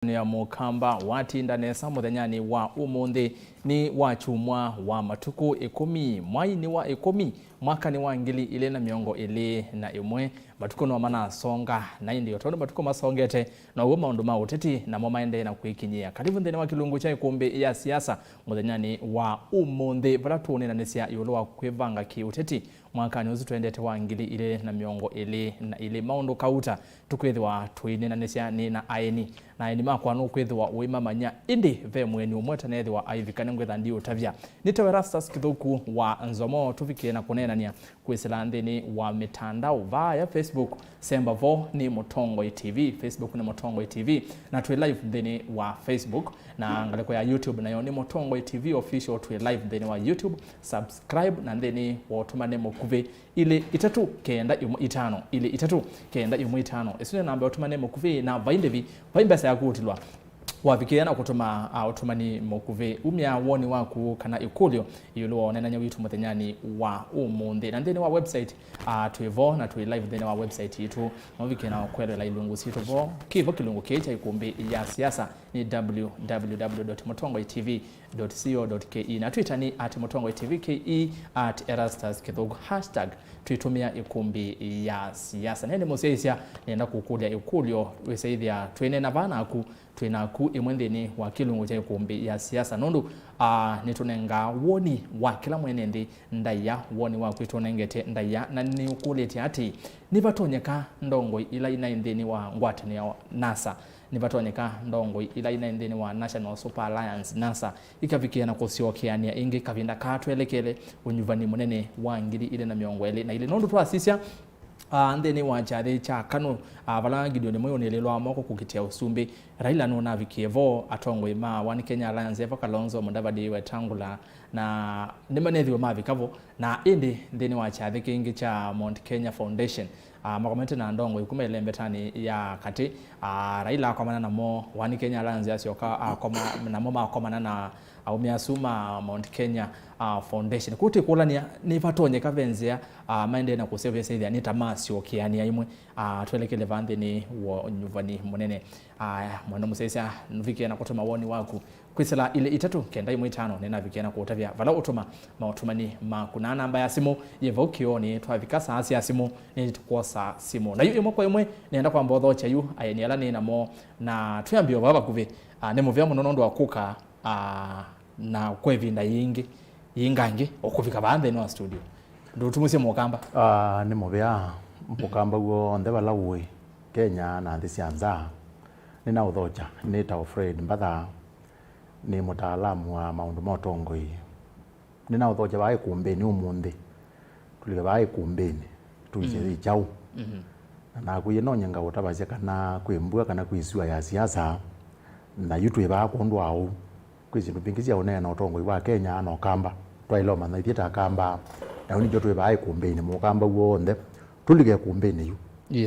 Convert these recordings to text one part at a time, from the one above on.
ya mukamba watinda nesa muthenyani wa umuthi ni wachumwa wa matuku 10 mwai ni wa 10 mwaka ni wa ngili ile na miongo ile na imwe matuku no mana songa na ndio tondo matuku masongete na ugo maundu ma uteti na momaende na kuikinyia karibu ndene wa kilungu cha Ikumbi ya Siasa muthenyani wa umuthi baratune na nesia yulo wa kwivanga ki uteti mwaka ni uzu tuendete wa ngili ile na miongo ile na ile maundu kauta tukwithwa tuine na nesia ni na aini na ni makwa no kwithwa uima manya indi ve mweni umweta nethi wa aivikane ngwetha ndi utavya nite ERUSTUS kithuku wa NZOMO tufikie na kunenania kwisila nthini wa mitandao via Facebook semba vo ni Mutongoi TV, Facebook ni Mutongoi TV na twi live nthini wa Facebook na ngaleko ya YouTube nayo ni Mutongoi TV official twi live nthini wa YouTube subscribe na nthini wotumane mukuve ile itatu kenda itano ile itatu kenda itano esune namba wotumane mukuve na vaindevi vaimbesa ya kutilwa wavikiana kutuma utumani mukuve umya woni waku kana ikulio yulo onenanya witu muthenyani wa umuthi na ndeni wa website tuivo na tui live ndeni wa website yitu mwavikena kwelela ilungu situ vo kivo kilungu kecha Ikumbi ya Siasa ni www.mutongoitv.co.ke na Twitter ni @mutongoitvke @erustus kithugu #tuitumia Ikumbi ya Siasa nene museisia nenda kukulia ikulio weseithia twene na vana aku twinaku imwendeni wa kilungu cha Ikumbi ya Siasa nundu nitunenga woni wa kila mwenende ndaya woni wa kwitunengete ndaya na ni ukulete ati nivatonyeka ndongo ila ina ndeni wa ngwatani ya NASA nivatonyeka ndongo ila ina ndeni wa National Super Alliance NASA ikavikia na kusiokeania ingi kavinda katwelekele unyuvani munene wa ngiri ile na miongo ile na ile nundu twasisia ndeni wa chade cha kanu vala gidioni moyo nelelo amoko kukitia usumbi Raila no na vikievo atongwe ma One Kenya Alliance eva Kalonzo Mudavadi wetangula na nimanethi ma vikavo na indi ndeni wa chade kingi cha Mount Kenya Foundation makomete na ndongo ikumele mbetani ya kati Raila akomana na mo One Kenya Alliance yasioka akoma na moma akomana na aumiasuma Mount Kenya Foundation kuti kulania nivatonye kavenzia maende na kuseve seithia nitamasio kiania imwe twelekele vande ni wo nyuvani munene mwana musesia nuvike na kutuma woni waku kwisela ile itatu kenda imwe itano nena vike na kutavya vala utuma mautumani makuna namba ya simu yevokioni twavikasa asi ya simu ni tukosa simu na yu imwe kwa imwe nenda kwa mbodho cha yu ayeni ala ni namo na tuyambio baba kuve nemo vya munondo wakuka na kwevinda yingangi okuvika bande no studio ndo tumuse mukamba ni mubya mukamba go ndeba lawe Kenya na ndisianza nina uthocha nita Fred Mbadha ni mutaalamu wa maundu motongoi nina uthocha bae kumbeni umundi tulike bae kumbeni tuiche chau na kuyeno nyanga utabaje kana kwembua kana kuisua ya siasa na yutu eba kondwa au kwizindu bingizia onena utongoi wa Kenya no kamba twailoma na ithita kamba na uni jotu eba kumbeni mukamba wonde tulike kumbeni yu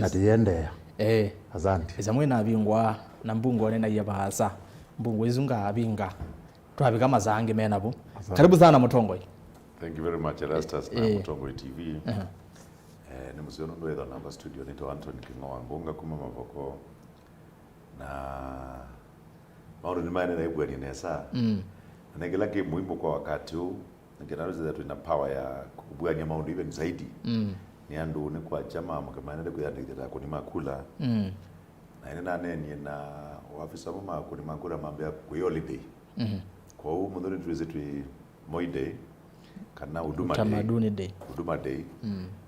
na tiende asante izamwe na bingwa na mbungo nena yabasa mbungo izunga abinga twabika mazange menabo karibu sana Mutongoi. Thank you very much ERUSTUS na Mutongoi TV ni musiono ndo edha namba studio nito Anthony Kingoa ngonga kuma mavoko na mauro ni maene na ibwani nesa nengela ke muhimu kwa wakati huu ngenaweza zetu ina power ya kubwanya maundu even zaidi ni andu ni kwa chama mkamana kwa yandikita kuni makula na ina nene na ofisa mama kuni makula mambia kwa holiday kwa huu mudhuri tuwezetu Moide kana huduma day huduma day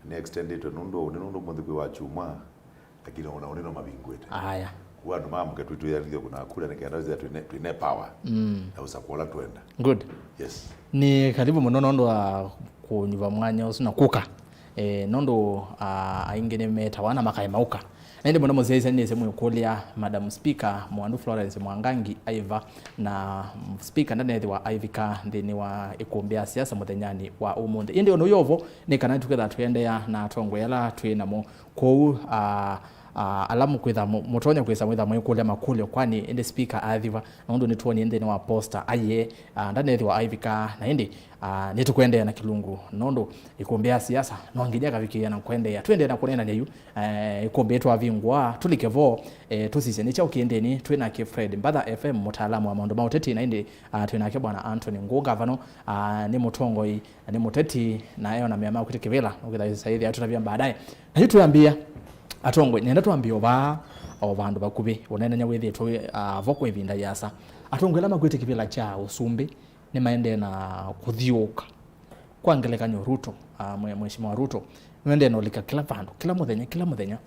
ni extended to nundo mudhuri wa chuma lakini unaoneno mabingwete haya watu mama mketu yalio kuna kula nikianza tuine power na usakola twenda good yes ni karibu munondo wa kunyuva mwanya usina kuka nondo aingene metawana makai mauka nende mwana mozezi ni semu yokolia Madam Speaker Mwandu Florence Mwangangi aiva na speaker ndane wa Ivika ndini wa Ikumbi Ya Siasa muthenyani wa umuthi indi ono yovo ni kana tuketha tuendea na tongwe yala twinamo kou alamu kwitha mutonya kwisa mwitha mwikule makulio kwani ende speaker athiva nondo ni tuoni ende ni wa poster aye ndane wa ivika na ende nitukwende na kilungu nondo Ikumbi Ya Siasa no nginya kavikia na kwende twende na kunena neyu Ikumbi yetu avingwa tulikevo tusise ni chao kiendeni twina ke Fred Mbadha FM mutaalamu wa maondo mauteti na ende twina ke bwana Anthony Ngoga vano ni mutongo ni muteti na yeye na miama kutikivela ukitha saidi atutavia baadaye na hitu tuambia atongwe nenda tuambio ba abandu bakubi onene nya wethi to voko evinda yasa atongwela magwete kivela cha usumbi ni maende na kuthiuka kwangelekanyo Ruto mheshimiwa Ruto wende no lika kila muthenya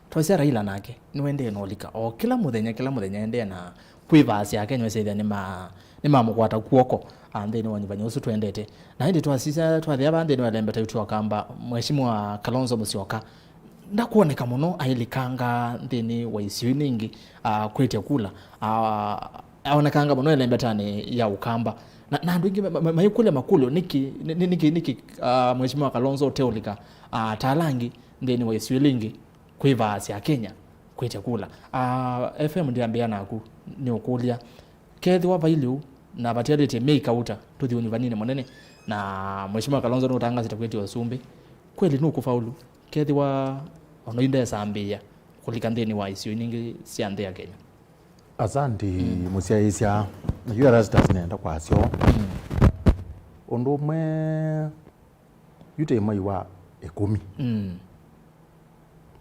twase Raila nake ni wende no lika o kila muthenya ende na kwivasi yake nywese ni mamukwata kuoko ande ni wanyivanya usu twendete na hindi twasisa twathia abande ni walembeta yutu akamba mheshimiwa Kalonzo Musyoka ndakuoneka muno ailikanga ndini wa isiyo ningi kwetia kula aonekanga muno elembetani ya ukamba na andu ingi mayukule makulo niki mheshimiwa Kalonzo teolika talangi ndini wa isiyo lingi kwiva ya Kenya kwetia kula FM ndiambia naku ni ukulia kethi wa vailu na batialite make out tuthi vanine monene na mheshimiwa Kalonzo no tanga zitakweti wasumbi kweli no kufaulu kethi wa onoinde sambia kulika ndeni wa isiyo ningi siande ya Kenya. Asante musiaisia na ERUSTUS nenda kwasyo ondo mwe yute mai wa 10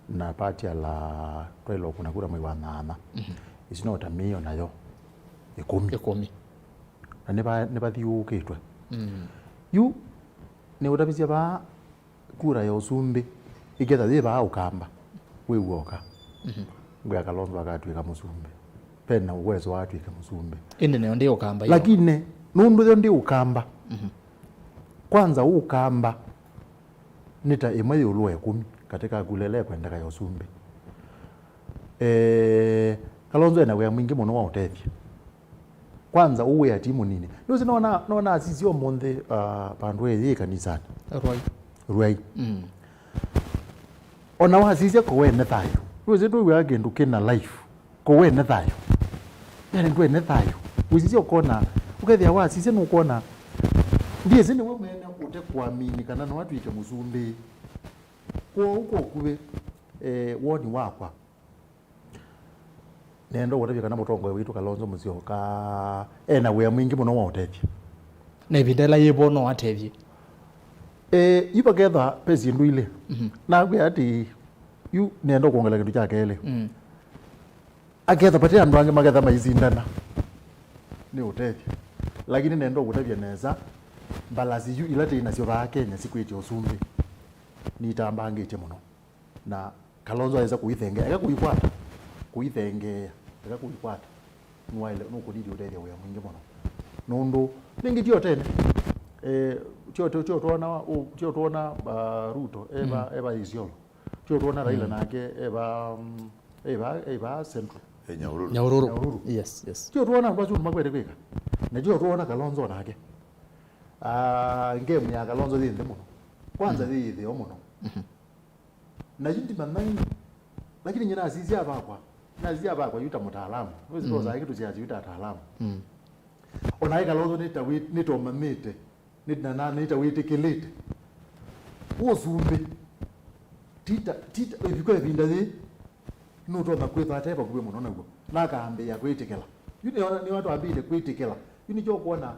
na pati ala twelo kuna kura mai wa 8 isino tamio nayo 10 na ne bathiukitwe yu ne utabisia ba kura ya usumbi igetha thiba ukamba wiwoka ngwa Kalonzo agatwika musumbi pena uwezo watu ika musumbi ende ne ndio ukamba hiyo lakini nundu ndio ukamba kwanza ukamba nita imwe ulwe 10 katika kulele kwenda ya usumbi Kalonzo ena we mwingi muno wa utethia kwanza uwe ya timu nini ndio naona asizio monde pandwe ye kanisani rwai ona wasizia ko wene thayo uze ndu wage ndukina life ko wene thayo yani ndu wene thayo usizio kona ukethia wasizia no kona ndiye zini we mwene ute kuamini kana no watu ite musumbi ko uko kube woni wakwa nendo wotabika na mutongo witu Kalonzo Musyoka ena we mwingi muno wa utethia na bidala yebono atethie iba getha pesi nduile na gwe ati yu nendo kuongela kindu chake ile agetha patia andu ange magetha maizindana ni utethia lakini nendo gutabia neza balazi yu ilate inasio ba Kenya siku iti usumbi ni tambange ite muno na Kalonzo aweza kuithenge kuikwata nwaile nuko didi utethia we mwingi muno nundu ningi tio tene tio tuona Ruto eba Isiolo tio tuona Raila nake eba Central Nyahururu yes tio tuona mbazu makwete kwika na tio tuona Kalonzo nake ngemu ya Kalonzo thinde muno kwanza thinde o muno na yindi manai lakini nyina azizia bakwa yuta mutaalamu wewe ndo za kitu cha yuta mutaalamu ona Kalonzo nitomamite nita witikilite uzumbe tita ibiko ebinda thi nuto na kwetha atepa kubwe muno naguo nakambe ya kwitikela yuni ni watu abide kwitikela yuni cyo kuona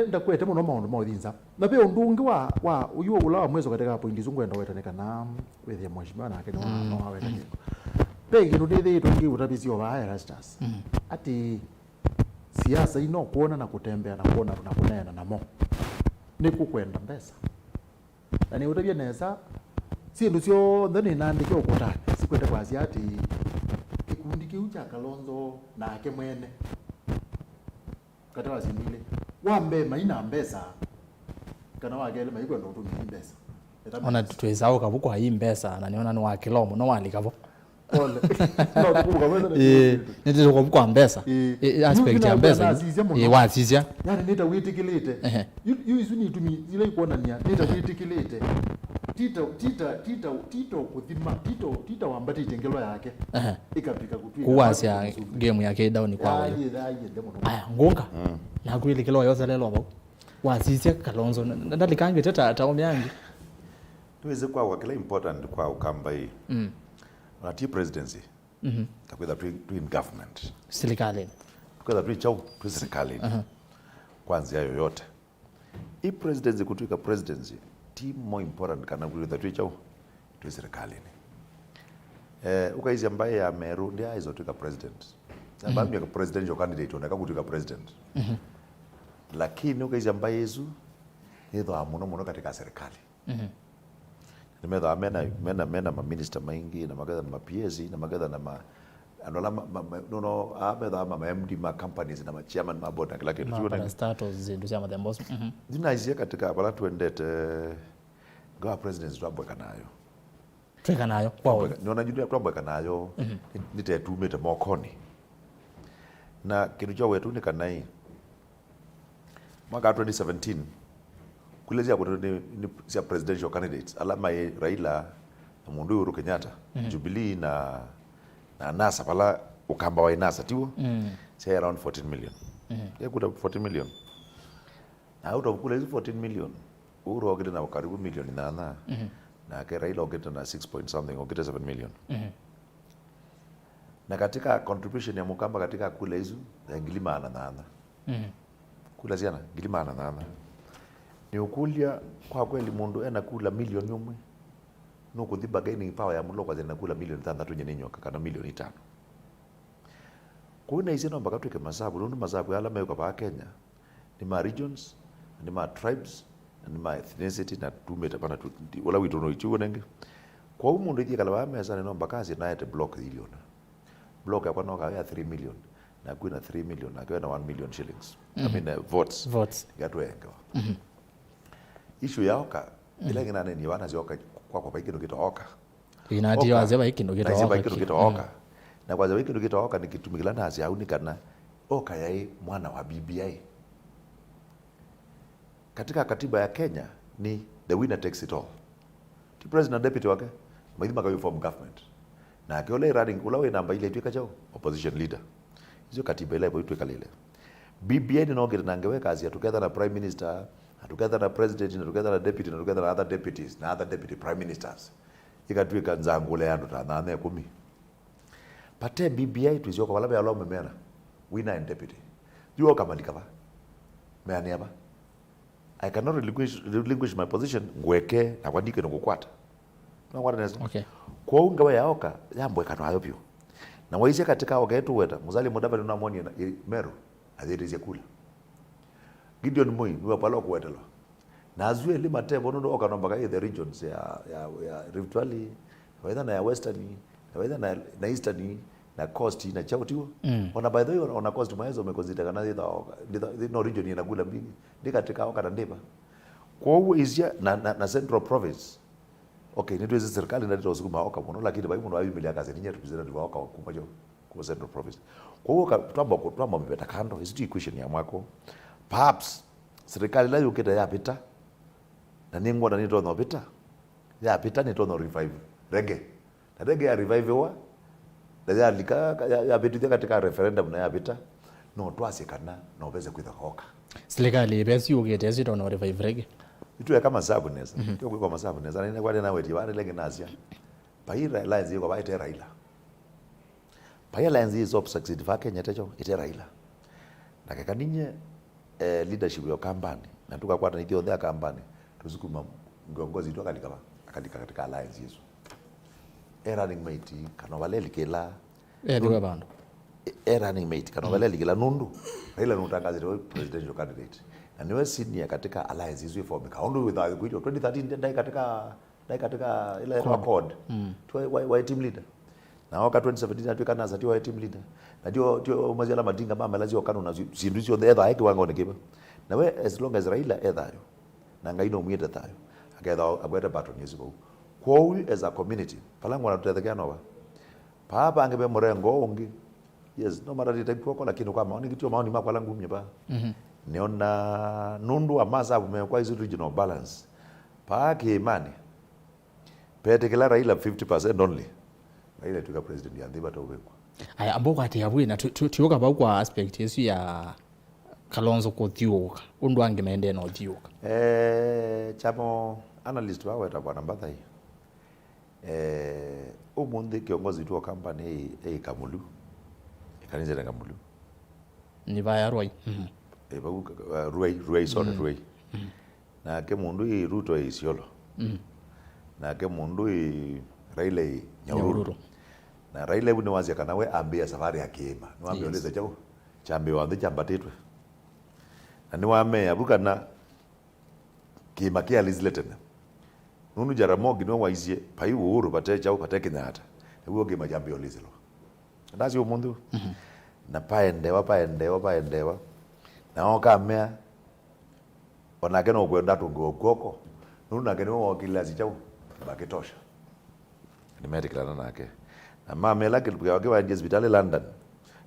ndakwete muno maundu mauthinza na pe undungi wa uyu ula mwezo katika point zungwenda wetaneka na wethia mheshimiwa nake no aweta kiko pe kindu ndithi tungi utabisio ba ERUSTUS ati siasa ino kuona na kutembea na kuona na kunena namo ni kukwenda mbesa na ni utabia neza si ndu sio ndani naandike ukutani sikwenda kwa ati kikundi kiu cha Kalonzo na ake mwene katawa simbile wambe maina mbesa kana wagele maiko ndo tumi mbesa ona twezao kabuko hayi mbesa na niona ni wa kilomo no walikavo ole no kubuka wewe ndio kwa kwa mbesa aspect ya mbesa wasizia yani nita witikilite you isu ni tumi ile ikuona nia nita witikilite tito kuthima tito wambati tengelo yake ikapika kutwika kuwasia game yake down kwa aya ngonga na kwili kilo yose lelo bako wasisia Kalonzo ndalikange tata taomyangi tuweze kwa kile important kwa ukamba hii wanati presidency takwenda tu in government serikali kwenda tu chao tu serikali kwanza yoyote hii presidency kutuika presidency team more important kana kwenda tu chao tu serikali ukaizi ambaye amerudia hizo tuika president sababu ya presidential candidate unataka kutuika president lakini ukaizi ambaye Yesu hizo amuno katika serikali nimetha amena ma minister maingi na magadha na PS na magadha na anola ametha ma MD ma companies na ma chairman ma board na kila kitu na status zindu cia the boss dinaizia katika bala tuendete gawa presidents twabweka nayo kwao niona julia twabweka nayo nitetumite mokoni na kitu cha wetu ni kanai mwaka 2017 kulezia kwa ni presidential candidates alama Raila na mundu Uhuru Kenyatta Jubilee na NASA pala ukamba wa NASA tiwo say around 14 million kuta 14 million na out of kule 14 million Uhuru ogete na karibu milioni na ke Raila ogete na 6 point something ogete 7 million na katika contribution ya mukamba katika kule hizo ya ngilima na kula ziana ngilima na ni ukulia kwa kweli mundu ena kula milioni umwe no kuthiba gaining power ya mulo kwa zina kula milioni 3 nyenye nyoka kana milioni 5 kuna hizo namba katuke masabu ndo masabu ala meyo kwa Kenya ni ma regions ni ma tribes ni ma ethnicity na tumeta pana wala we don't know ichiwo nenge kwa umundu iki kala wa mesa ni namba kazi na yete block iliona block ya kwanoka ya 3 million na kuna 3 million na kuna 1 million shillings I mean votes gatwenga issue ya oka ile ngina ni wana zioka kwa baikino kitoka inati waze baikino kitoka na kwa baikino kitoka nikitumikila nazi au nikana oka yai mwana wa BBI katika katiba ya Kenya ni the winner takes it all the president deputy wake maidima kwa form government na akiole running ulawe namba ile tuika chao opposition leader hizo katiba ile ipo tuika lile BBI ni nogere nangeweka kazi together na prime minister together na president na together na deputy na together na other deputies na other deputy prime ministers ikatwika nzangule yandu ta na 10 pate BBI tuizio kwa wala ya lo memena winner and deputy yuo kama likaba meani hapa I cannot relinquish my position ngweke na kwandike nokukwata na kwata nezo kwa ungawe yaoka yambwe kana hayo pio na waise katika oka yetu weta muzali mudavali na mwoni Meru azirize kula Gideon Moi niwa palo kuwetelo na azue lima tembo ndo okanomba the regions ya Rift Valley waitha na ya Western waitha na Eastern na Coast na Chautiwo ona by the way ona Coast maezo umekonzita kana the no region ina kula mbingi ndika katika oka ndeba kwa hiyo izia na Central Province okay ndio hizo serikali ndio usukuma oka muno lakini bai muno ayi milia kazi ninyetu bizera ndwa oka kumajo kwa Central Province kwa hiyo twamba mbeta kando hizo equation ya mwako perhaps serikali la yuketa yapita na ningo na nito no pita yapita nito no revive rege na rege ya revive wa ya lika ya betu katika referendum na yapita no twasikana no beze kwitha hoka serikali besi yuketa zito no revive rege itu ya kama sabu neza kyo kwa masabu neza na kwa na weti wale lege nazia paira lines yiko baite Raila paira lines is of succeed fa Kenya techo ite Raila na kakaninye leadership ya kampani na tukakwata nithio thea kampani tuzukuma ngongozi tu akandika katika alliance hizo running mate kana wale likela ndio bando running mate kana wale likela nundu Raila nutangazire presidential candidate na niwe senior katika alliance hizo for mikaondo with 2013 dai katika ile accord wa team leader na waka 2017 atweka naza tiwa team leader na dio mazala madinga mama lazio kana na zindu zio the other hiki wanga onekeba na we as long as Raila ethayo na ngaino mwete thayo agetha agwete baton yesibo kwa huyu as a community palango na tutethekea nova papa angebe murengo ungi yes no matter the type lakini kwa maoni kitu maoni makwa langu mnyeba niona nundu amaza kwa hizo regional balance pa ke imani pete kila Raila 50% only Raila tuka president ya ndiba tawekwa aya amboko ati yabwe na tuyoka ba kwa aspect yesu ya Kalonzo ko thiuka undu ange mende no thiuka chamo analyst wa weta bwana Mbathai umundi kiongozi tu wa company Kamulu ikanije na Kamulu ni baya Rwai Ruai sorry Ruai na ke mundu Ruto Isiolo na ke mundu Raila Nyahururu na Raila ni wazia kana we ambia safari ya Kiima ni wambia oleza chao chambe wathi chambatitwe na ni wame abuka na Kiima kia Elizabeth nunu Jaramogi no waizie pai Uhuru pate chao pate Kenyatta ewo Kiima chambe olezelo ndazi umundu na paendewa na oka mea onake no kwenda tungoko nunu nake no wakilazi chao bakitosha ni medical nake na mama lake alipokuwa hospitali London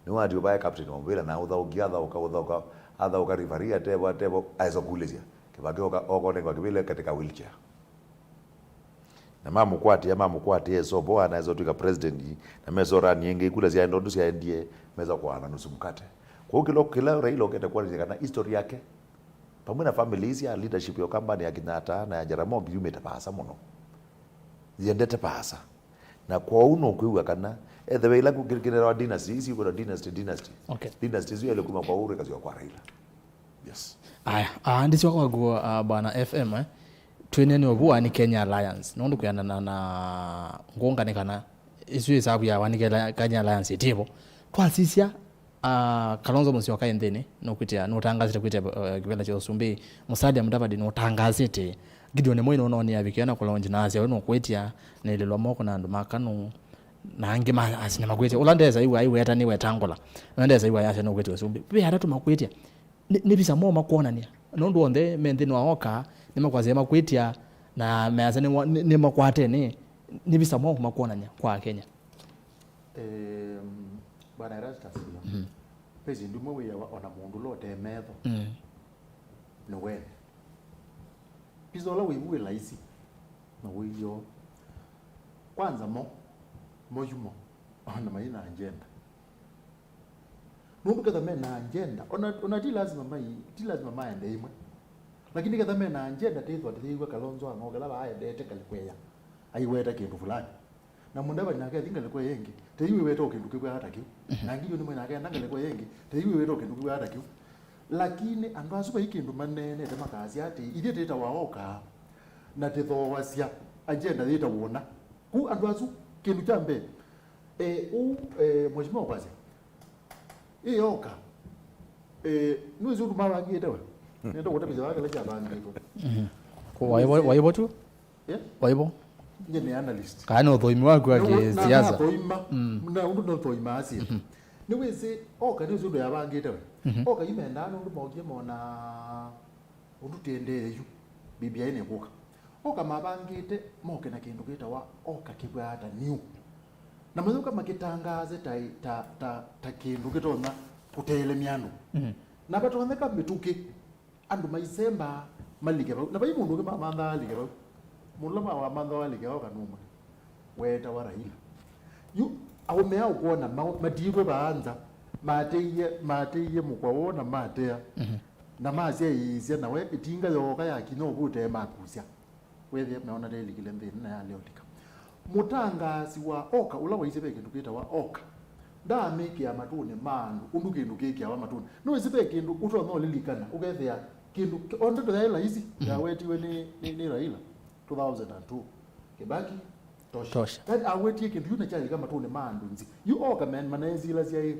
ni watu baya captain ombela na udhaugiadha uka rifaria tebo aizo kulizia kibage okone kwa kibile katika wheelchair na mama kwati so boa na hizo tuka president na mesora nyingi kula zia ndo sia ndie meza kwa na nusu mkate kwa hiyo kila Raila okete kwa kana history yake pamoja na family ya leadership ya company ya Kenyatta na ya Jaramogi yumeta pasa muno ziendete pasa na kwa uno kuiwa kana the way like kirikira dynasty isi kwa dynasty okay dynasty zile kuma kwa Uhuru kazi kwa Raila yes aya ndisi kwa go bana FM twenene obua ni Kenya Alliance nondu kuyana na ngonga kana isu isabu ya wanikela Kenya Alliance itibo twasisia Kalonzo Musyoka endene no kwitia no tangazite kwitia kibela cha Usumbi Musalia Mudavadi no tangazite Gideon Moyo no ya bikiana kulonje na asia no kwetia na lelo moko na ndo makano na ange ma asina magwete ulandeza iwe hata niwe tangola ulandeza iwe yasha no kwetia Usumbi be hata tu makwetia ni bisa mo makona ni nondo onde mende no aoka ni makwaze makwetia na meaza ni makwate ni bisa mo makona ni kwa Kenya bana Erastus pezi ndumwe we ona mundu lote metho no we pizola we laisi na wiyo kwanza mojumo ona maina agenda nundu kadha mena agenda ona ti lazima mai ende imwe lakini kadha mena agenda tethwa thiwe Kalonzo angogela ba ayendete kalikweya aiweta kindu fulani na Mudavadi nake thingale kwa yengi teiwe weto kindu kibwa hata kiu na ngiyo nimwe nake ndangale kwa yengi teiwe weto kindu kibwa hata kiu lakini andu asuba ikindu manene te makazi ati ile teta waoka na tetho wasia agenda thita wona ku andu asu kindu chambe mheshimiwa kwazi oka nuzi utu mara ngite we nenda kutapisa wake la chabanga iko ko waibo tu waibo nyene analyst kana thoimi wako ya siasa thoima na undu no thoima asia ni wese oka ni zundo yabangite we oka imenda no undu mogie mona undu tendere yu bibia ine kuka oka mabangite moke na kindu kita wa oka kibwa hata new na mazuka makitangaze ta kindu kitona kutele miano na bato wameka mituke andu maisemba malike ba na bayi mundu ke mamanda alike ba mulama wa manda alike ba kanuma weta wa Raila yu awomea ukuona madiro baanza mateye mukwawona matea na masia yizia na we itinga yoka yakino bute makusya wethe naona deli kilembe na ya leo tika mutangasi wa oka ula waisebe kindu kita wa oka da meki ya matune mandu undu kindu keki ya matune no isebe kindu utwa no lilikana ukethea kindu ondo to Raila hizi ya wetiwe ni Raila 2002 Kibaki tosha that aweti kindu yuna chali kama matune mandu nzi you oka man manezi la sia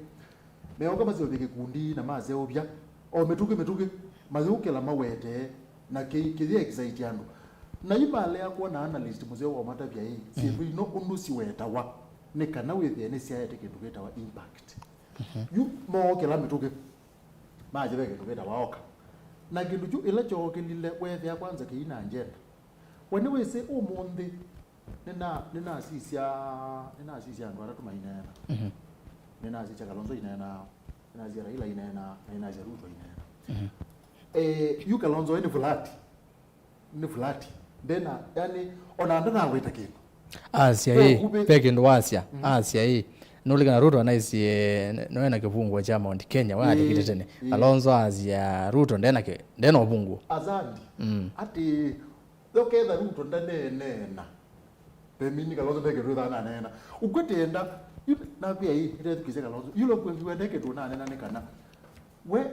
meoka mazio bikikundi na mazeo obya o metuke mazuke la mawete na kithia excite yandu na imale yakwa na analyst muzeo wa matavya hii si no unusi weta wa ne kana wethe ne sia yete kindu geta wa impact yu mo kela metuke maje beke kindu geta wa oka na kindu ju ila choke lile wethe ya kwanza kiina agenda wani wese umundi nina sisia ndo aratu mainena nina sisia Kalonzo inena nina sisia Raila inena nina sisia Ruto inena yu Kalonzo ni fulati ndena yani ona ndana weta kindu Asia hii peke ndo Asia Asia hii nolika Ruto anaisi noena kivungu cha Mount Kenya wali kitetene Kalonzo Asia Ruto ndena obungu azandi ati lokeza Ruto ndanena bemini Kalonzo peke Ruto nena ukwetenda na pia hii ile tukise Kalonzo yulo kwendeke tu nena nekana we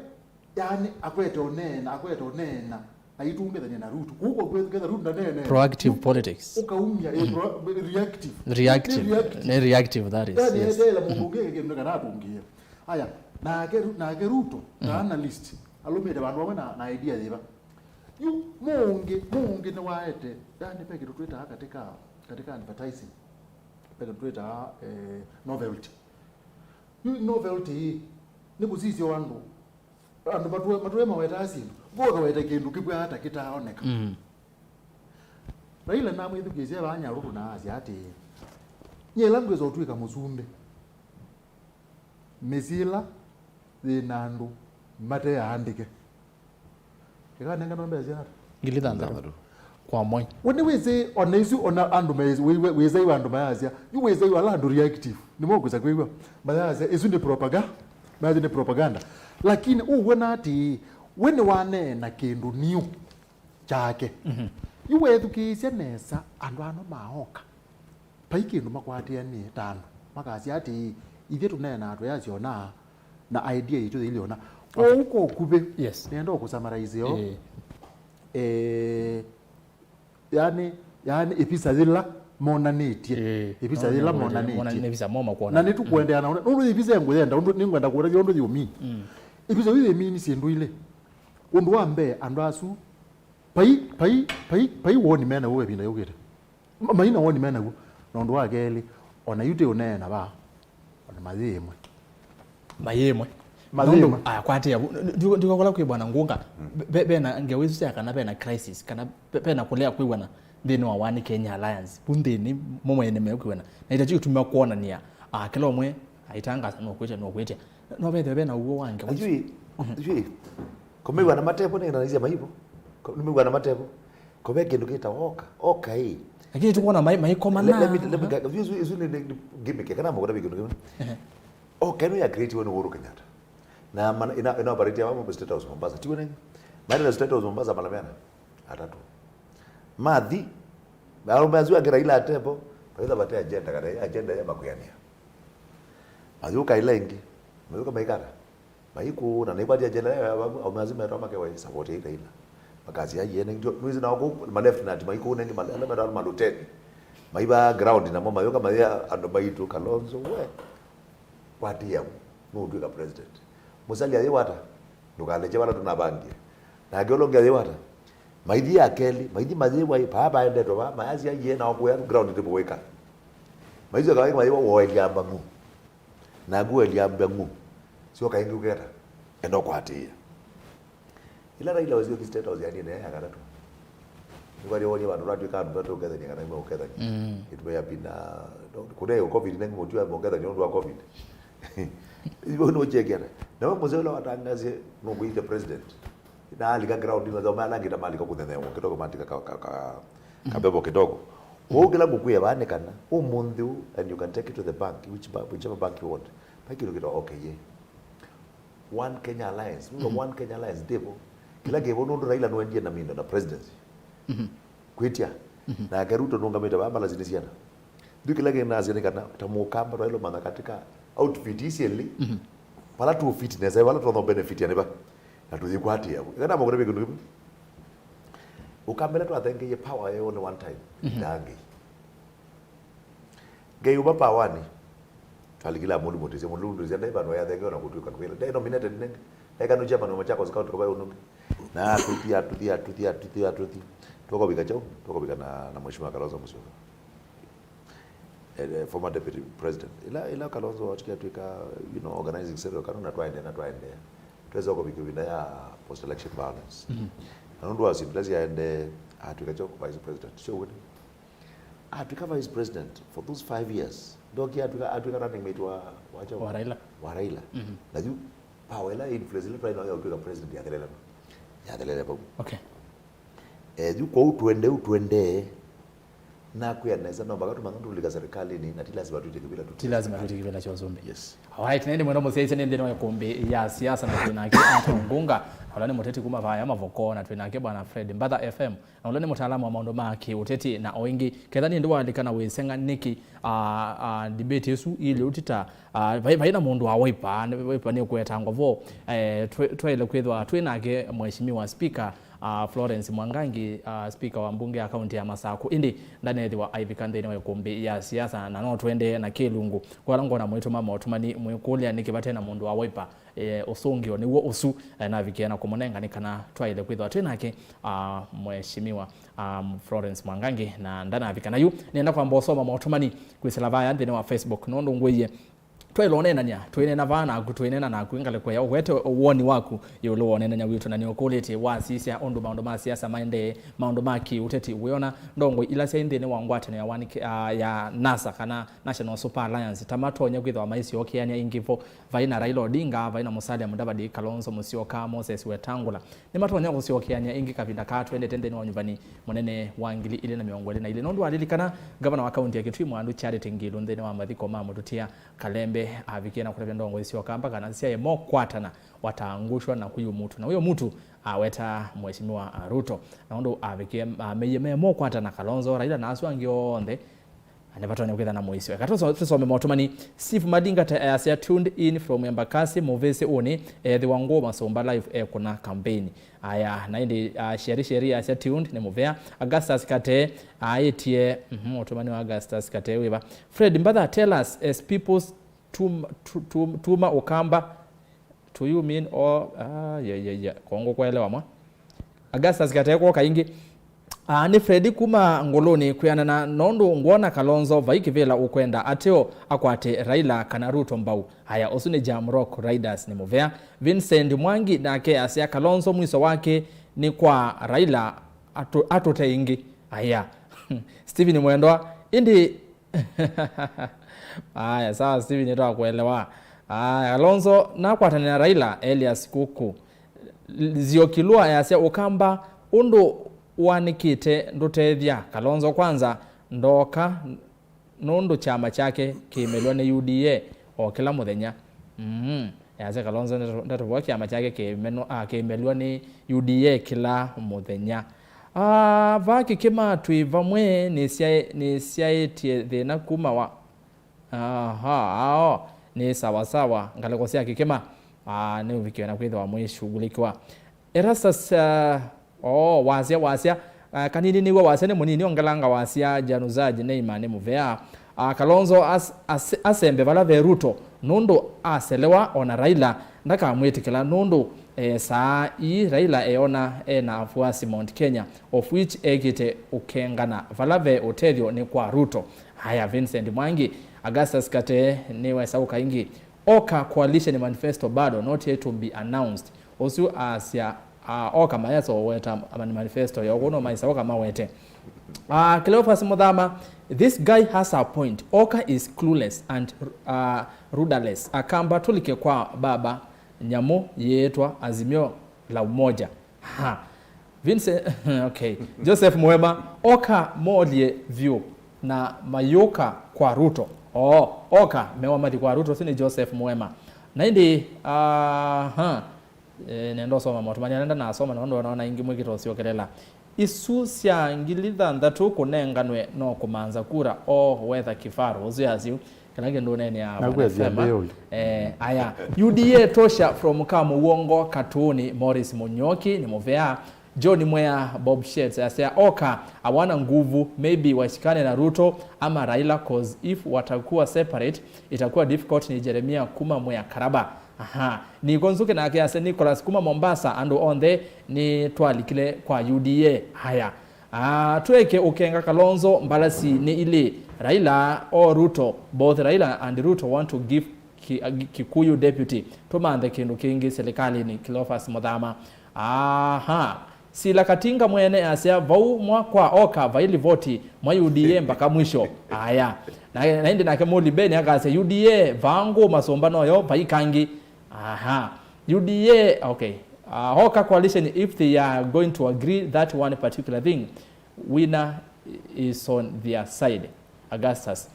yani akwete onena aitumbe na Ruto huko kweza Ruto ndanena proactive politics ukaumia reactive that is yes la mungege kemna kana tungie aya na ke Ruto na analyst alomede bantu bamwe na idea yiba yu munge na waete yani peke tutweta katika advertising peke tutweta novelty novelty ni kusisi wandu matuema wetasi ngoka wete kindu kibwa hata kitaoneka Raila namwe thukizia banya Ruto na Asia ati nyela ngwezo twika muzumbe mezila zinandu mate yaandike ikanenga nombe azina ngilitanda kwa moyo wone weze onaisu ona andu mezi weze iwandu mayazia yu weze iwalandu reactive nimokuza kwewa mayazia isu ni propaganda lakini uwona ati wene wane na kindu niu chake yu thukizia nesa andu ano mahoka paikindu makwatia ni tano makasi ati ithe tunena atu yaciona na idea itu iliona uko kube yes nendo kusummarize yo yani episa zila monanitie episa zila monanitie visa moma kuona na nitu kuendeana ndo episa yangu yenda ndo ningwenda kuona ndo yomi episa ile mini sindu ile undu wambe andu asu pai woni mena wewe binda yogete maina woni mena go ndo wageli ona yute unena ba ona mayemwe kwatia ndikokola kwi bwana ngunga bena ngewizisa kana bena crisis kana bena kulea kwi bwana ndini wa One Kenya Alliance bundini momwe ene kwi bwana na itachi kutumia kuona nia kila omwe aitanga no kwete no bena uwo wange ajui komegwa na matepo ni nganizia maibo komegwa na matepo kobeke ndukita oka hii lakini tukuona maikomana let me views ni gimmick kana mugora bikindu okay no ya create one Uhuru Kenyatta na ina operate wa State House Mombasa tiwene baada ya State House Mombasa malamena atatu madhi balo mazua Raila atepo baada bata agenda ya makuyania azuka ilengi mazuka maikara maiku na naibadia agenda ya amazima roma kwa support ya Raila makazi ya yene ndio mwizi na wako ma left na maiku nengi malala maluteni maiba ground na mama yoka maia ando baitu Kalonzo we watia no ndika president musali ayi wata ndukaleje wala tunabangi na golonge ayi wata maidi akeli maidi maziwa baba ende to ba mazi ayi na okuya ground tipo weka maidi ga maidi wo eliamba mu na gu eliamba mu sio kaingi ukera endo kwatia ila Raila wazio ki State House yani ne yakara tu ngwali woni bantu ratu ka ndo uketha ni kana uketha itwe yapina kude covid nengi mutu ya uketha ni ndo wa covid ibo no chekera na mzee lo atangaze no kuita president na alika ground ina zama na ngita malika kuthenya kidogo matika kabebo kidogo wogela gukuya bane kana umunthu and you can take it to the bank whichever bank you want paki lokito okay ye One Kenya Alliance One Kenya Alliance debo kila gebo ndo Raila no endie na mindo na presidency kwitia na Ruto ndo ngameta baba lazini siana ndikila gena azene kana tamukamba Raila manga katika outfit isieli pala tu fitness wala tu no benefit ya neba na tu yikwati yabo kana mo grebe kundu ukambele tu athenge ye power ye on one time dangi ge uba power ni taligila mundu motese mundu zenda ibano ya thenge ona kutu kanwela dai nominated nenge ekanu chapa no machako scout kwa unungi na tutia toko bika na mheshimiwa Kalonzo Musyoka former deputy president ila Kalonzo watikia tuika organizing secretary kanuna twaende tuweza kubikibina ya post election violence ndo asimlazi aende atuika choko vice president sio wini atuika vice president for those 5 years ndoki atuika running mate wa Raila na juu Pawela influence ile prime ya kutoka president ya delele babu okay juu kwa utwende na kuyaneza no bagatu mangandulika serikali ni na lazima tutikibila lazima tutikibila chozumbi. Yes. Alright, nende mwendo museise nende no Ikumbi ya siasa na WINAKE Ngunga. Olani muteti kuma vaya mavoko na WINAKE bwana Fred Mbadha FM. Na olani mutaalamu wa maondo maki uteti na oingi. Kethani ndo walikana wesenga niki debate yesu ile utita vaina mundu wa wipa ni kwetangwa vo twele kwethwa WINAKE mheshimiwa speaker Florence Mwangangi speaker wa mbunge ya kaunti ya Masako indi ndani wa Ivy Kandeni wa Ikumbi ya siasa na no twende na kilungu kwa lango na mwitu mama otumani mwikulia nikibate na mundu wa wipa usungio niwo usu na vikiana kumonenga nikana twaile kwithwa WINAKE mheshimiwa Florence Mwangangi na ndana avikana yu nenda kwa mbosoma mautumani kwiselavaya ndene wa Facebook nondo ngweye twelonenanya twenena vana kutwenena na kuingale kwa wete uoni waku yulo onenanya witu na niokolete wa sisia ondo maondo ma siasa maende maondo maki uteti uiona ndongo ila sende ne wangwate ya wani ya NASA kana National Super Alliance tamato nya kwithwa maisi okiania ingifo vaina Raila Odinga vaina Musalia Mudavadi Kalonzo Musyoka Moses Wetangula ni matonya kusiokiania ingi kavinda ka twende tende ne wanyuvani monene wangili ile na miongole na ile nondo alilikana governor wa county ya Kitui Mwandu Charity Ngilu ndene wa mathiko mamu tutia Kalembe avikiana kutavya ndongo isio kamba kana sia yemo kwatana wataangushwa na huyu mtu na huyo mtu aweta mheshimiwa Ruto na ndo avikie meyemo kwatana Kalonzo Raila na asu angionde anepatwa ne kwitha na moisio katoso tusome motumani Steve Madinga ta asia tuned in from Embakasi Movese one the wango masomba live kuna campaign aya na ndi sheria asia tuned ne movea Augustus Kate ayetie motumani wa Augustus Kate wiba Fred Mbadha tell us as people's tuma ukamba to you mean or kongo kwelewa mwa Augustus Kateko kaingi ni Fredi kuma ngoloni kuyana na nondo ngona Kalonzo vaikivela ukwenda ateo akwate Raila kana Ruto mbau haya osune Jam Rock Riders ni movea Vincent Mwangi na ke asia Kalonzo mwiso wake ni kwa Raila atote ingi haya Steven Mwendwa indi aya sawa Steven ndio kuelewa Kalonzo na kwatana na Raila Elias Kuku ziokilua yasia ukamba undo wanikite ndutethia Kalonzo kwanza ndoka nondo chama chake kimelwa na UDA o kila muthenya yasia Kalonzo ndatoboa chama chake kimelwa ni UDA kila muthenya vaki kima tuivamwe ni siaetie thina kuma wa ni sawa sawa ngalekosia kikema ni uvikiwa na kwithwa mwishughulikiwa Erastus wasia kanini niwa wasia ni munini ongalanga wasia januzaji neima ni muvea Kalonzo asembe vala Ruto nondo aselewa ona Raila ndaka mwetikela nondo saa hii Raila eona na afuasi Mount Kenya of which egite ukengana valave otethio ni kwa Ruto haya Vincent Mwangi Augustus Kate niwe sauka ingi Oka coalition manifesto bado not yet to be announced osu asia Oka mayeso weta manifesto ya ugono maisa kama wete Cleophas Mudhama this guy has a point Oka is clueless and rudderless akamba tulike kwa baba nyamo yetwa azimio la umoja Vincent okay Joseph Mwema Oka molie view na mayoka kwa Ruto Oka mewa mati kwa Ruto sini Joseph Mwema na hindi nendo soma motumani nenda na soma na naona ingi mwiki siokelela isu sia ngilitha ndatu kunenganwe no kumanza kura whether kifaru uziaziu kanage ndo nene ya aya UDA tosha from kama uongo katuni Morris Munyoki ni movea John Mwea Bob Sheds asea Oka awana nguvu maybe washikane na Ruto ama Raila cause if watakuwa separate itakuwa difficult ni Jeremia Kuma Mwea Karaba ni gonzuke na kiasi Nicholas Kuma Mombasa and on the ni twalikile kwa UDA haya tuweke ukenga Kalonzo mbalasi ni ile Raila or Ruto both Raila and Ruto want to give Kikuyu deputy tumande kindu kingi serikali ni Cleophas Mudhama sila katinga mwene asia vau mwa kwa Oka vaili voti mwa UDA mpaka mwisho haya na hindi nake muli beni akase UDA vangu masombano yo paikangi UDA okay Oka coalition if they are going to agree that one particular thing is on their side. Augustus.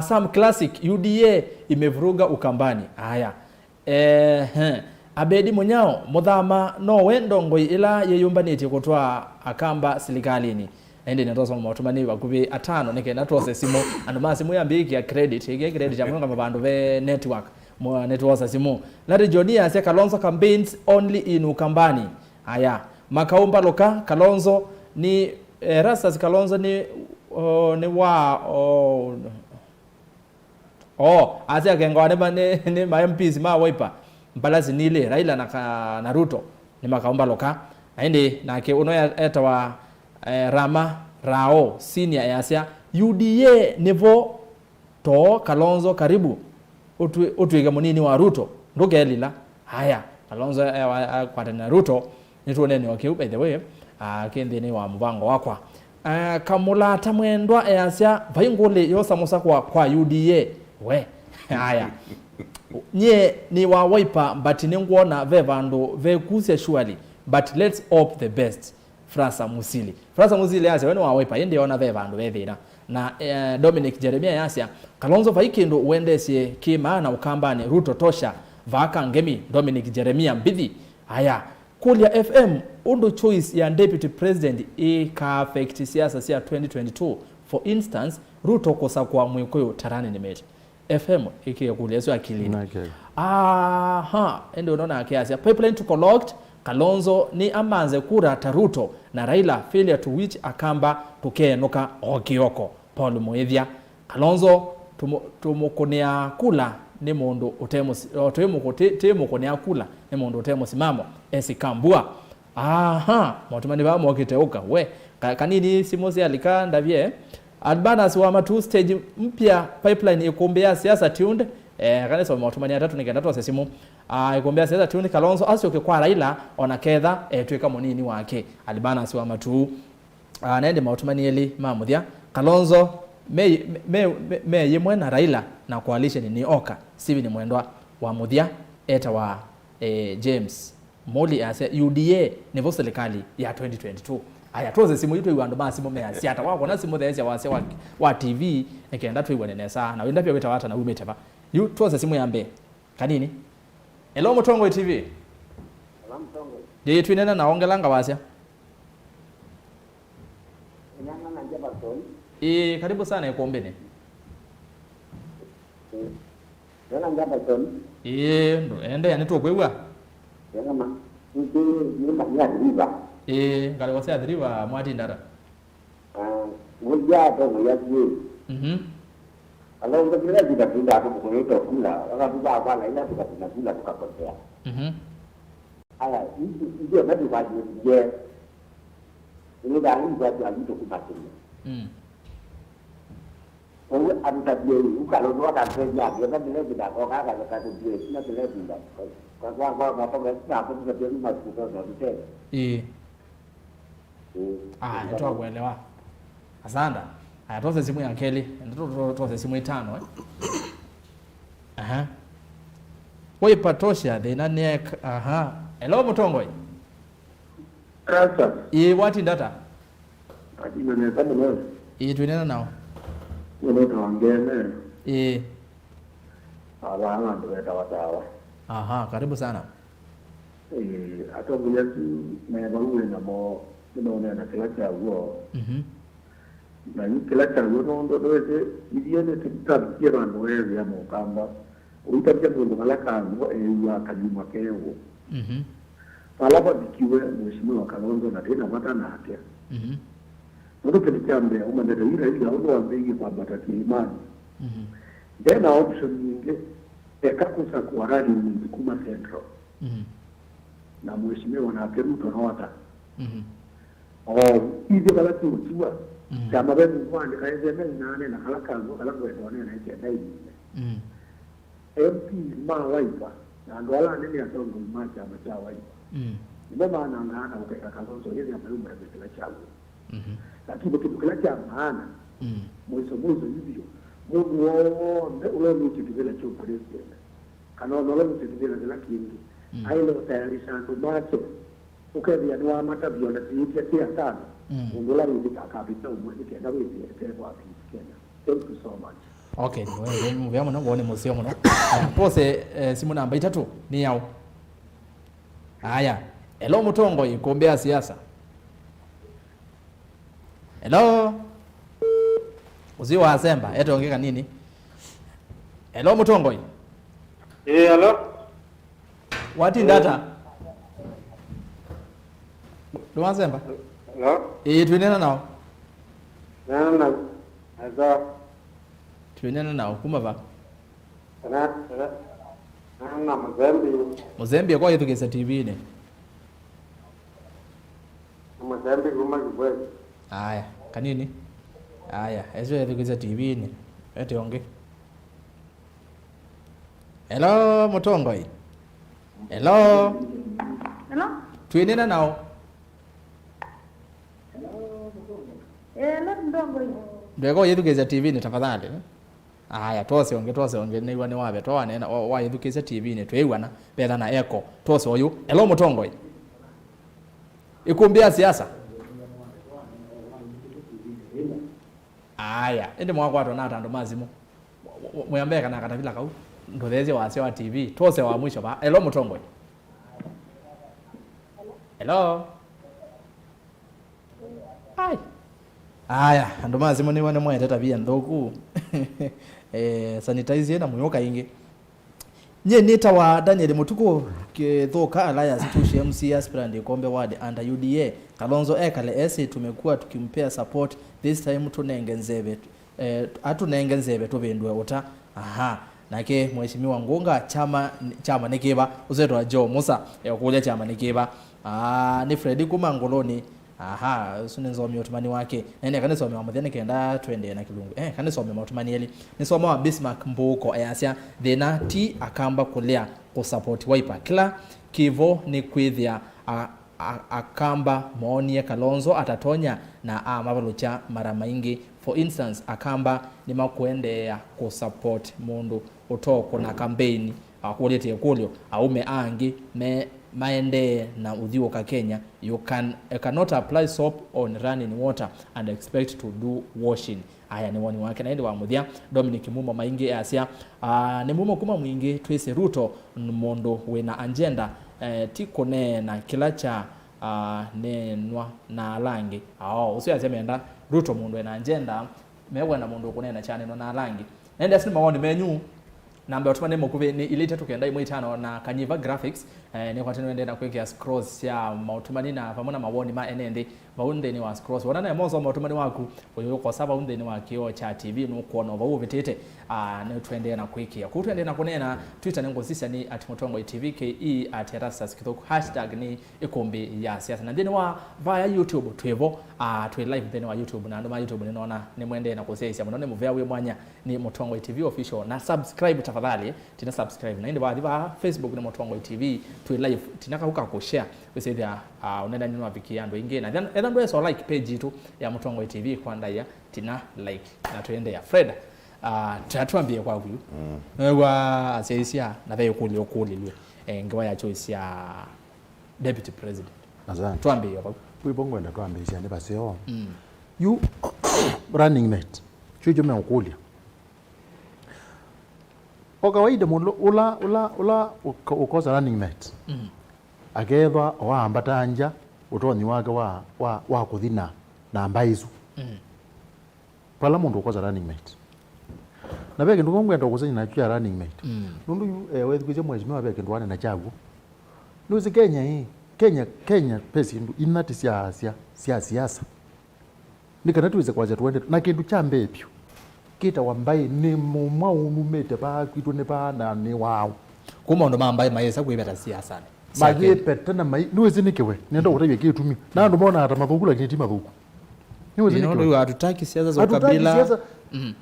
Some classic UDA imevuruga Ukambani. Haya. Abedi Munyao muthama no wendongo ila yeyumbaniti kutwa akamba silikalini. Ende netoso mautumani wakubi atano nike natose simu anduma simu yambiki ya credit ige credit ya mwanga mabandu ve network mwa network simu lati Jonia ase Kalonzo campaigns only in Ukambani. Haya makaumba loka Kalonzo ni Erastus Kalonzo ni ase akengwa ne ma MPs ma wiper mbalazi nile Raila na Ruto ni makaumba loka aende nake unoya etawa Rama Rao senior yasia UDA nivo to Kalonzo karibu utwiga munini wa Ruto ndugelila. Haya Kalonzo kwa na Ruto nituone ni wakiu by the way kende ni wa mvango wakwa kamula tamwendwa yasia vaingole yosa musa kwa UDA we. Haya nye ni wa wiper but ningwona vevandu vekuse surely but let's hope the best. Frasa Musili yasia wenu wa wiper yende ona vevandu vethina na Dominic Jeremia yasia Kalonzo vaikendo uendesie kimaana Ukambani Ruto tosha vaka ngemi Dominic Jeremia mbithi. Haya Kulia FM undu choice ya deputy president ka affect siasa sia 2022 for instance Ruto kosa kwa mwikoyo tarani nimeti FM ikiya kulia sio akilini. Ende unaona kiasi pipeline to collect Kalonzo ni amanze kura taruto na Raila failure to which akamba tukenuka okioko Paul Muithia Kalonzo tumukonea kula ni mundu utemukonea kula ni mundu utemusimamo esikambua. Mwatumani ba mwakiteuka we kanini simozi alika ndavye Albanas wa matu stage mpya pipeline Ikumbi Ya Siasa tuned kanisa mwatumani atatu nikaenda tu simu Ikumbi Ya Siasa tuned Kalonzo asioke kwa Raila onaketha tweka munini wake Albanas wa matu naende mwatumani eli mamuthia Kalonzo me yemwe na Raila na coalition ni oka sibi ni mwendwa wa muthia eta wa James Moli ase UDA nivo serikali ya 2022. Aya toze simu yitu iwandu ba simu me asiata wako na simu these wase wa TV ekenda tu iwanene sana na wenda pia wetawata na umeteba yu toze simu yambe kanini Hello Mutongo TV. Hello Mutongo. Je twinena na ongelanga wasia Nyanga na Jabaton. Karibu sana Ikombeni. Nyanga Jabaton. Ndo ende yani tu kwegwa. Nyanga ma. Ni ya riba. Ngale wase adriwa mwati ndara. Ngoja to ya ji. Kalau untuk kita juga tidak aku itu pula. Kalau kita apa lainnya juga tidak pula tukapotea. Aya, itu ada di wajib dia. Ini dari buat lagi dokumentasi. Anta dia kalau dua kan kerja dia kan dia tidak kau kalau kata dia ini dia tidak. Kalau apa apa dia masuk ke dalam itu akuelewa. Asante. Aya toze simu ya Kelly, toze simu itano Woi patosha the nanek Hello Mutongo. Rasa. Wati data? Ajina ne kama leo. Tuenena nao. Wewe tuongee. Alama ndio watawa. Karibu sana. Hata bila na barua na mo tunaona na kila chaguo. Na kila chaguo ndio ile tutapitia na wewe ya mkamba. Utapitia ndio malaka ya kanyuma keo. Palapa dikiwe mheshimiwa Kalonzo na tena mata na hatia. Ndio kilikambe umandeto ile ndio wambegi kwa batati imani. Then option nyingine ekakusa kwa radi ni kuma central. Na mheshimiwa na Ruto hawata. Hizo kala tuchua. Kama wewe mwana kaeze nane na haraka ndio ndio na hiyo dai. MP ma waipa na ndo wala nini atongo macha macha waipa. Ndio maana anaana ukeka Kalonzo yeye ameumba kila chagu. Lakini kitu kila cha maana mwizo hivyo Mungu wao ule mtu kile cha president kana wale mtu kile la kingi ailo tayarisha ndo macho ukavia ndo mata viola tia sana Ndola hivi kabisa umweke na wewe kwa Kenya. Thank you so much. Okay, wewe muvya muno ngone musio muno. Pose simu namba 3 ni yao. Haya. Hello Mutongo Ikumbi Ya Siasa. Hello. Uziwa asemba eto ongeka nini? Hello Mutongo. Hello. What in data? Lo asemba? Hello. Twinena nao. Aza. Twinena nao kumava. Na Mozambique kwa yethukisa TV ne. Mozambique kuma kibwe. Haya, kanini? Haya, ezo yethukisa TV ne. Ete onge. Hello Mutongo. Hello. Hello? Twinena nao. Hello Ndongo. Ndego yethukisa TV ne tafadhali. Haya, tose onge ni wani wabe toa nena wa yethukisa TV ne twewana bela na echo tose oyu. Hello Mutongo. Ikumbi Ya Siasa. Aya, ende mwakwato na atando mazimu. Muyambeka na katavila kau. Ndodheze wa TV. Tose wa mwisho ba. Hello Mutongo. Hello. Hai. Aya, ndo mazimu ni wane mwe tata bia ndoku. Sanitize na muyoka ingi. Nye nita wa Daniel Mutuku Kithoka Alliance Tushi MC aspirant Ikombe Ward under UDA Kalonzo Ekale ese tumekuwa tukimpea support this time tunengenzebe atunengenzebe tubendwe uta nake mheshimiwa Ngunga chama nikiba uzeto wa Joe Musa yakuja chama nikiba ni Freddy Kumangoloni sune NZOMO otumani wake nene kanisome amathene kenda twende na kilungu kanisome otumani eli nisoma wa Bismarck Mbuko ayasya thina ti akamba kulia ku support Wiper kila kivo ni kwithia akamba maoni Kalonzo atatonya na mabalucha mara maingi. For instance akamba ni makuendea ku support mundu utoko na campaign akulete kulio aume angi maende na udhiwo ka Kenya. You cannot apply soap on running water and expect to do washing. Aya ni woni wake naende wa muthia Dominic Mumo maingi asia ni mumo kuma mwingi twese Ruto mondo wena agenda tikone na kilacha nenwa na langi usio asemenda Ruto mundu wena agenda mewe na mundu kunena chane no na langi naende asini mawoni menyu namba otumane mokuve ni ilite tukenda imwe 5 na kanyiva graphics ni kwa tenu ende na kweki ya scrolls ya mautumani na pamona mawoni ma enende baunde ni wa scrolls wana na mozo mautumani waku uyo kwa saba unde ni wa kio cha TV no kuona ovu vitete ne twende na kweki ya kutwende na kunena Twitter nengo sisi ni @Mutongo TVKE @ERUSTUS kitoko #ni Ikumbi Ya Siasa na ndeni wa via YouTube twevo twe live then wa YouTube na ndo YouTube ninaona ni mwende na kuseisa mnone muvea we mwanya ni Mutongo TV official na subscribe tafadhali tina subscribe na inde wa Facebook ni Mutongo TV twe live tinaka huka ku share wese dia unaenda nyuma viki yando inge na then ndo so like page tu ya Mutongo TV kwa ndaya tina like na tuende ya Fred tatuambie kwa huyu wa aseisia na vile okuli lwe ngwa ya choice ya deputy president Azan tuambie hapo kuibongo enda tuambie sia ne baseo you running mate chujo me okulia okawaida mulo ula ukoza running mate agethwa oamba anja utoni wake wa kuthina na mbaizu pala mundu ukoza running mate na beke ndugo ngwenda kusenya na chia running mate nundu wethikije mheshimiwa beke ndwane na chagu nuzi Kenya pesi ndu inati siasa nikana tuweze kwaza tuende na kindu cha mbepyo kita wambai ni mumwa unumete ba kwitu ne ba na ni wao kuma ndo mambai mayesa kuibeta siasa magi petana mai nuwezi nikewe nenda utabye kitumi na ndo mbona hata mathukula kiti mathuku niwezi nikewe hatutaki siasa za ukabila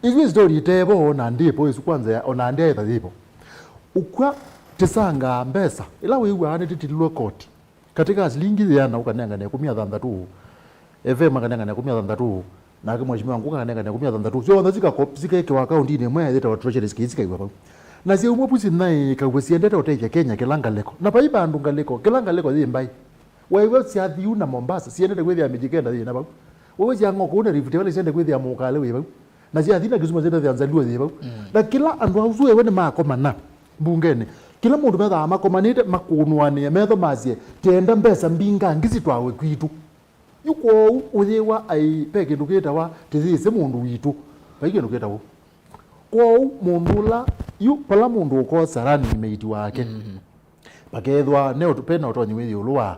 hivi story itebo na ndipo isu kwanza ona ndia ithipo ukwa tisanga mbesa ila wewe ane titilwe court katika asilingi yana ukananga na 10 FM kananga na 10 na kama mheshimiwa wangu kananga na 10 sio wanazika kopsika kwa account ni mwe leta wa treasury skizika iwa na sio mwapusi naye kawesi ndeta oteja Kenya kilanga leko na paiba andunga leko kilanga leko zimbai wewe siathiu na Mombasa siende kwithia mijikenda thina bau wewe cia ngoko una Rift Valley siende kwithia mukale we bau na cia thina Kisumu siende thia Nzalua we bau na kila andu auzu wewe ni makomana mbungene kila mundu metha makomanite makunwanie metho macie tenda mbesa mbinga ngisi twawe kwitu yuko uthiwa ai peke ndukita wa tithise mundu witu baige ndukita wo ko mundu la yu pala mundu ukosa running mate wake bakethwa ne utupena utonyi withi ulwa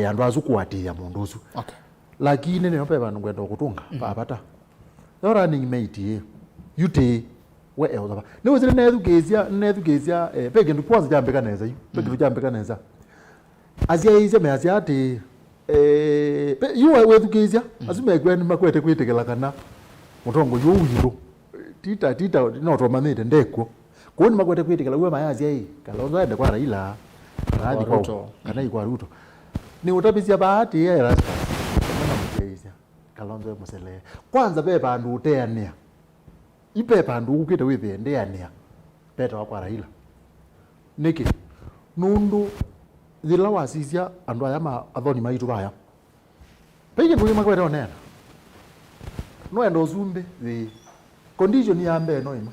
andu azukuatia mundu usu lakini ne opepa ngwenda kutunga papata no running mate yuti we elza ne wizire nethukezia peke ndu kwanza jambeka neza peke ndu jambeka neza azia ize me azia ati yuwa wethukizia azime kwani makwete kwitikela kana mutongo yu wiru tita no tomanite ndekwo kuoni makwete kwitikela we mayazia hii Kalonzo ende kwa Raila hadi kwa kana ikwa Ruto ni utapisia bahati ya ERUSTUS kana mkeizia Kalonzo musele kwanza beba andu uteania ipepa andu ukite withi ndeania beta kwa Raila niki nundu thila wasisia andu aya ma athoni maitu baya pege ndu makwete onena no endo zumbe the condition ya mbe no ino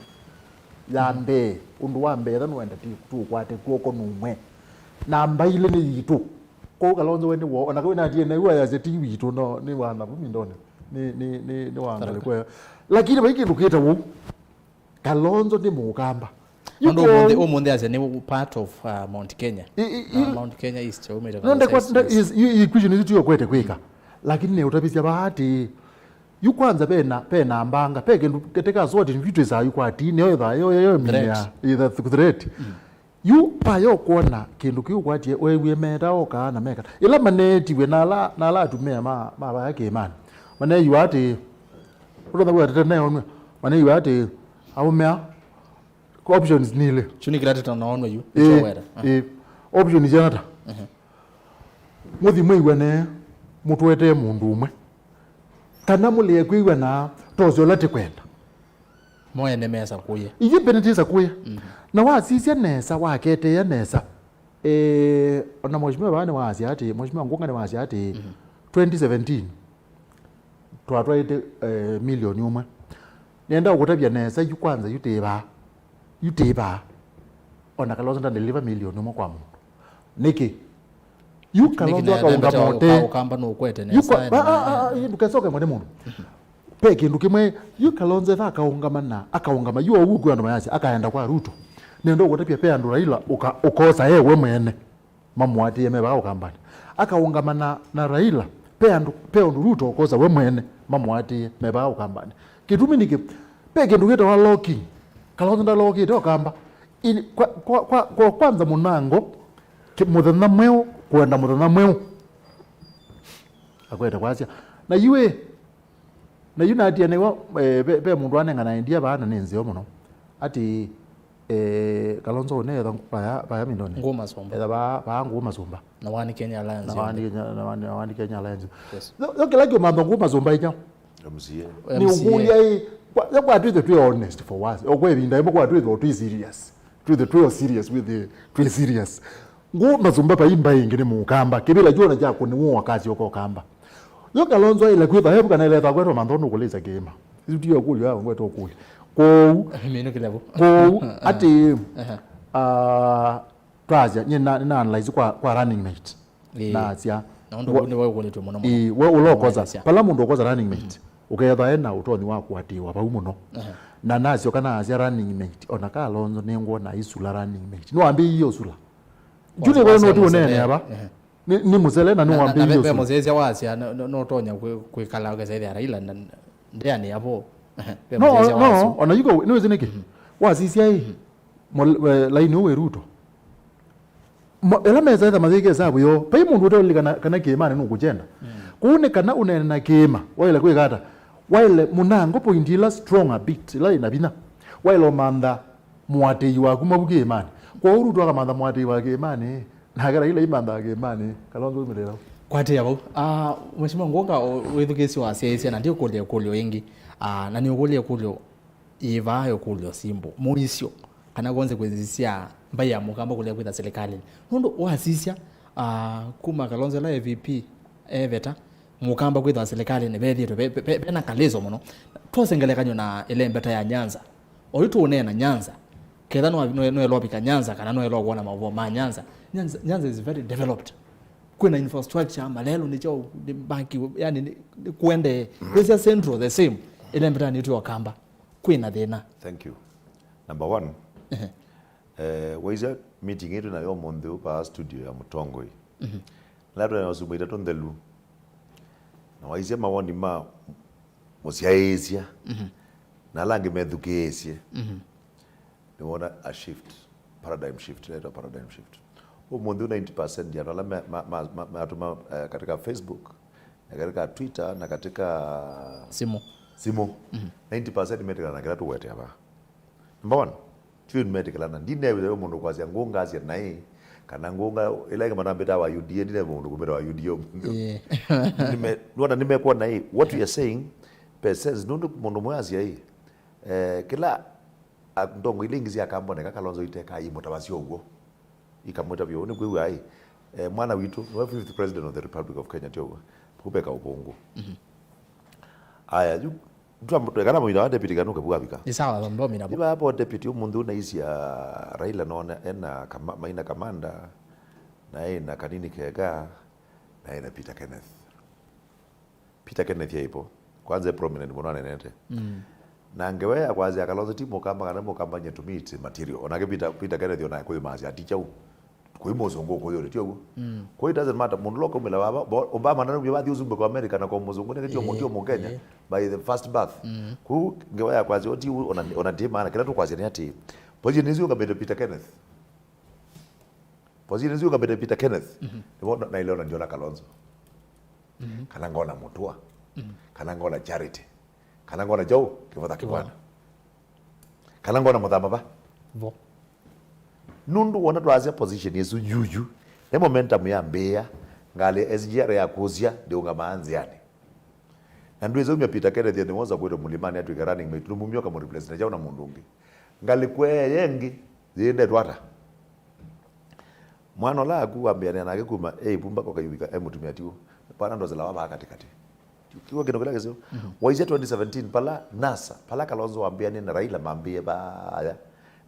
ya mbe undu wa mbe thanu enda tu kwate kuoko numwe na mbaile ni yitu ko Kalonzo wene wo ona kwena tie na uya ze TV yitu no ni wana bumi ndone ni wangale kwa lakini baiki ndukita wo Kalonzo ni mukamba Ondo omonde as a part of Mount Kenya. Mount Kenya East. Nonde kwa equation is tu kwete kweka. Lakini ne utapisia bahati yu kwanza pena ambanga peke keteka zote vitu za yu kwa tini yo mia either threat. Yu pa yo kuona kindu kiu kwa tie wewe meta oka na meka. Ila maneti we na tumia ma yake imani. Mane yu ati unaona kwa tena yo mane yu ati au mea options nile chuni kirate tunaona yu options janata muthi mwiwane mutwete mundu umwe kana mulie kwiwa na tozo lati kwenda moya nemesa kuye ije benetiza kuye na wasisia nesa wakete ya nesa ona mheshimiwa bane wasi ati mheshimiwa Ngonga ni wasi ati 2017 twatwaite milioni umwe nenda ukutabia nesa yu kwanza yuteba ona Kalonzo nda deliver milioni umwe kwa mundu niki yu Kalonzo akaunga mote ukamba no kwete nesa yukasoka mwene mundu peke ndukimwe yu Kalonzo tha akaungama yu ugu ando mayasi akaenda kwa Ruto nendo ukutabia pe andu Raila ukosa yewe mwene mamwati yeme ba ukambani akaungama na Raila pe andu Ruto ukosa we mwene mamwati meba ukambani kitumi niki peke ndukita wa locking Kalonzo nda loki to kamba kwa kwanza munango muthana mweo kwenda muthana mweo akwenda kwasia na yue na unity ne be mundu anengana ndia bana nenze muno ati Kalonzo ne tha pa mindone ngoma somba eda ba ngoma somba na wani Kenya Alliance na wani Kenya Alliance okay like mambo ngoma somba ija MCA ni ukulia hii kwa to be honest for once okwe binda ibo kwa to serious with the serious ngoma zomba pa imba ingine mu kamba kibila jona jako ni wo wakati yoko kamba yo Kalonzo ile kwitha hebu kana ile ta kweto mandono kuleza game izo kuli yao kweto kuli ko mino kilabo ko ati twaja na analyze kwa running mate na sia na ndo wone wao kule tu muno we ulokoza pala mundu okoza running mate ukayetha ena utoni wako atiwa bau muno na nasio kana asia running mate ona Kalonzo nengo na isula running mate no ambi iyo sula juni kwa no tuonene aba ni musele na no ambi iyo sula mozezi wasia no tonya kwikala kwa zaidi Raila ndiani hapo no ona yuko no zineke wasisia hii line we Ruto ela meza eza mazike sabu yo pai mundu utoli kana kemane no kujenda kuone kana unene na kema waile kwikata waile munango pointila strong a bit la inabina waile manda mwate waku mabuke imani kwa Ruto akamanda mwate wake imani na gara ile imanda wake imani Kalonzo umelela kwate yabo mheshimiwa Ngonga wethukesi wa siasa na ndio kulio wengi na ni kulio ivayo kulio simbo muisio kana gonze kwezisia mbaya mukamba kulia kwita serikali nondo wasisia kuma Kalonzo la VP eveta mukamba kwitha serikali ne bethitwe bena kalezo muno twasengelekanywa na ile mbeta ya Nyanza oitu unena Nyanza ketha no lobika Nyanza kana no kuona mavo ma Nyanza is very developed kuna infrastructure malelo ni cho banki yani kuende this central the same ile mbeta ni tu wakamba kwina thina. Thank you. Number one, waiza meeting yetu na yo mondeu pa studio ya Mutongoi. Lado na wasubuita tondelu. Na waiza mawani ma mosiaezia. Na langi medhukeesie. Ni wana a shift, paradigm shift, paradigm shift. Mondeu 90% ya nala matuma katika Facebook, na katika Twitter, na katika Simo. 90% metika na kila tuwete hapa. Number one, chini medical na ndine wewe mundu kwazi ngonga asia nai kana ngonga ilaika manambeta wa UDA ndine mundu kumera wa UDA nimekuwa nai what we are saying percent nundu mundu mwazi hii kila ndongo ilingizi akambone Kalonzo iteka yi mutawasio ugo ikamweta byo ni kwewe ai mwana witu no 5th president of the Republic of Kenya tiogo kupeka ubongo aya kana mwira wa deputy kanuka bwabika ni sawa ndo mina iba hapo deputy umundu na isi ya Raila nona ena maina kamanda na ena kanini kega na ena Peter Kenneth yipo kwanza prominent mwana nete na ngewe kwanza Kalonzo timo kamba kana mo kamba nyetu meet material onake Peter Kenneth ona kwa mazi aticha kwa mozongo kwa yole tio kwa it doesn't matter mundu loko mela baba Obama nanu bya uzumbe kwa America na kwa mozongo ne tio mu Kenya by the first birth ku ngewa kwazi oti ona tema na kila to kwazi ni ati position hizo kabete Peter Kenneth na ile ona Jona Kalonzo kana ngona mutua kana ngona Charity kana ngona Joe kivotha kibwana kana ngona muthama ba nundu wona twazi position yesu juju ne momentum ya mbea ngale SGR ya kuzia ndio ngamaanzi yani na ndio hizo Peter Kenneth ndio mwanza kwenda mlimani atu running mate lumumyo kama replace na jauna mundungi ngali kwe yengi ziende twata mwana la kuambia na kuma pumba kwa kayubika mutumia tiu pana ndo zala baba katikati kiwa kino kila kesho waize 2017 pala NASA pala Kalonzo waambia ni Raila mambie ba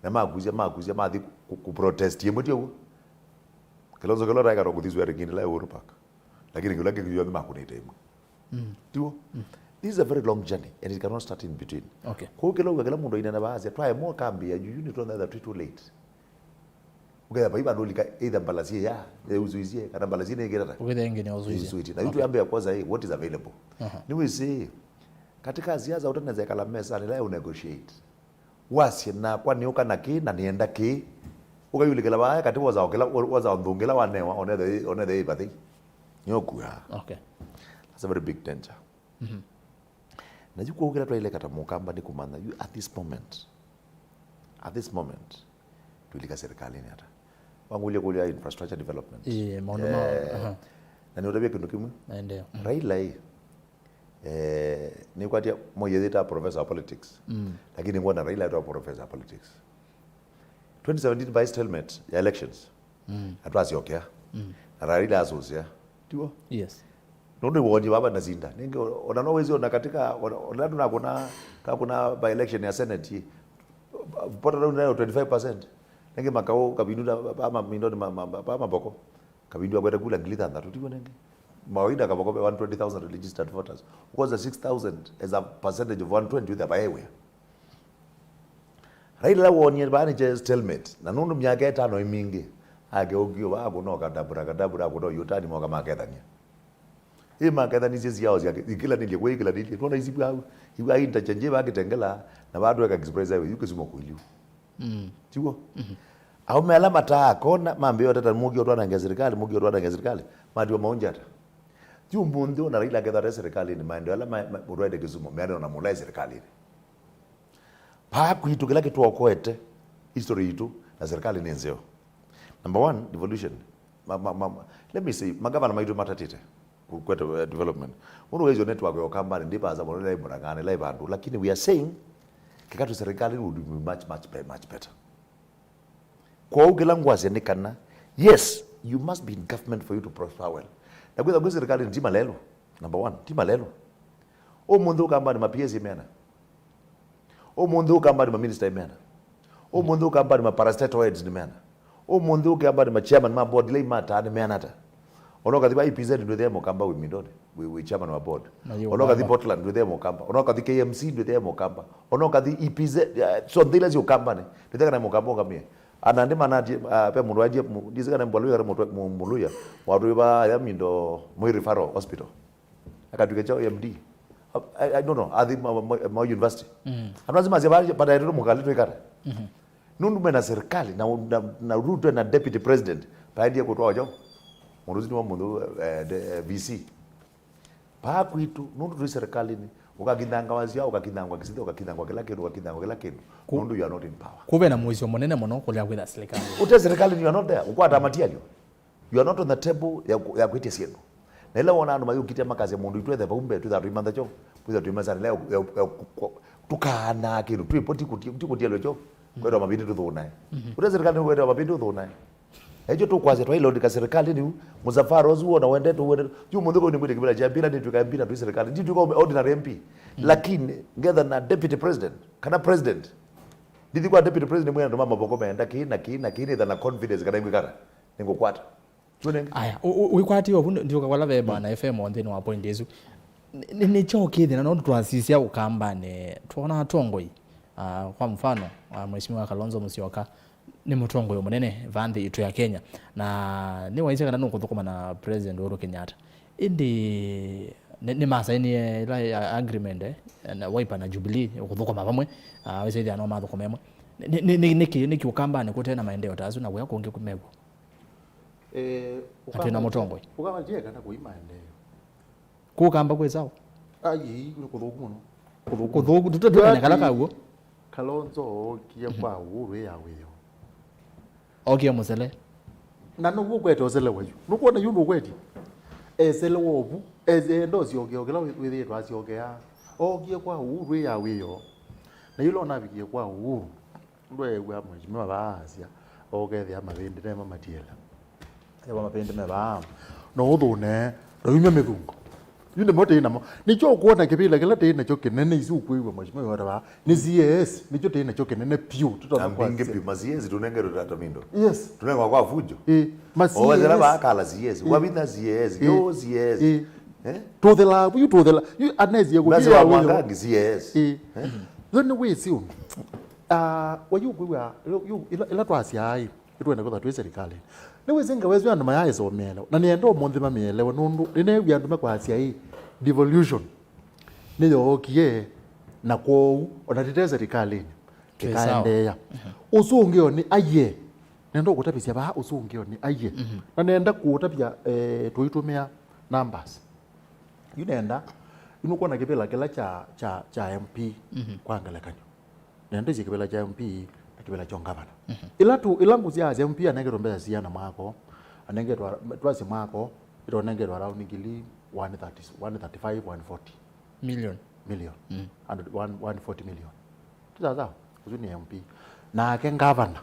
na maguzia mathi ku protest yemutio Kalonzo kalo raika rokudizwe ringini la Uhuru Park lakini kila kitu yote makunete tiwo this is a very long journey and it cannot start in between okay kwa kila mundu ina baadhi try more kambi ya you need to know that too late ukaya baiba dolika either balazie ya uzuizie kana balazie ne gerata ukaya ngine uzuizie na vitu ambaye kwanza what is available ni we say katika ziaza utanaweza kala mesa ni la negotiate wasi na kwa niuka na ki na nienda ki ukayulikela baya kati waza ndungela wanewa one the bathi nyokuya okay that's a very big danger na yuko ukira twa ile kata mukamba ni kumanda you at this moment tulika serikali ni hata wangulia kulia infrastructure development maono na ni utabia kindu kimwe ndio Raila ni kwa tia moja zita professor of politics lakini ngona Raila atoa professor of politics 2017 by stalemate ya elections atwazi okay na Raila asosia tiwo yes ndio wonje baba nazinda ninge ona wezi ona katika ona kuna by election ya senate pota nayo 25% ninge makao kabindu ama mindoni mama boko kabindu agweta kula ngilitha ndatu tiwo ninge mawida kaboko 120,000 registered voters because 6,000 as a percentage of 120 with the baewe Raila wonye bani je stalemate na nundu myaka 5 imingi age ogio wako no kadabura kuno yutani moga makethania hii makethani zizi yao ikila nili tuona hizi bwa hiwa interchange bagitengela na bado eka express hiyo yuko simo kuiliu tiwo au mela mata kona mambe yote tamugi otwa na serikali madio maonjata Mundu na Raila gedha serikali ni maendeleo urwede kizumo mero na mulai serikali pa kuitu kila kitu okoete history itu na serikali ni nzeo number 1 devolution let me say magavana maidu matatite kweta development uno hizo network yo kambani ndipa za molele imurangane la bandu lakini we are saying kikatu serikali would be much better kwa ukila ngwazi nikana yes you must be in government for you to prosper well. Na kwa serikali ni malelo. Number 1, ti malelo. O mundu kamba ni ma-PS imena. O mundu kamba ni ma-minister imena. O mundu kamba ni ma-parastatal heads imena. O mundu kamba ni ma-chairman ma-board ile imata ni imena ta. Onoka the IPZ ndio themo kamba with Midode. We chairman wa board. Onoka the Portland ndio themo kamba. Onoka the KMC ndio themo kamba. Onoka the EPZ so ndile zio kamba ne. Ndio kana mukamba kamie. Anande manaje pe mundu aje dizikana mbwaluya muluya. Watu ba ya mindo Moi Referral Hospital. Akatuke chao MD. I don't know, at the university. Anazima zibaje pada ndio mukali ikara. Nundu mena serikali na Ruto na deputy president. Paidi kutoa wajao. Muruzi ni mundu VC. Pa kwitu nundu tuli serikali ni ukakindanga wazia ukakindanga kisite ukakindanga kila kindu. Mundu you are not in power. Kube na mwisho monene mono kulia kwitha serikali. Ute serikali you are not there. Ukwata material. You are not on the table ya kwitia sieno. Na ile wana andu mayu kitia makazi mundu itwethe baumbe tu that imanda cho. Puza tu imanda leo tukana kindu tuipoti kutia locho. Kwenda mabindi tu thona. Ute serikali kwenda mabindi tu thona. Ejo tu kwaze twa ilo serikali ni Muzafara ozuo na wende tu yu munduko ni mwite kibila jambira ni tukambira tu serikali ndi tuko ordinary MP lakini ngether na deputy president kana president ndi kwa deputy president mwe ndo mama boko menda kini na confidence kana ngikara ningo kwata tune aya uikwati obu ndio kwala beba na FM on thini wa point yesu ni choke na ndo twasisia ukambane tuona atongoi kwa mfano mheshimiwa Kalonzo Musyoka ni mutongo munene vande itu ya Kenya na ni waise kana nukuthukuma na president Uhuru Kenyatta indi ni masaini ila agreement na Wiper na Jubilee ukuthukuma pamwe waise dia no mathukuma emwe niki ukambane kutena maendeleo tazu na kuya kungi kumego ukana mutongo ukama je kana kuima endeleo kukamba kwezao ayi kuthuku muno kuthuku tutotanya kala kaguo Kalonzo kia kwa Uhuru ya wiyo okay musele na nugu kwete osele wayo nukuona yundu kwete esele wobu endo siogela withi twasiogea ogie kwa Uhuru ya wiyo na yulo nabikie kwa Uhuru ndwe gwa mheshimiwa baasia ogethia mabindi na mamatiela ewa mabindi meba no uthune ndo yume mithungo yune mote inamo nicho kuona kibila kila tena choke nene isu kuiwa mheshimiwa wara ni CS nicho tena choke nene piu tutaona kwa ngepi maziezi tunengero tata mindo yes tunengwa kwa fujo maziezi owezera bakala CS wabina CS yo CS to the lab you anezi kugira wanga CS then we see wayu kuiwa ila twasi ai itwenda kwa twa serikali niwe zinga wezo andu mayaye so melo na niendo monthi mamielewa nundu ine byandu makwasia hii devolution ni yokie na kwou ona tete serikali kikaendeya usungio ni aye nendo kutapisia ba usungio ni aye na nenda kutapia tuitumia numbers yunenda inuko na kibela kila cha MP kwangala kanyo nenda kibela cha MP kibela chongabana ilangu zia MP anengero mbeza siana mwako anengero twasi mwako ito anengero around ngili 135 140 million 140 million tuzaza uzuni MP na ke governor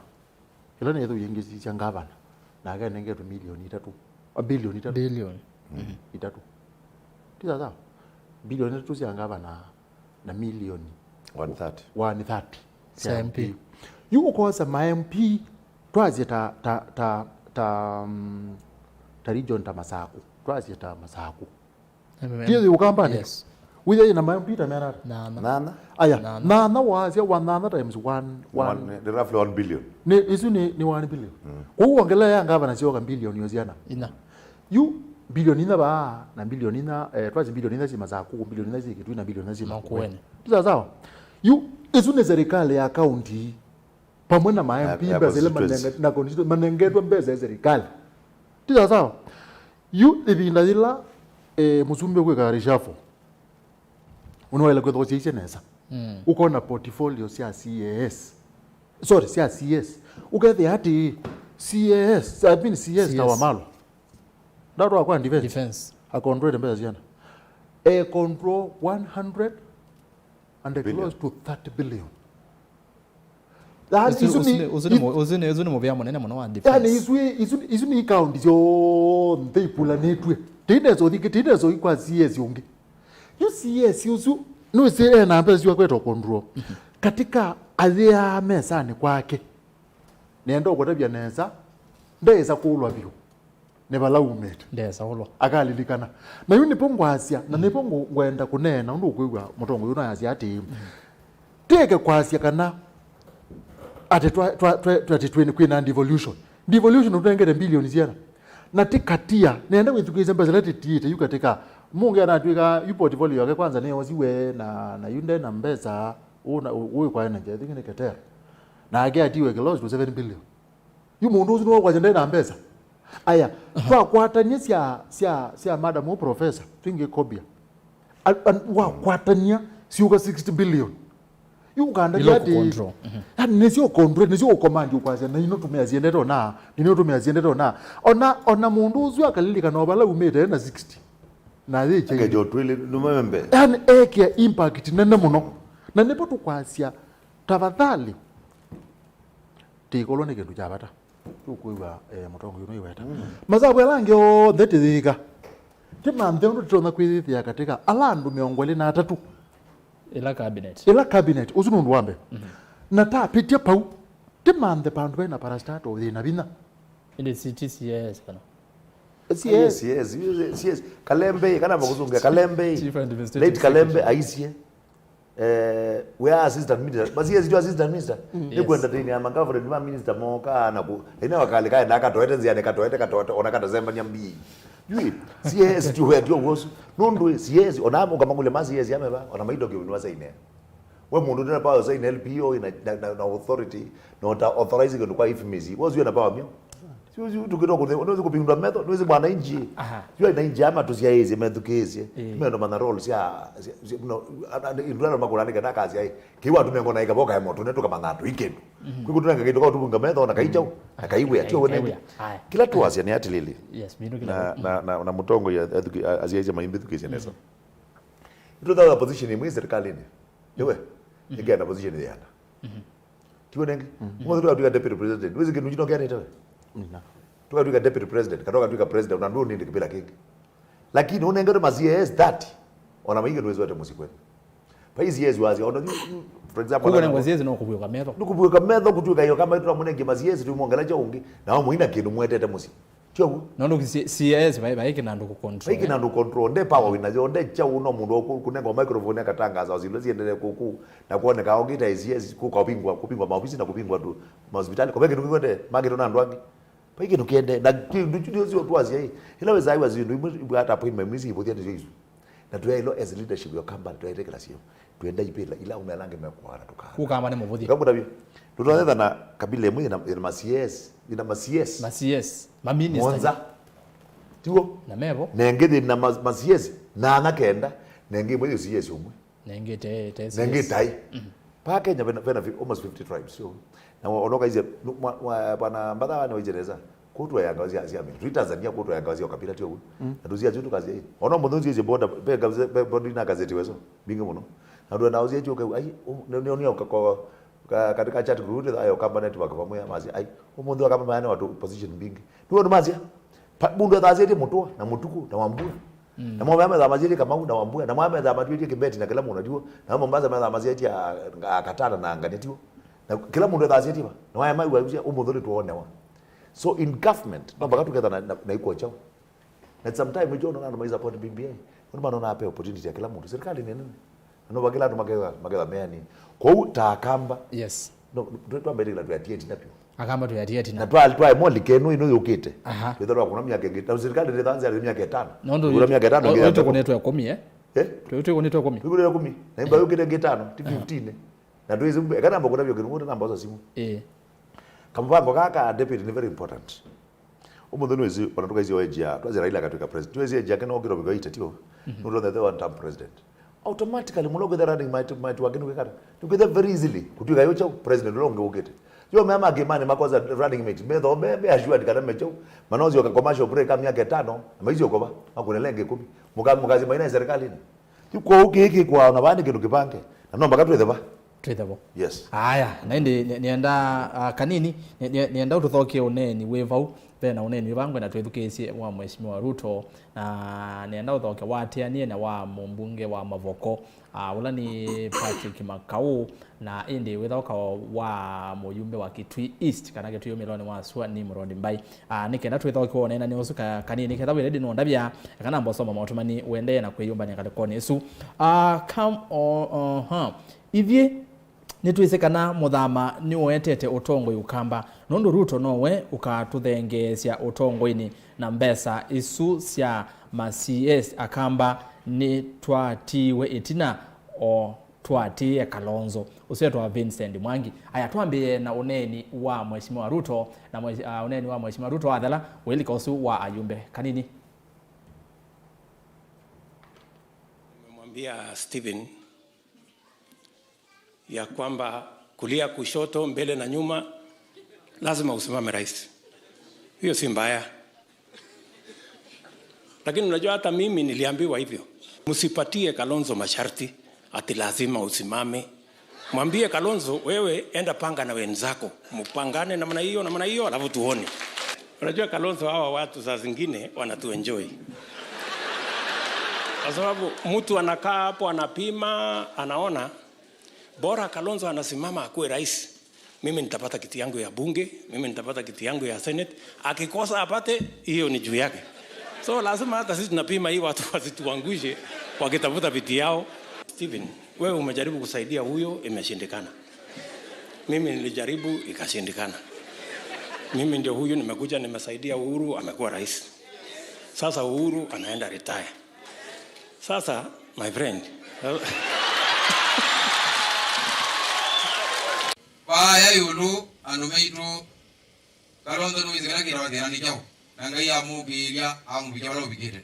ila nezo yengezi cha governor na ke anengero milioni 3 bilioni 3 billion 3 tuzaza bilioni 3 cia governor na milioni 130 cia MP yuko kosa ma MP twazi ta region ta Masaku twazi ta Masaku ndiyo ukambani yes wiye na ma MP ta mera nana aya nana wazi 1 times 1 roughly 1 billion ni isu ni 1 billion kwa hiyo ongelea yanga bana sio kan billion yoziana ina yu bilioni na ba na bilioni na twazi bilioni na zima za ku bilioni na ziki tu na bilioni na zima makueni sawa yu isu ni serikali ya county pamoja na ma-MP mbezele na constitution manengetwa mbeze serikali tiza sawa yu ibinda dila musumbe kwe karishafo unawele kwe thosi nesa uko na portfolio sia CS sorry sia CS ugethi hati CS I mean CS tawa malo ndaro kwa defense a control mbeza ziana control 100 and close to 30 billion uzune mubya munene muno wa defense yani isu ni count zo ntipula netwe tinezo ikwa CS yonge you CS usu no se na pesa yako kweto control katika azia mesani kwake nenda ukotabya neza ndeza kulwa byo ne balaumete ndeza ulwa akalilikana na yuni pongwasia na nepongo gwenda kunena ndo kwigwa mutongo yuna asia ati teke kwasia kana ate 2020 kwina devolution utengere bilioni ziana na tikatia nenda kwithukiza mbeza leti tiite yukatika mungu anatwika yupo portfolio yake kwanza ne waziwe na yunde na mbeza uwe kwa energy thingine ketera na age atiwe close to 7 billion yumundu uzi no kwa jende na mbeza aya kwa kwatania sia madam professor twinge kobia wa kwatania siuka 60 billion Uganda yati yani nesio control nesio command ukwaza na inotumia ziendero na ona mundu uzu akalilika no bala umete na 60 na ziche ngejo twile numembe yani eke impact nene muno na nepo tukwasia tafadhali tikolone kintu chabata tukuiwa mutongo yuno iweta mazabu yalange o thethika timanthe ndo tona kwithia katika alandu 23 ila cabinet uzunundu wambe na ta pitia pau timanthe pandu bena parastato thina bina inde CTCS kana yes Kalembe kana bakuzunga Kalembe late Kalembe aisie we are assistant minister but yes you assistant minister nikwenda tini ama government ma minister moka na ku ina wakali kai na katoete nziane katoete ona katazemba nyambi yui yes tu we dio wosu nundu yes onamo kama ngule masi yes yameba ona maido ke unwa saine we mundu na power saine LPO na authority not authorizing ndo kwa ifimizi wozu yana power mio sio tukiro kule unaweza kupindwa method unaweza bwana inji sio ina inji ama tusiaeze medukezi mendo mana role sia no indwala makulani kana kazi ai kiwa tumengo na ikaboka ya moto neto kama ngatu ikendo kwiko tunanga kidoka tubunga method na kaichao akaiwe atio wene kila tu asia ni atilili yes mino kila na mutongo ya aziaje maimbi tukezi nesa ito da position ni serikali ni yewe igana position ya yana tiwo nenge mmoja tu atuka deputy president wezi kinu jino gani tawe tuka deputy president katoka tuka president unandu nindi kibila kingi lakini unengero mazies 30 ona maingi nwezo ate musikwe pa hizi yezu wazi ona for example kuko ngwaziezi no kubuyoka metho nukubuyoka metho kutuka yo kama itu munenge mazies tu mwongela cha ungi na muina kindu mwetete musi chogu nono CS baiki nandu ku control baiki nandu control nde power wina jo nde cha uno mundu kunenga microphone akatangaza zilo ziendelee kuku na kuone kaongita hizi ku kupingwa maofisi na kupingwa tu hospitali kwa kindu kwende magero na ndwangi paiki nukiende na kindu zio tuazi hii ila weza hiwa zindu hata appointment mwezi ipotia ndio hizo na tuya ilo as leadership ya kamba tuyaite kila sio tuenda jipela ila umelange mekwa tukana kukamba ne mubuthi kama ndavyo tunaanza na kabila mwe na CS ina CS ma minister Monza tiwo na mevo nengede na CS na anakenda nenge mwe CS umwe nenge tai pa Kenya bena almost 50 tribes so na onoka hizo bwana mbadha na wajereza kutwa yanga wazia azia mimi Tanzania kutwa yanga wazia kabila tiwo na tuzia jitu kazi hii ono mudhunzi hizo boda boda na gazeti wezo bingi muno na ndo nauzia hiyo ai nionio kwa katika chat group ayo kamba network pamoja mazi ai umundu kama maana watu position bingi ndio mazi bundu dhazeti mutua na mutuku na wambua na mwamba za mazili kama na wambua na mwamba za matui kibeti na kila mtu unajua na mwamba za mazeti akatana na anganetio na kila mtu dhazeti ba na mwamba wa umundu tuone wa so in government no bakatu together na iko chao na sometimes mjo na maiza point BBA ndio maana nape opportunity ya kila mtu serikali ni nini no bagila tu magela meani kwa utakamba yes no twambele la tuatieti napyo akamba tuatieti na twaltwa mo likenu ino yokite twethora kuna miaka ngita serikali ndio tanzania miaka 5 kuna miaka 5 ndio ndio kunetwa 10 tuyote kunetwa 10 tukule 10 na imba yokite ngitano ti 15 na ndio hizo kana mbo kuna vyo kuna namba za simu kampango kaka deputy ni very important umundu nwezi wanatoka hizo ejia twazi Raila katika president twezi ejia kana ogiro bigo itetio ndo the one term president automatically mulogo the running might wagenu kekata together very easily kutuka yocha president longe ugete yo mama gemani makoza running mate metho be assured kana mecho manozi wa commercial break kama yake 5 maizi okoba makunelenge 10 mukazi maina serikali ni yuko ukiki kwa unabandi kindu kipange na nomba katwe theba Twithabo. Yes. Aya, na nienda kanini nienda ututhokie uneni wevau bena uneni bangwe na twithukicie wa mheshimiwa Ruto na nienda uthoke watianie na wa mumbunge wa Mavoko ula ni Patrick Makau na indi withoka wa muyumbe wa Kitui East kana Kitui Miloni wa Sua ni Murondi Mbai nikenda twithokie onena ni usuka kanini ketha wiredi no ndabia kana mbosoma mautumani wende na kwiyumba ni kalikoni isu come on ivye nitwisekana muthama ni wetete utongo yukamba nondo Ruto nowe ukatuthengecia utongo-ini na mbesa isu cia ma CS akamba ni twatiwe itina o twatie Kalonzo usetwa Vincent Mwangi aya twambie na uneni wa mheshimiwa Ruto na uneni wa mheshimiwa Ruto athala welika usu wa ayumbe kanini. Nimemwambia Steven ya kwamba kulia kushoto mbele na nyuma lazima usimame rais. Hiyo si mbaya. Lakini unajua hata mimi niliambiwa hivyo. Msipatie Kalonzo masharti ati lazima usimame. Mwambie Kalonzo wewe enda panga na wenzako. Mpangane namna hiyo alafu tuone. Unajua Kalonzo hawa watu saa zingine wanatuenjoy. Kwa sababu mtu anakaa hapo anapima, anaona bora Kalonzo anasimama akuwe rais, mimi nitapata kiti yangu ya bunge, mimi nitapata kiti yangu ya senate, akikosa apate hiyo ni juu yake. So lazima hata sisi tunapima hii watu wasituangushe wakitafuta viti yao. Steven, wewe umejaribu kusaidia huyo, imeshindikana. Mimi nilijaribu ikashindikana. Mimi ndio huyu nimekuja nimesaidia Uhuru amekuwa rais. Sasa Uhuru anaenda retire. Sasa my friend Baya yulu anumeitu Kalonzo nuizikana kira wathirani jau nangai amugiria amubijalo bigire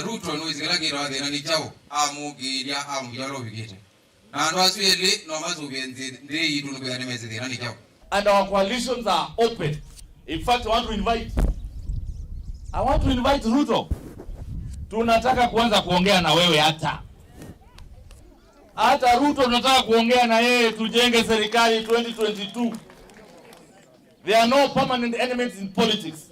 Ruto nuizikana kira wathirani jau amugiria amubijalo bigire na ndo asweli no mazubenzi ndi yitu nubigane mezithirani jau. And our coalitions are open. In fact, I want to invite Ruto. Tunataka kuanza kuongea na wewe hata Ruto tunataka kuongea na yeye tujenge serikali 2022. There are no permanent enemies in politics.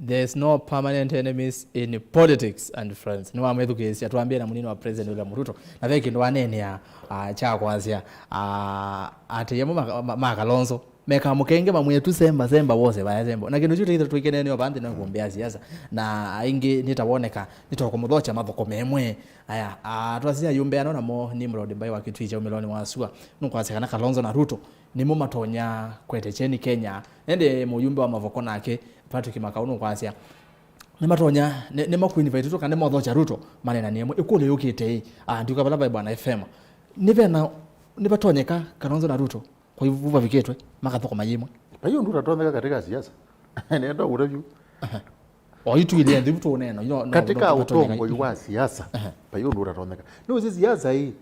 There's no permanent enemies in politics and friends. Niwa methukisia tuambie na munini wa president William Ruto. Na veki ndo wanene ya cha kwanzia ati yemo Kalonzo meka mukenge mamwetu semba wose bayazembo na kindu chuto twikene ni obandi na kuombea siasa na aingi nitawoneka nitokomuthocha mathoko memwe aya twasia yumbe ano namo ni Murondi Mbai wa Kitui cha Miloni wa Sua nukwasekana Kalonzo na Ruto nimo matonya kwete cheni Kenya ende muyumbe wa mavoko nake Patrick Makau nukwasia ni matonya ni makuinvite to kande mothocha Ruto manena niemo ikule yukite ndika bala bwana FM nivena nibatonyeka Kalonzo na Ruto kwa hivyo vuva viketwe makathoko mayimwe hiyo ndio tutaoneka katika siasa nenda ureview itu ile ndivyo tuonena katika utongo wa siasa hiyo ndio tutaoneka no siasa hii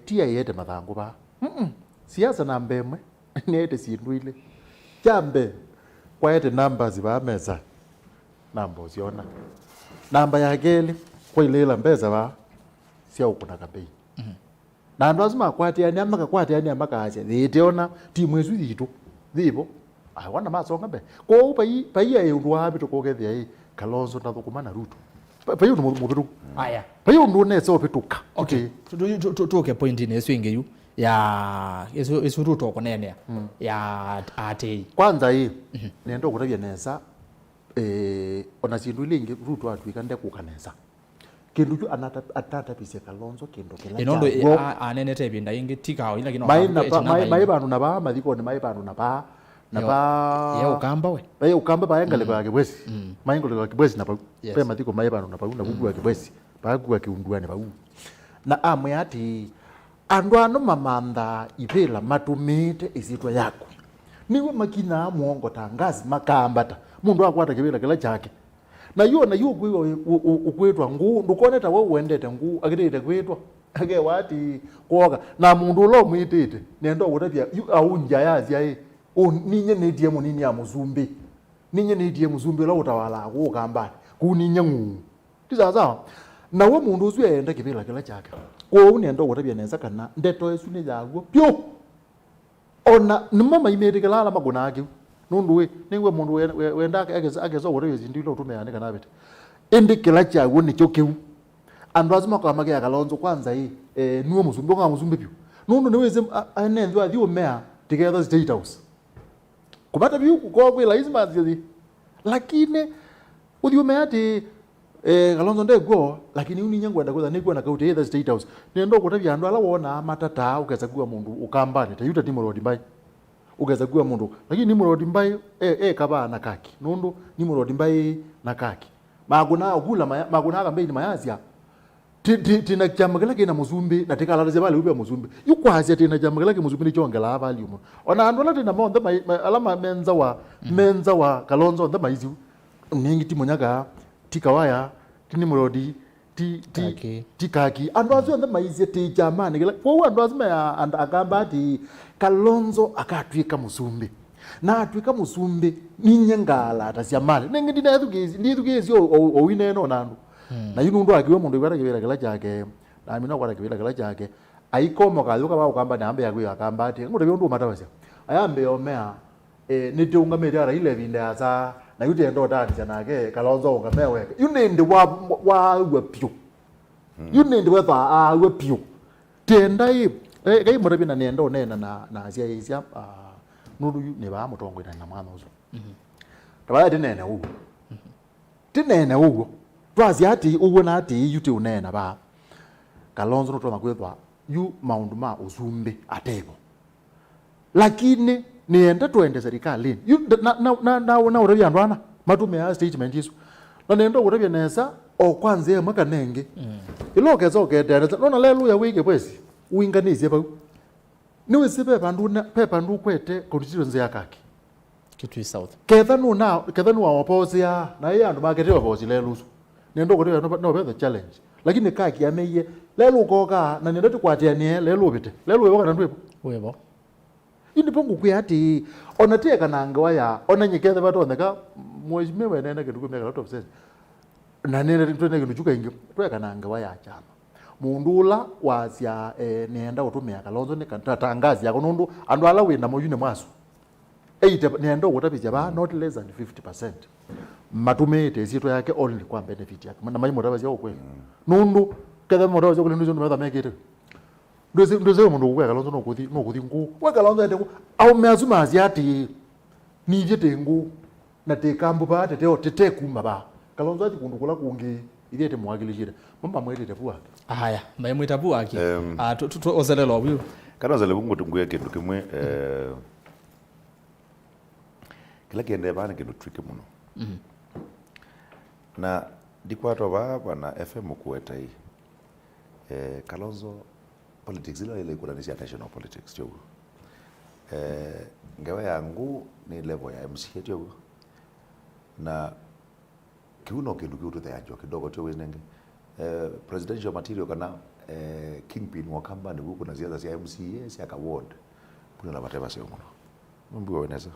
tia yete mathangu ba siasa na mbemwe nete sindu ile jambe kwa yete numbers ba meza namba usiona namba ya geli kwa ile la mbeza ba sia ukuna kampeni na ndo lazima kwatiania amakacha thiteona timu ezu thitu thibo wana masonga be ko pai undu wa bitu kogethia hii Kalonzo na thukuma na Ruto pai undu mubiru aya pai undu ne so bituka okay tuke point ni esu ingeyu ya esu Ruto konene ya ati kwanza hii nendo kutabia nesa ona sindu lingi Ruto atwika ndeku kanesa kindu ju atata pise Kalonzo kindu kila inondo anene tebinda ingi tikao ila kino mai bantu na ba mathiko ni mai bantu na ba ye ukamba ba engale ba kibwesi mai ngole ba kibwesi na ba pe mathiko mai bantu na ba na bugwa kibwesi ba gwa kiunduane ba na amwe ati andu ano mamanda ivela matumite isitwa yako niwe makina muongo tangazi makambata mundu akwata kibela kila chake na yo ukwetwa ngu ndukoneta wewe uendete ngu akitete kwetwa age wati koga na mundu lo mwitete nendo gutavia aunja yazia ninye netie munini ya muzumbi ninye netie muzumbi lo utawala ku kamba ku ninye ngu tizaza na we mundu ucio enda kibila kila chake ko unenda gutabia neza kana ndeto esu ni yaguo pyo ona nimama imedi kala maguna ake nundu we ningwe mundu wenda agezo gutabia zindilo tumeane kana bete indi kila chaguo ni chokiu andu azima kwa mage ya Kalonzo kwanza nuo muzumbi nga muzumbi pyo nundu niweze anenzo athi umea together state house kubata biu ko kwa lazima athi lakini uthiume ati Kalonzo ndego lakini uni nyangwenda kutha nigwa na kauti either state house nendo kutabia andu ala wona matata ukeza kuwa mundu ukambane tayuta timu road mbai ukeza kuwa mundu lakini ni road mbai kaba na kaki nundu ni road mbai na kaki maguna ogula maguna kambe ni mayazia tina jamagala kina muzumbi na tikala ze bali ube muzumbi yukwazi tina jamagala ke muzumbi ni chongela value ona andu ala tina monda alama menza wa Kalonzo nda maizi ningi timonyaga tikawaya tini murodi tikaki andu azu nda maizi ti jamani kila kwa andu azu ya agamba ati Kalonzo akatwika muzumbi na atwika muzumbi ninyengala atasiamale ningi ndithugezi o wineno nandu na yundu akiwe mundu ibara kibira kila chake na amina kwa kibira kila chake aikomo kaluka ba ukamba na ambe yakwe akamba ati ngude biondu matawasa ayambe omea nitunga medara ile vinda asa na yute ndo tani nake Kalonzo ungamewe yunende wa pyo yunende wa we pyo tendai kai murabi na nendo nena na asia isia nuru ne ba mutongo na mwana uzo tabaya tinene ugo twazi ati ugo na ati yute unena ba Kalonzo ndo makwetwa yu maunduma uzumbe atego lakini nienda tuende serikali na urabia andwana matume ya statement yesu na nendo urabia nesa o kwanze mwaka nenge ilokezo ketereza nona lelu ya wiki kwezi uinganize ba niwe sibe pandu kwete constituency ya kaki Kitui South ketha nu opozia na yeye andu makete opozi lelu nendo urabia no be the challenge lakini kaki ameye lelu koka na nendo tukwatia nie lelu bite lelu wewe kana ndwepo webo indi pongu kuyati onateka nanga waya onanyekethe bato ndaka mheshimiwa nenda kitu kumeka lot of sense na nenda twende kinuchuka ingi tweka nanga waya chama mundula wasya nenda utumia Kalonzo ne kantangazi yako nundu andu ala wina moyune mwasu 8 nenda utapija ba not less than 50% matume tesito yake only kwa benefit yake na mai motabazi yako kweli nundu kada motabazi yako nundu ndio mekete ndoze mundu kwa Kalonzo no kuthi ngu kwa Kalonzo ende au meazuma aziati ni jete ngu na tekambu ba tete kuma ba Kalonzo ati kundu kula kungi ithete mwagilishire mamba mwete tepua haya mai mwitabu aki ozelelo obu kana zale bungu tunguye kindu kimwe kila kiende bana kindu tricky muno na dikwato ba na FM kueta hii Kalonzo politics ile kuranisha national politics tio ngawa yangu ni level ya MCA tio na kiuno kindu thayanjo kidogo tio wenenge presidential material kana kingpin wa kambani huko na ziada za MCA sia ka ward kuna la bateba sio muno mumbu weneza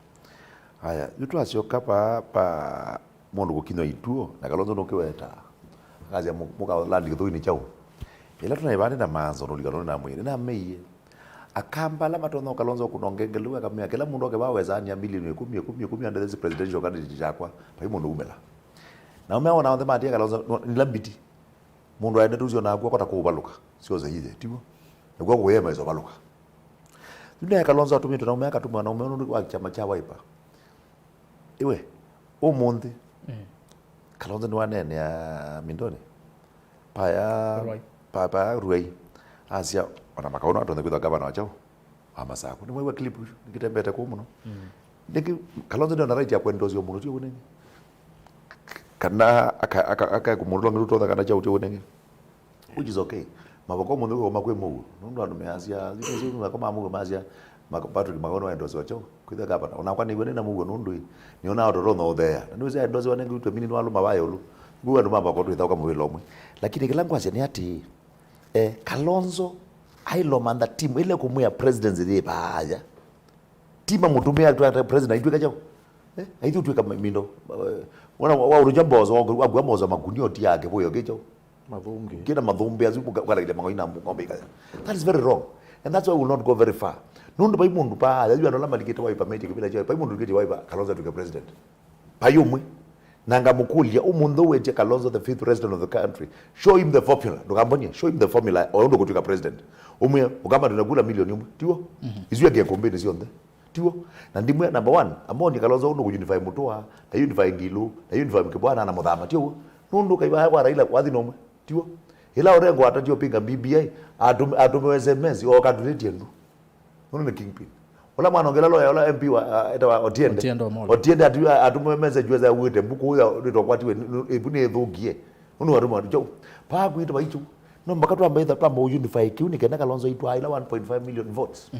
haya yutu asio kapa pa mundu gukino ituo na Kalonzo no kiweta kazi ya muka landi githuni chao ila tunaibane na manzo no ligano na mwiri na meiye akamba la matono Kalonzo kunongengelwa kamya kila mundu ke baweza nya milioni 10 under the presidential candidate jakwa pa mundu umela na umeona on the matia Kalonzo nilambiti mundu aende tuzio na kwa kota kubaluka sio zaidi tibo ngwa kuyema hizo baluka ndio Kalonzo atumie tuna umeaka tumwa na umeona wa chama cha Wiper iwe umundi Kalonzo ni wanene ya mindoni papa ruai asia ona makaona ndo ndikuta gavana wachao amasako ni mwewe clip nikitembea kwa muno niki Kalonzo ndio na right ya kwendozio muno tio nini kana aka kumurula ngiruto kana chao tio nini which is okay maboko muno kwa makwe mu ndo ando measia zizo na kama mu measia Patrick magono endozo wachao kwitha gavana ona kwa ni wene na mugo ndo ni ona ndo no there ndio zia endozo wanenge utwe mini no aluma bayo nguwa ndo mamba kwa twitha kwa mwilo mwe lakini kilangu asia ni ati Kalonzo ailo manda timu ile kumya president zile baaya tima mutumia president itweka chao aitu tweka mindo wana wa urujambozo agwa moza magunio ti yake boyo gecho Madhumbi. Kina madhumbi azubu kwa ile mangoina ngombe. That is very wrong. And that's why we will not go very far. Nundu bai mundu pa ajua ndo lama ligeta wipa meti kubila jwa bai mundu ligeta wipa Kalonzo to the president. Payumwe nanga mukulia umundu weje Kalonzo the 5th president of the country. Show him the formula. Ndokambonye show him the formula ondo kutuka president. Umwe ukama tunagula milioni umwe. Tiwo. Izuya kia kombeni sionde. Tiwo. Na ndimwe number 1 amoni Kalonzo undo kujunify mutoa na unify ngilu na unify mkibwana na muthama tiwo. Nundu kaiba kwa Raila kwathi nomwe. Tiwo. Ila orengo atajio pinga BBI atumeweze mezi o kaduleti ndu. Uno ni kingpin. Ola mwana ongela lawyer ola MP wa eta Otiende atume message weza wite buku uya ndo kwatiwe ibune ethugie. Uno waruma jo. Pa kwita baichu. No mbakatwa mbaitha twa unify kiuni kena Kalonzo itwa ila 1.5 million votes.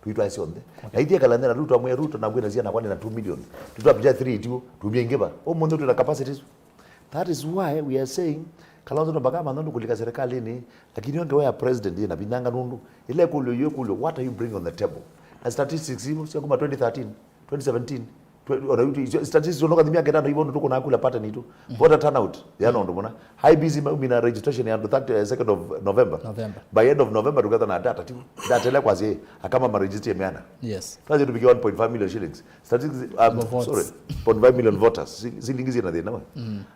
Tuitwa isi onde. Na itie kalandera Ruto amwe Ruto na kwenda zia na kwani na 2 million. Tutwa pija 3 tu tumie ngeba. O mundu tuna capacities. That is why we are saying Kalonzo ndo bakama ndo kulika serikali ni lakini wange wa president na binanga nundu ile kulyo what are you bring on the table na statistics hizo sio kama 2013 2017 statistics unoka dhimia ngenda hivyo ndo tuko na kula pattern tu voter turnout yana ndo mbona high busy mina registration ya 2nd of November by end of November together na data tu data ile kwa zi akama ma register yana yes tuanze tupige 1.5 million shillings statistics sorry 1.5 million voters zilingizi na dhina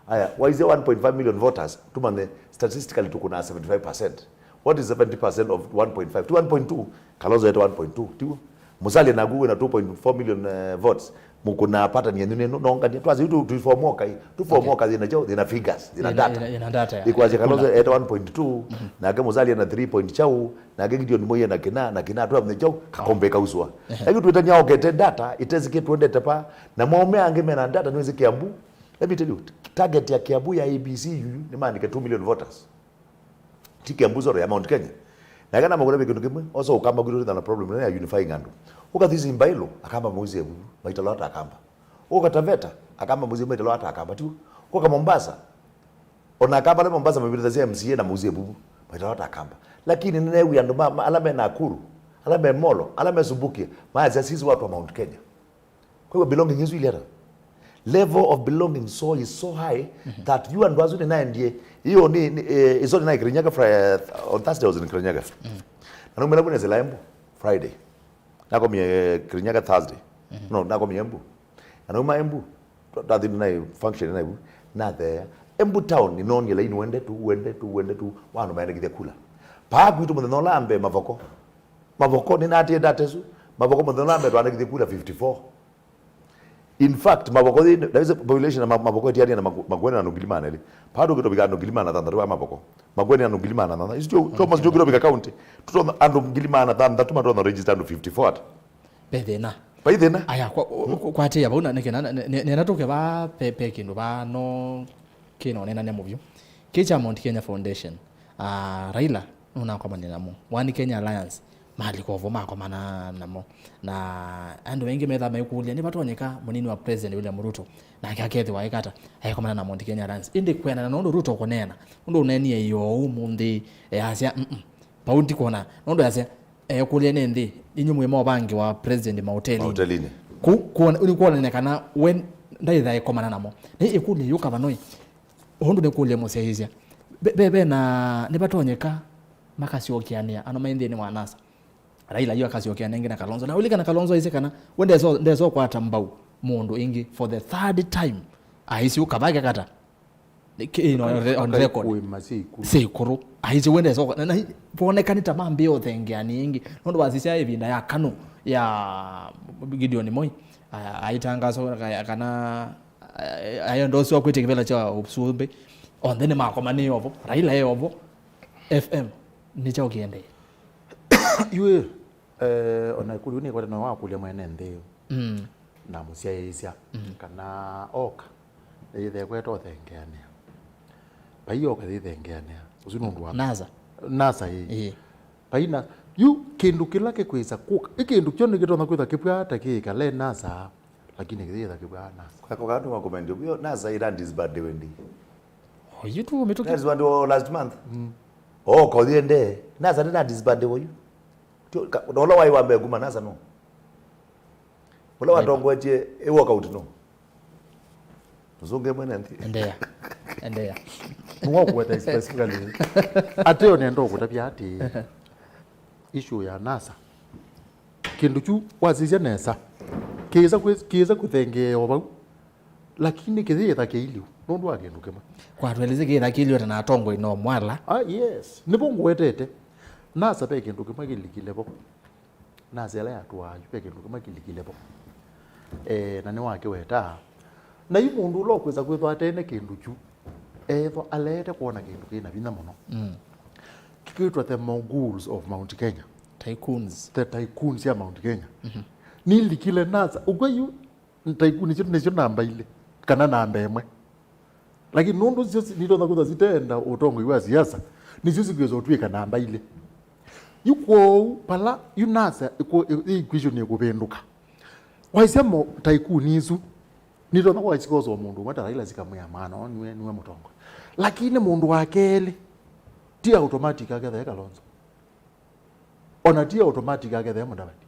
haya why is there 1.5 million voters tumane statistically tuko na 75%. What is 70% of 1.5 to 1.2 Kalonzo yetu 1.2 tu Musali na Google na 2.4 million votes mukuna pattern yenu nongania twazi tu formoka zina figures zina data ikwaje Kalonzo yetu 1.2 na kama Musali na 3 point chau na Gideon Moye na kina tu amne chau kakombeka uswa lakini tuitanya okete data itezike tuende tepa na muome angeme na data niweze Kiambu. Let me tell you target ya Kiambu ya ABC ni maana 2 million voters Kiambu zoro ya Mount Kenya na kana magora bekindu kimwe also ukamba guru na problem ya unifying andu ukathisi mbailo akamba muzi ebu maitalo hata akamba ukataveta akamba muzi maitalo hata akamba tu uka Mombasa ona akamba na Mombasa mabiritazi MCA na muzi ebu maitalo hata akamba lakini newe andu alame na Nakuru alame Molo alame Subukia maaza sisi watu wa Mount Kenya kwa hiyo belonging yesu ile level of belonging so is so high that you and wazuni na ndiye hiyo ni iso na Kirinyaga on Thursday was in Kirinyaga na ngomela bune zela Embu Friday nako mie Kirinyaga Thursday no nako mie Embu na ngoma Embu tadi na function na Embu na there Embu town ni non yela inu wende tu wanu maende gide kula pa kwitu mwe no lambe mavoko ni natie datesu mavoko mwe lambe twana gide kula 54. In fact maboko there is a population na maboko tiari na magwena na nugilimana ile pado kito bigano nugilimana tanda wa maboko magwena na nugilimana tanda is Thomas jogiro bika county tuto ando nugilimana tanda tuma ndo register ndo 54 pedena aya kwa tia bauna ne natoke ba pepe kindu ba no kino nena nemuvyo kicha Mount Kenya Foundation Raila una kwa manena mo One Kenya Alliance mali kwa voma kwa mana namo na ando wengi metha maikulia ni watu wanyeka munini wa president William Ruto na akakethi waikata kwa mana na Mount Kenya Alliance indi kwena na nondo Ruto konena ndo unenia iyo umundi asia paundi kona ndo asia kulia nende inyu mwemo bangi wa president mahotelini kuona nekana when ndaitha kwa mana namo ni ikuli yuka banoi hondo ne kulia mosehizia bebe na ni watu wanyeka makasiyokiania ano maindi ni mwanasa Raila yu akasiyokia nengi na Kalonzo na ulika na Kalonzo izekana wende ndezo kwa tambau mundu ingi for the 3rd time ahisi ukabage kata on record sikuru ahisi wende zo na bonekani tamambe othengiani ingi ndo basisia evinda ya kanu ya Gideon Moi aitangazo kana ayo ndo sio kwete kivela cha ubsumbe on then makomani yovo Raila yovo FM ni cha ukiende yue ona kuli ni kwa na wakulia mwene ndeo na musia isia kana oka ile kweto thengene bayo ka thengene usunundu wa nasa hii baina yu kindu kilake kwisa kuka ikindu kyone kitona kwitha kipwa hata kikale nasa lakini kitha kipwa nasa kwa kadu comment yo nasa Irandi's birthday wendi you too umetoka that's one last month kwa diende nasa Irandi's birthday woyu Dola wai wambe guma nasa no. Wala watongwetie walk out no. Uzunge mwene ndi. Endea. Nwa kweta specifically. Ateo nendo kutabia ati issue ya NASA. Kindu chu wazizia nesa. Kiza kuthenge oba. Lakini kithia keiliu. Nondu agendu kema. Kwa tueleze kithia keiliu na atongo ino mwala. Yes. Nibo ngwetete. NASA pe kindu kema kilikilebo. NASA ele atwa pe kindu kema kilikilebo. Na ni wake weta. Na yu mundu lo kweza kwetho atene kindu chu. Etho alete kuona kindu kina bina muno. Kikitwa the moguls of Mount Kenya. Tycoons. The tycoons ya Mount Kenya. Nilikile NASA. Ugwayu tycoon nicho namba ile. Kana namba emwe. Lakini nundu sisi nito nakuta zitenda utongo wa siasa. Nicho sikwezo twika namba ile. Yuko pala NASA equation yekubenduka. Waisemo tycoon izu nito nakwa chikozo mundu mata ila zikamya maana niwe mutongo. Lakini mundu wakele ti automatic agethe Kalonzo. Ona ti automatic agethe Mudavadi.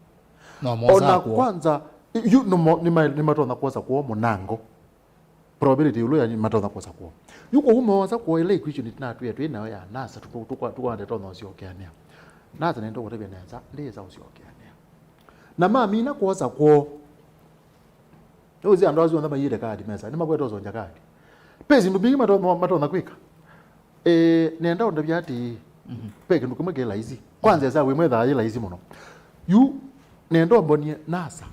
No moza ona kwanza you no ni matona kwanza kwa munango. Probability ulo ya matona kwanza kwa. Yuko humoza kwa ile equation itinatu yetu ina ya NASA tukwa ndetona usiokeania. NASA nendo kutebya nenza ndeza usiokeania. Na mami na kwanza kwa Ozi ando azu ndama yire kadi mesa ni makweta zonja kadi. Pezi ndubingi matona kwika. Nenda onda byati peke ndukuma gela hizi. Kwanza za wemwe dha ila hizi muno. Yu nenda mbonie NASA.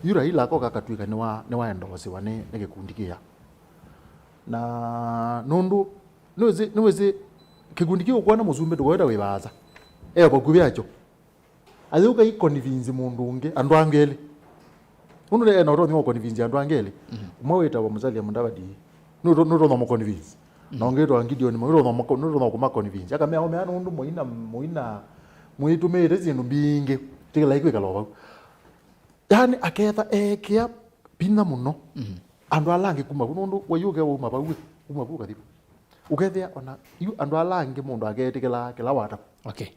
Yura ila ko kakatwika ni wa endose wane negekundikia. Na nundu niweze kigundikia kwa na muzumbe ndwenda webaza. Ko kubyacho. Azuka ikonvince mundu unge andu angeli. Uno le na ro ni convince andu angeli. Umaweta wa Musalia Mudavadi. Nuro no convince. Na ongeto Gideon nuro no kuma convince. Akamya omeana undu moina muitumire zindu bingi. Tikala ikwe kaloba. Yani aketha ekia pina muno. Andu alange kuma kunundu wayuge uma bawe thipo. Ukethia ona yu andu alange mundu agetikela kila wata. Okay.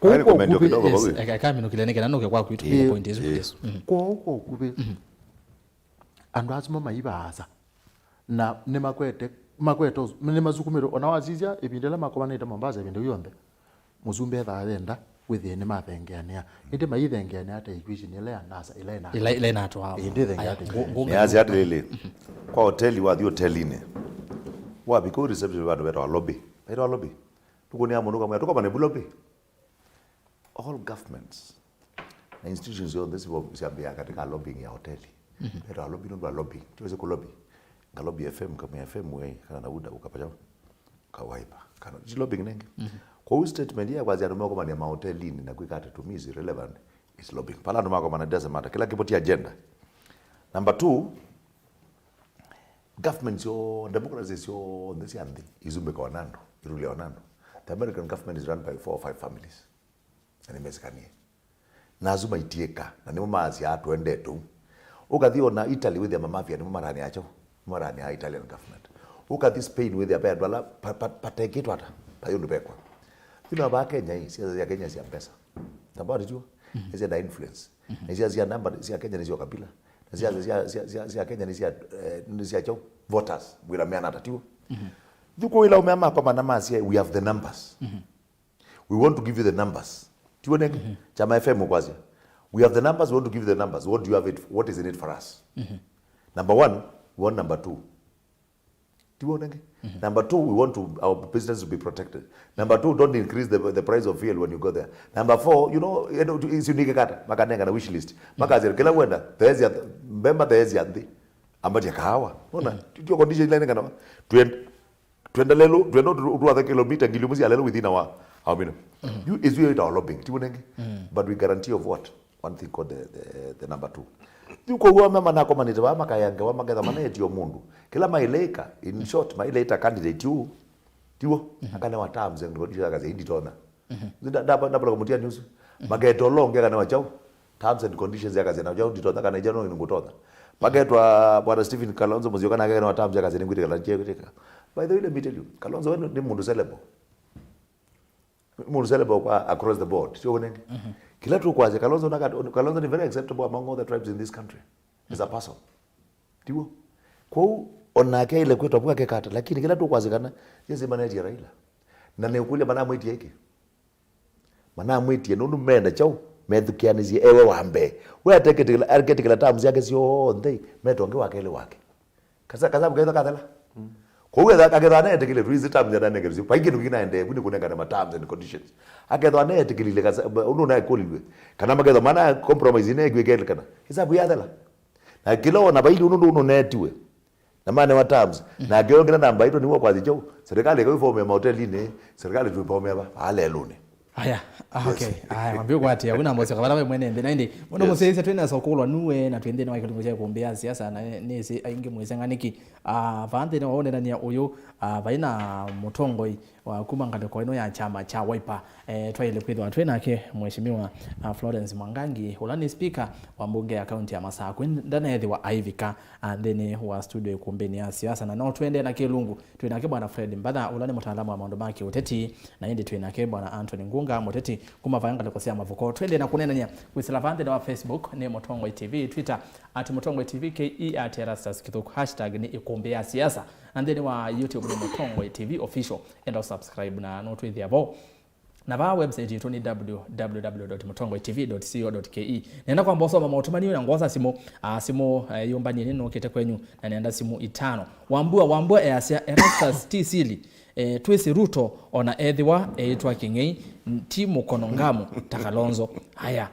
Kwa komendo kidogo bawe. Akamino kileneke nanuke kwa kwitu point is yes. Kwa uko kube. Andu azimo maibaza. Na ne makweto ne mazukumiro ona wazizia ebindela makomanita Mombasa ebinde yonde. Muzumbe thaenda within mathengeania. Inde maithengeania ata equation ile ya NASA ile na to hapo. Inde thengea. Niazi hadi lele. Kwa hoteli wa hotelini. Wa biko reception wa do lobby. Ero lobby. Tuko ni amundu kama tuko bane lobby. All governments na institutions yo this siambia katika lobbying ya hoteli. Ero lobby ndo lobby. Tuweze ku lobby. Nga lobby FM kama FM wewe kana na uda ukapaja. Kawaipa. Kana lobbying nenge. Kwa statement ya kwanza ndio kama ni mahotelini na kuikata tumizi relevant is lobbying. Pala ndo kama na doesn't matter. Kila kipoti agenda. Number 2, government yo democracy yo ndesi andi izumbe kwa nando, irule wanando. The American government is run by 4 or 5 families. Na nimezikanie. Na azuma itieka na nimo maazi atu ende tu. Ukathio na Italy with the mafia nimo marani acho. Marani ya Italian government. Ukathi Spain with the bad wala patekitwa ata. Payo ndubekwa. Kila ba Kenya hii siasa ya Kenya si pesa. Tabari tu. Hizi da influence. Hizi ya namba si ya Kenya ni kabila. Si ya Kenya ni si chao voters. Wila meana tatiwa. Duko ila umeama kwa manamasi we have the numbers. We want to give you the numbers. Tiwone chama FM kwazi. We have the numbers, we want to give you the numbers. What do you have it? What is in it for us? Number 1, we want number 2. Tiwone Number 2, we want our business to be protected. Number 2, don't increase the price of fuel when you go there. Number 4, it's unique kata makanenga na wish list. Makazi kila wenda there's mbemba there's yandi ambaje kahawa. Unaona? Tio condition ile ngana. Tuendelelo tuendo the kilometer ngilimuzi alelo within our minimum. You is we our lobbying. Tiwonenge. But we guarantee of what? One thing called the number 2. Yuko huwa mama nako manita wa makayanga wa magetha maneti yo mundu. Kila maileka in short maileta candidate you tiwo akane wa terms and conditions akaze hindi tona. Ndaba kumutia news. Mageto longe kana wachao terms and conditions akaze na wachao nditona kana jano ngutona. Magetwa bwana Stephen Kalonzo muzio kana kana wa terms akaze ngwiteka la cheka. By the way, let me tell you, Kalonzo ni mundu celebo. Mundu celebo kwa across the board. Sio wonenge. Kila tu kwaje Kalonzo ni very acceptable among all the tribes in this country as a person. Tiwo. Kwa onake ile kwetu apuka kekata lakini kila tu kwazikana yesi manager Raila na ne kulia mana mwiti yake mana mwiti nundu menda chau methukianizie ewe wambe we ateketikila terms yake sio ndei metonge wakele wake kaza mkaitha kathela kwa aketha anetekile tuizi terms ya dane kerisi pa ikindu kinaende kuni kunenga na terms and conditions aketha anetekile kaza uno na kolilwe kana maketha mana compromise ine kwekele kana hisabu yathela na kilo na baili uno netiwe na mane wa terms na gyo ngina namba ito niwo kwazi chou serikali kwa form ya mahoteli ni serikali tuipome ba halelune haya okay haya mabio kwati una mose kabala mwene ndena ndi muno mose ise twena sokulwa nuwe na twende na wakitu cha kuombea siasa na nisi ainge mweze nganiki vande na waone ndani ya uyu baina mutongoi wa kumangale kwa ino ya chama cha Wiper twaile kwithwa twenake mheshimiwa Florence Mwangangi ulani speaker wa mbunge ya county ya Masako ndana yethi wa Ivika and then wa studio Ikumbi Ya Siasa na no twende na Kilungu twenake bwana Fred Mbadha ulani mtaalamu wa mambo maki uteti na ndi twenake bwana Anthony Ngunga muteti kuma vayanga lekosea mavuko twende na kunena nya wislavande na wa Facebook ni Mutongoi TV Twitter @Mutongoi TV KE @Erastus Kithuku #ni Ikumbi Ya Siasa and then wa YouTube ni Mutongoi TV official and subscribe na notu ithi abo na ba website yetu ni www.mutongoitv.co.ke nenda kwa mboso mama utumani na ngoza simu yombani nino kete kwenyu na nenda simu 5 wambua ya Erastus tisili twisi Ruto ona ethiwa etwa kingei timu konongamu takalonzo haya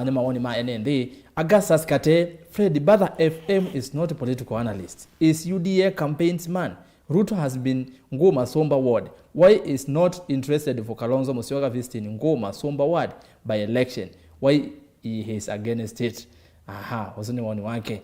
ni maoni ma NND Augustus Kate Fred Mbadha FM is not a political analyst is UDA campaigns man Ruto has been Ngoma Somba ward. Why is not interested for Kalonzo Musyoka visiting Ngoma Somba ward by election? Why he is against it? Aha, wasuni wani wake.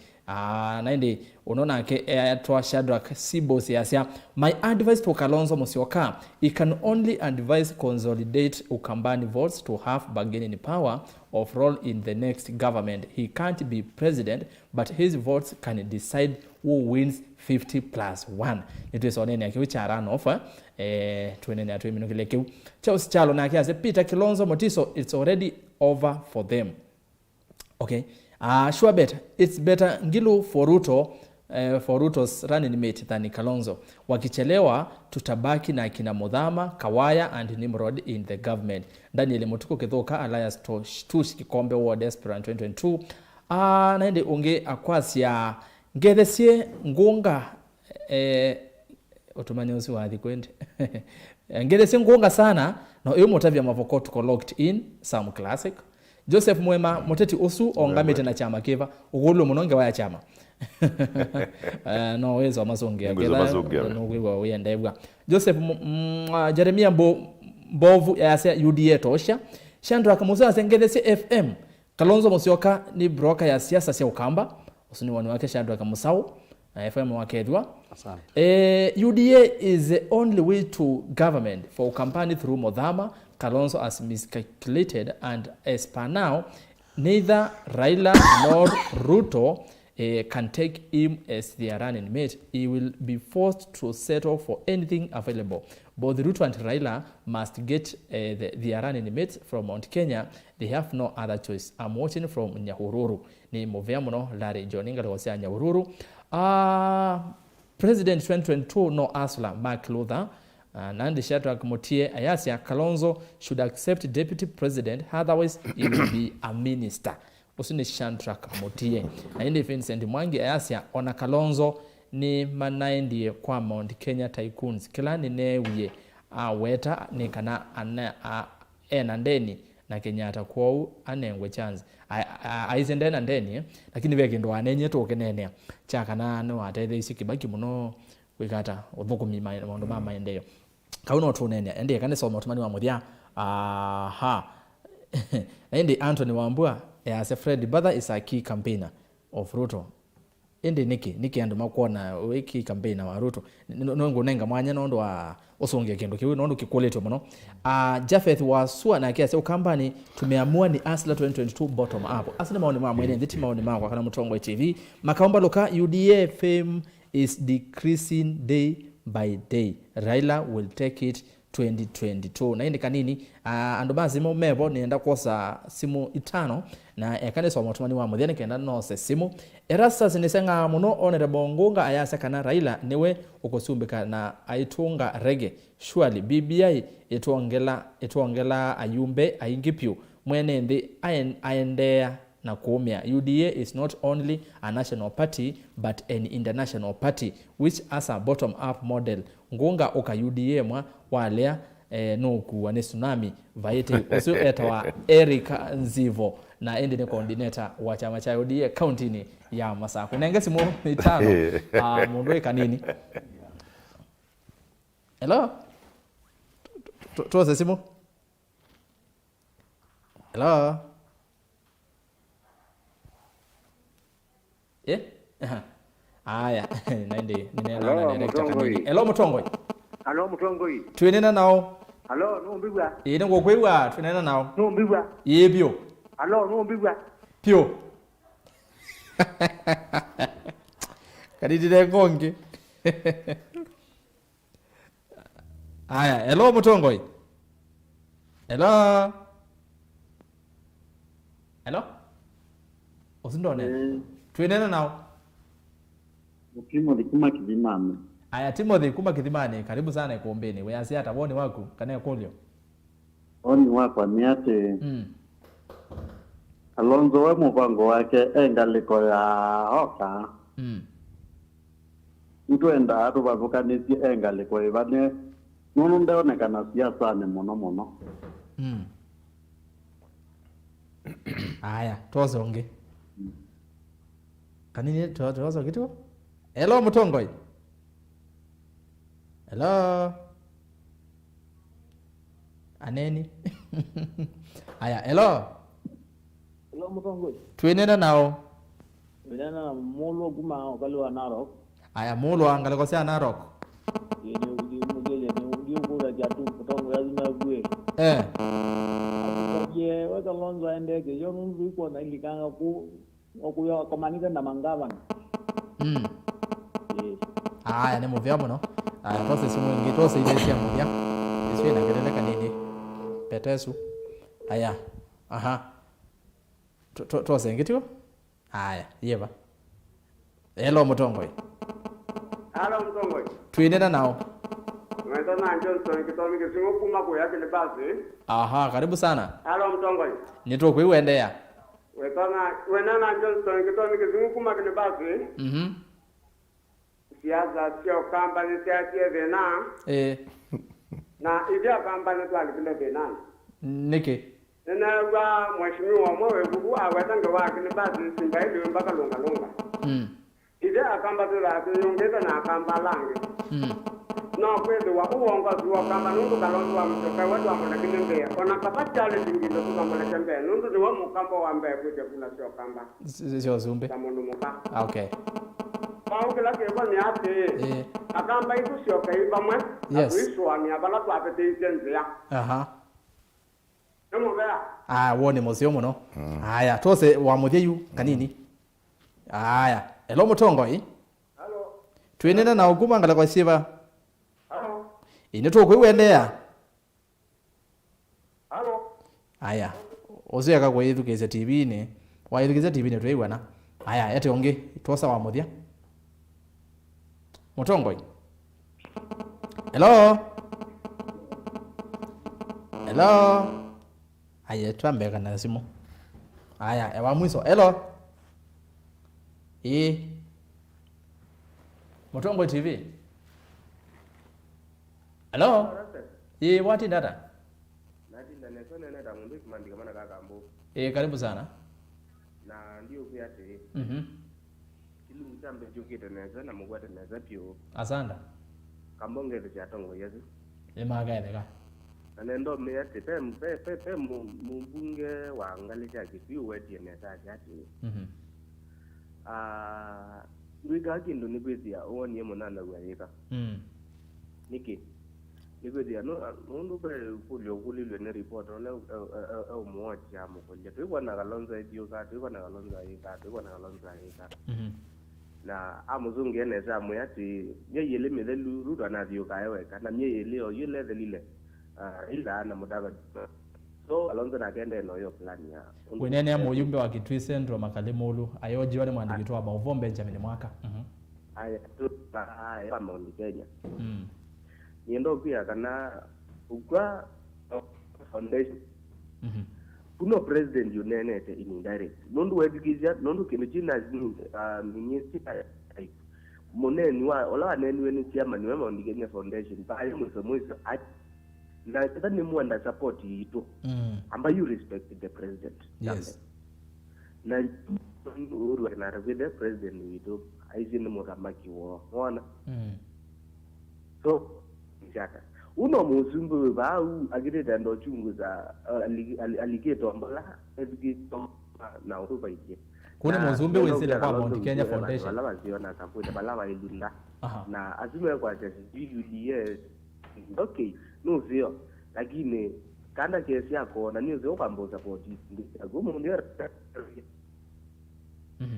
Naindi unaona ake Airtoa Shadrack Sibo Siasa. My advice to Kalonzo Musyoka, he can only advise consolidate Ukambani votes to have bargaining power of role in the next government. He can't be president, but his votes can decide who wins 50+1. Nitwesonene akiwa cha run off tuenene atu minukile kiu Charles Chalo na akiase Peter Kilonzo Motiso it's already over for them. Okay. Sure bet it's better Ngilu for Ruto for Ruto's running mate than Kalonzo. Wakichelewa tutabaki na kina Mudhama, Kawaya and Nimrod in the government. Daniel Mutuku Kithuka Alliance Tush Kikombe Ward Aspirant 2022. Naende unge akwasia Ngethesie Ngunga otumani usi wathi kwende Ngethesie Ngunga sana no iyo motavya mavoko tuko locked in some classic Joseph Mwema moteti usu ongamete na chama kiva ugulu munonge wa chama no wezo amazongea no wewa wendebwa Joseph Jeremia Mbovu ya UDA tosha Shandra Kamusa Ngethesie FM Kalonzo Musyoka ni broker ya siasa sia Ukamba usuni wanu wake Shandra Kamusau FM wakedwa UDA is the only way to government for campaign through Mudhama. Kalonzo has miscalculated and as per now neither Raila nor Ruto can take him as their running mate. He will be forced to settle for anything available. Both Ruto and Raila must get their running mates from Mount Kenya. They have no other choice. I'm watching from Nyahururu. Ni movia muno Larry Joninga lwasea Nyahururu. President 2022 no Asla Mark Luther. Nandi Shadrack Motie Ayasia Kalonzo should accept deputy president, otherwise he will be a minister. Usini Shadrack Motie. Na hindi Vincent Mwangi Ayasia ona Kalonzo ni manaindi kwa Mount Kenya Tycoons. Kila ni newie weta ni kana enandeni na Kenyatta kwao anengwe chance. Aizendena ndeni lakini vya kindo anenye toke nenea. Chaka na no atele isi Kibaki muno wikata udhuku maondo mama endeyo. Kauno watu nene ende kane soma otumani wa muthia ende Anthony Wambua as a Fred Mbadha is a key campaigner of Ruto ende niki andu makuona wiki campaigner wa Ruto nongo nenga mwanya nondo wa osonge kendo kiwe nondo kikoleto muno Japheth Wasua na kiasi Ukambani tumeamua ni Asla 2022 bottom up asina maoni mwene nditi maoni mwa kana Mutongoi TV makaomba loka UDA fame is decreasing day by day. Raila will take it 2022. Na hindi kanini andu bazi mo mebo nienda kosa simu 5 na ekane so motumani wa muthia nikenda no se simu Erastus nisenga muno Honorable Ngunga ayase kana Raila niwe ukosumbika na aitunga rege surely BBI etwongela ayumbe aingipyu mwene ndi aendea na kuumia. UDA is not only a national party but an international party which as a bottom up model. Ngunga oka UDA mwa walea no kuwa ni tsunami vaite osu etwa Eric Nzivo na endi ni coordinator wa chama cha UDA county ni ya Masako. Nengesi mu mitano mundu kanini. Hello? Tuwase simu? Hello? Aya, naende ninena na director kanini. Hello Mutongoi. Hello Mutongoi. Twenena nao. Hello Numbigwa. Ngo kwewa twenena nao. Numbigwa. Yebyo. Hello Numbigwa. Pio. Kadidire ngonge. Aya, hello Mutongoi. Hello. Hello? Osindone. Twenena nao. Timothy kuma Kidimani. Aya, Timothy kuma Kidimani, karibu sana Ikumbini. Weasi hata woni wako kana kolio. Oni wako ni ate. Alonzo we mupango wake engaliko ya oka. Mtuenda atu bavukanisi engaliko ibane. Nunu ndeonekana siasa ni muno. Aya, tozonge. Kanini tozo kitu? Hello Mutongoi. Hello. Aneni. Aya, hello. Hello Mutongoi. Twenena nao. Twenena na molo kuma okali wa Narok. Aya, molo angale ko sia Narok. Ndio kula jatu Mutongoi lazima bue. Ye wa Kalonzo aendeke yo nundu iko na ilikanga ku okuyo komanika na mangavana. Aya, ni muvya muno. Aya, tose simu ingi tose ile sia muvya. Isiwe na kelele kanini. Petesu. Aya. Aha. Tose ngitio? Aya, yeba. Hello Mutongoi. Hello Mutongoi. Twinena nao. Mwenda na Johnson kitomi kisingo kuma kwa yake basi. Aha, karibu sana. Hello Mutongoi. Nito kuiwendea. Wena na Johnson kitomi kisingo kuma kile basi. Siasa sio kampani siasa vena. Na idia kampani tu alikile vena. Niki. Nena wa mheshimiwa mwewe bubu awetanga wake ni basi simbaili mpaka longa. Idia kampani tu yongeza na kampani langi. No kwedo wa uongo zuwa kamba nundu Kalonzo wa mtoka watu wa mwana kinembe. Ona kapachale tingilo tuka mwana kembe. Nundu ni wa mukambo wa mbe kuja kula sio kamba. Sio zumbe. Tamondo muka. Okay. Kwa kila kebo ni ate. Akamba itu sio kaiba mwe. Yes. Akuiswa ni abala kwa apete isenze ya. Nemo bea. Wone mozio muno. Aya, tose wa mutheyu kanini. Aya, hello Mutongoi. Hello. Twenena na ukuma ngala kwa siva. Hello. Ineto kuiwendea. Hello. Aya, oziaka kwa ithukize TV ni. Wa ithukize TV ni tuiwana. Aya, ete onge tosa wa muthia. Mutongoi. Hello. Hello. Aya, tuambeka na simu. Aya, ewa mwiso. Hello. Mutongoi TV. Hello. Wati dada. Nati na nesone na damundu kumandika mana kakambo. Karibu sana. Na ndio kuyate. Kilu mtambe jukite neza na mugwate neza pio. Asanda. Kambonge cha tongo yezi. Magaedeka. Anendo meyate pe mbunge wa ngali cha kitu wedi neza jati. Ndwiga kindu ni kwithia woni ye munana gwayika. Niki. Nigwedia no be kulio kulilwe ne report ole mmoja amukolia. Tuikwana Kalonzo edio ka tuikwana Kalonzo ayika tuikwana Kalonzo ayika. Na amuzungu yeneza amuyati yeyele medelu rudo na dio kaewe kana myeyele o yele delile. Ila na mudaga so Kalonzo nakaenda na hiyo plan ya wenene ya muyumbe wa Kitui Central Makalemulu ayoji wale mwandikitwa wa Mauvo Benjamin Mwaka aya tu aya Mount Kenya niendo pia kana ukwa foundation kuno president yunenete indirect nondu wedikizia nondu kimechina minister moneni wa ola neni weni chairman wa Mount Kenya Foundation ba ayo mwiso na tani muanda support yito amba you respect the president. Yes. Na uru na the president yito aizini muramaki wo ona so njata uno muzumbu ba agire dando chunguza alligator ambala alligator na uruba ije kuna muzumbe wesele kwa Mount Kenya Foundation wala waziona kampuni bala wa ilunda na azime kwa UDA okay no sio lakini kana kesi yako na nizo kwamba support ngumu ndio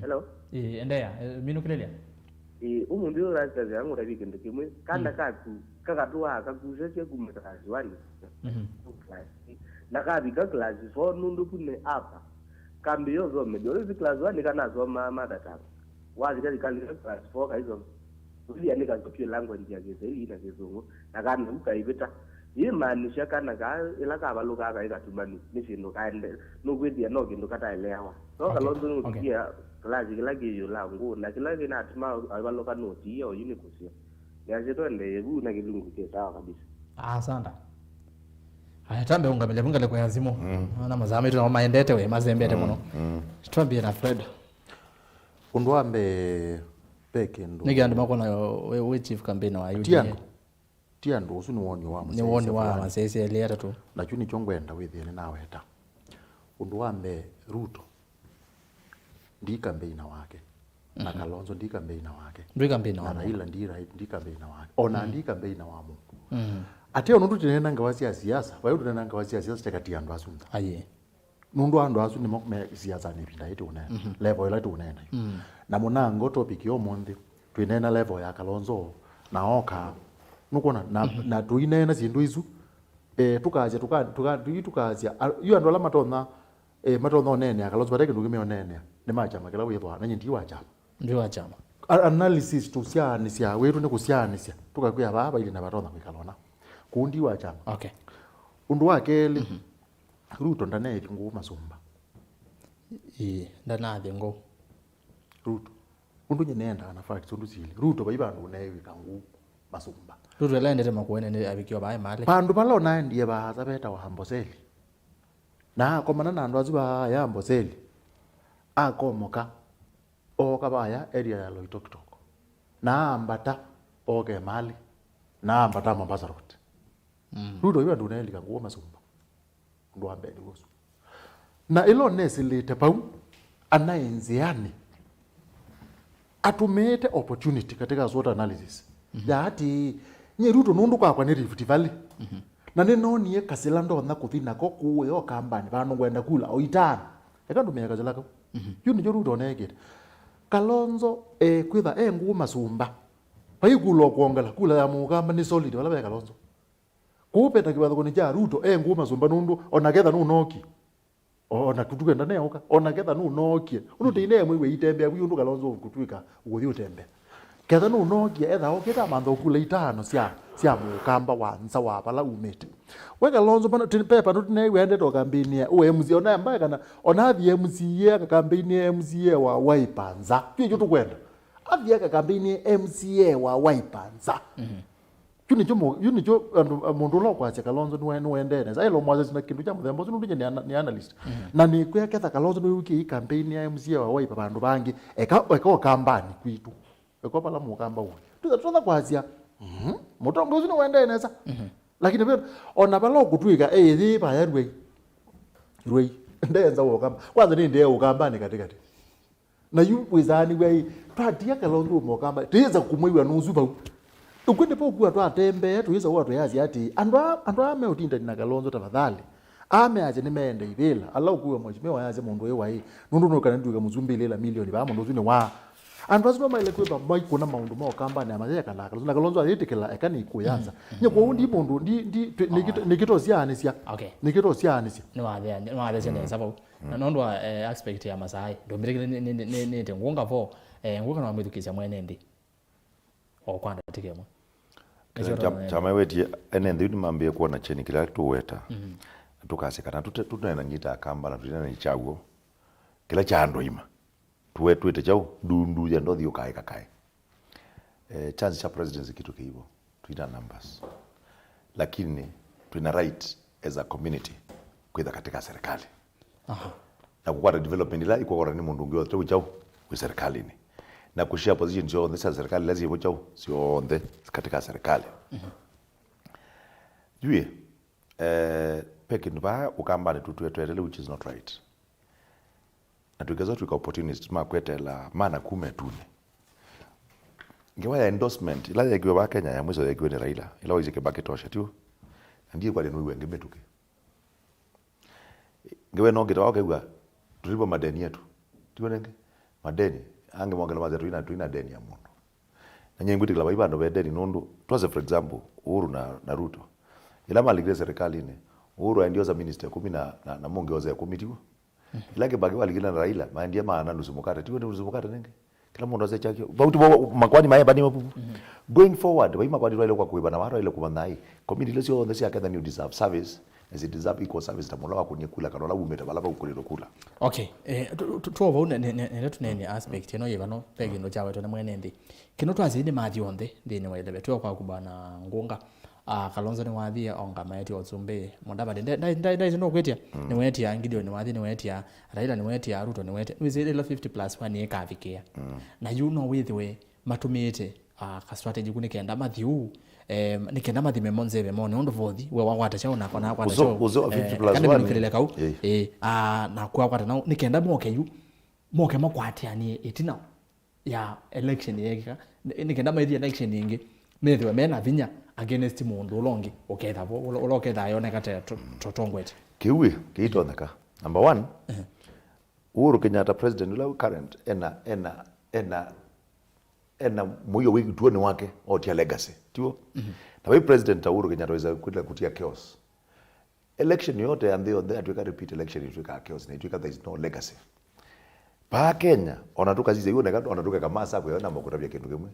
hello endea minukilelia umuntu rasta yangu rabike ndikimwe kana kakatuwa kakuzese kumekazi wani nakabika class 4 nundu kune apa kambi yozo medo hizi class 1 kana zoma madata wazi kali class 4 kaizo uli andika kwa language ya gezeli ina gezungu nakana ukaibeta yimaanisha kana ka ilaka baluka ka ikatumani nisino kaende nokwedia nokinto kataelewa so Kalonzo nukia class kilagi yolangu na kilagi na atuma abaloka noti hiyo unikusia yajeto ende na kilungu ke sawa kabisa asante haya tambe ungamele kwa yazimo na mazame tu na maendete we mazembete muno twambie na Fred undwambe peke ndo nigandi makona we chief campaign wa UDA tia ndo usu niwoni wa musese niwoni wa musese eleta tu lakini chongwenda withie nawe ta undwambe Ruto ndi campaign wake na Kalonzo ndi campaign wake ndi campaign wa Raila ndi campaign wake ona ndi campaign wa mu ate ono tutinena ngawasi ya siasa bayo tunena ngawasi ya siasa tekati andu asunza aye nundu andu asu ni mokme siasa ni pinda ite unena level ila tunena na munango topic yo monde twinena level ya Kalonzo na oka nukona na tuinena sindu izu tukaje tukaje yu andu ala matona matona nene ya Kalonzo bateke ndugime onene ne machama kala withwa na nyindi wa chama analysis tu siani sia wetu ne kusianisia tukakuya baba ile na batona kwikalona kundi wa chama okay undu wakeli Ruto ndane ngo masumba ndanathi ngo Ruto undu nyenenda na fact undu zile Ruto baibandu naye kangu masumba Ruto laendete makuene ne abikiwa bae male pandu balona ndiye baza beta wa Hamboseli na komana na andu azuba ya Hamboseli akomoka okabaya area ya Loitoktok na ambata oke mali na ambata Mombasa Road Ruto ibandu naye kangu masumba ndo ambeni gosu na ilo nesilite pau anaenziani atumete opportunity katika SWOT analysis ya ati nye Ruto nundu kwa ni Rift Valley na nenonie kasila ndona kuthina ko kuwe o kambani bano gwenda kula o itana ekandu meka kasila ko yuni jo Ruto negete Kalonzo kwitha ngu masumba paikulo kuongela kula ya mugamba ni solid wala ba Kalonzo kupeta kibatho ni ja Ruto ngu masumba nundu onaketha nunoki ona kutukenda neoka ona ketha nunokie unuteine mwe itembea kwi undu Kalonzo kutwika uguthi utembe ketha nunokie etha oketa mantho kula itano cia mukamba wanza wa bala umete we Kalonzo bana pepa nutine wende to campaign ya OMC ona mbaya kana ona athi MCA ka campaign ya MCA wa Waipanza kyo tukwenda athi ka campaign ya MCA wa Waipanza yuni jo mundu lo kwa Kalonzo ni wendene za ilo mwaze na kindu cha muthembo sinu ndije ni analyst na ni kweketha Kalonzo ni wiki campaign ya MCA wa Wiper bandu bangi eka kambani kwitu eka pala mukamba uwe tuza kwazia mutongo sinu wendene sa lakini pia ona pala okutwika thi pa ya rwei ndenza wokamba kwanza ni ndiye ukambani katikati na yu wizani we patia Kalonzo mukamba tiza kumwiwa nuzuba ukwende po kuwa twatembe tuiza watu yazi ati andu ame utinda na Kalonzo tafadhali ame aje nimeende ibila Allah kuwa mheshimiwa yaze mundu wewe nundu no kana nduga muzumbi lela milioni ba mundu zune wa andu acio maile kwitha maikuna maundu mo kambani amajeka na Kalonzo ayitikila ekani kuyanza nya kwa undi mundu nikito cianisia nikito cianisia no wathe ne sababu na nondo aspect ya Masai ndo mbere ni ngunga vo nguka na mwithukisha mwene ndi o kwanda tikemo chama wetie ene ndi mambie kuona cheni kila tuweta tukasekana tutena nyita kamba na tutena ichago kila chando ima tuwete chao dundu ya ndothi ukae kakae chance cha presidency kitu kiivo tuina numbers lakini tuna right as a community kwitha katika serikali na kukwata development ila iko kwa ni mundu ngio tu chao kwa serikali ni na kushare position sio on serikali lazima chao sio on katika serikali jue peke nba ukambane tutuetele which is not right na tukaza tuka opportunity makwetela mana kume tune ngewa ya endorsement ila ya kiwa Kenya ya mwizo ya kiwa ni Raila ila waize kebake tosha tu ndiye kwa nenu wenge metuke ngewe no gita wakegwa tulipo madeni yetu tuonenge madeni ange mwangala mazetu tuina deni ya mundu na nyenguti kila baibando be deni nundu twaze for example Uhuru na Ruto ila maligre serikali ne Uhuru andioza minister 10 na mongeoza ya 10 tiwo ila ke bagi waligina na Raila maandia maana nusu mukate tiwo nusu mukate nenge kila mundu aze chake bauti makwani maye bani mapupu going forward baima kwa Raila kwa kuiba na watu ile kumanai community lesio on the sia kadha new deserve service as it deserve equal service tamola kunyekula kanola umeta balaba ukuliro kula okay tuova une tunene aspect eno yevano pegi no chawe tone mwene ndi kino twazini mathi onthe ndini waile tuwa kwa kubana ngunga Kalonzo ni wathia onga maeti otsumbe Mudavadi ndai no kwetia ni wetia Gideon ni wathi ni wetia Raila ni wetia Ruto ni wetia wizile 50+1 ekavikia na you know with we matumite ka strategy kunikenda mathiu nikenda mathi memonze memone ondo vothi we wagwata chao na kona kwata chao uzo 50+1 nikilele kau na kwa kwata na nikenda moke makwatiani itina ya election yeka nikenda mathi election yingi methiwe mena vinya against mundu longi oketha bo uloketha yoneka te totongwete kiwi kiitoneka number 1 Uhuru Kenyatta president ula current ena moyo wiki tuone wake otia legacy tio na we president Uhuru Kenyatta weza kutia chaos election yote and they atuka repeat election ituka chaos na ituka there is no legacy pa Kenya onatuka zize yone onatuka kama sako yona makutabia kindu kimwe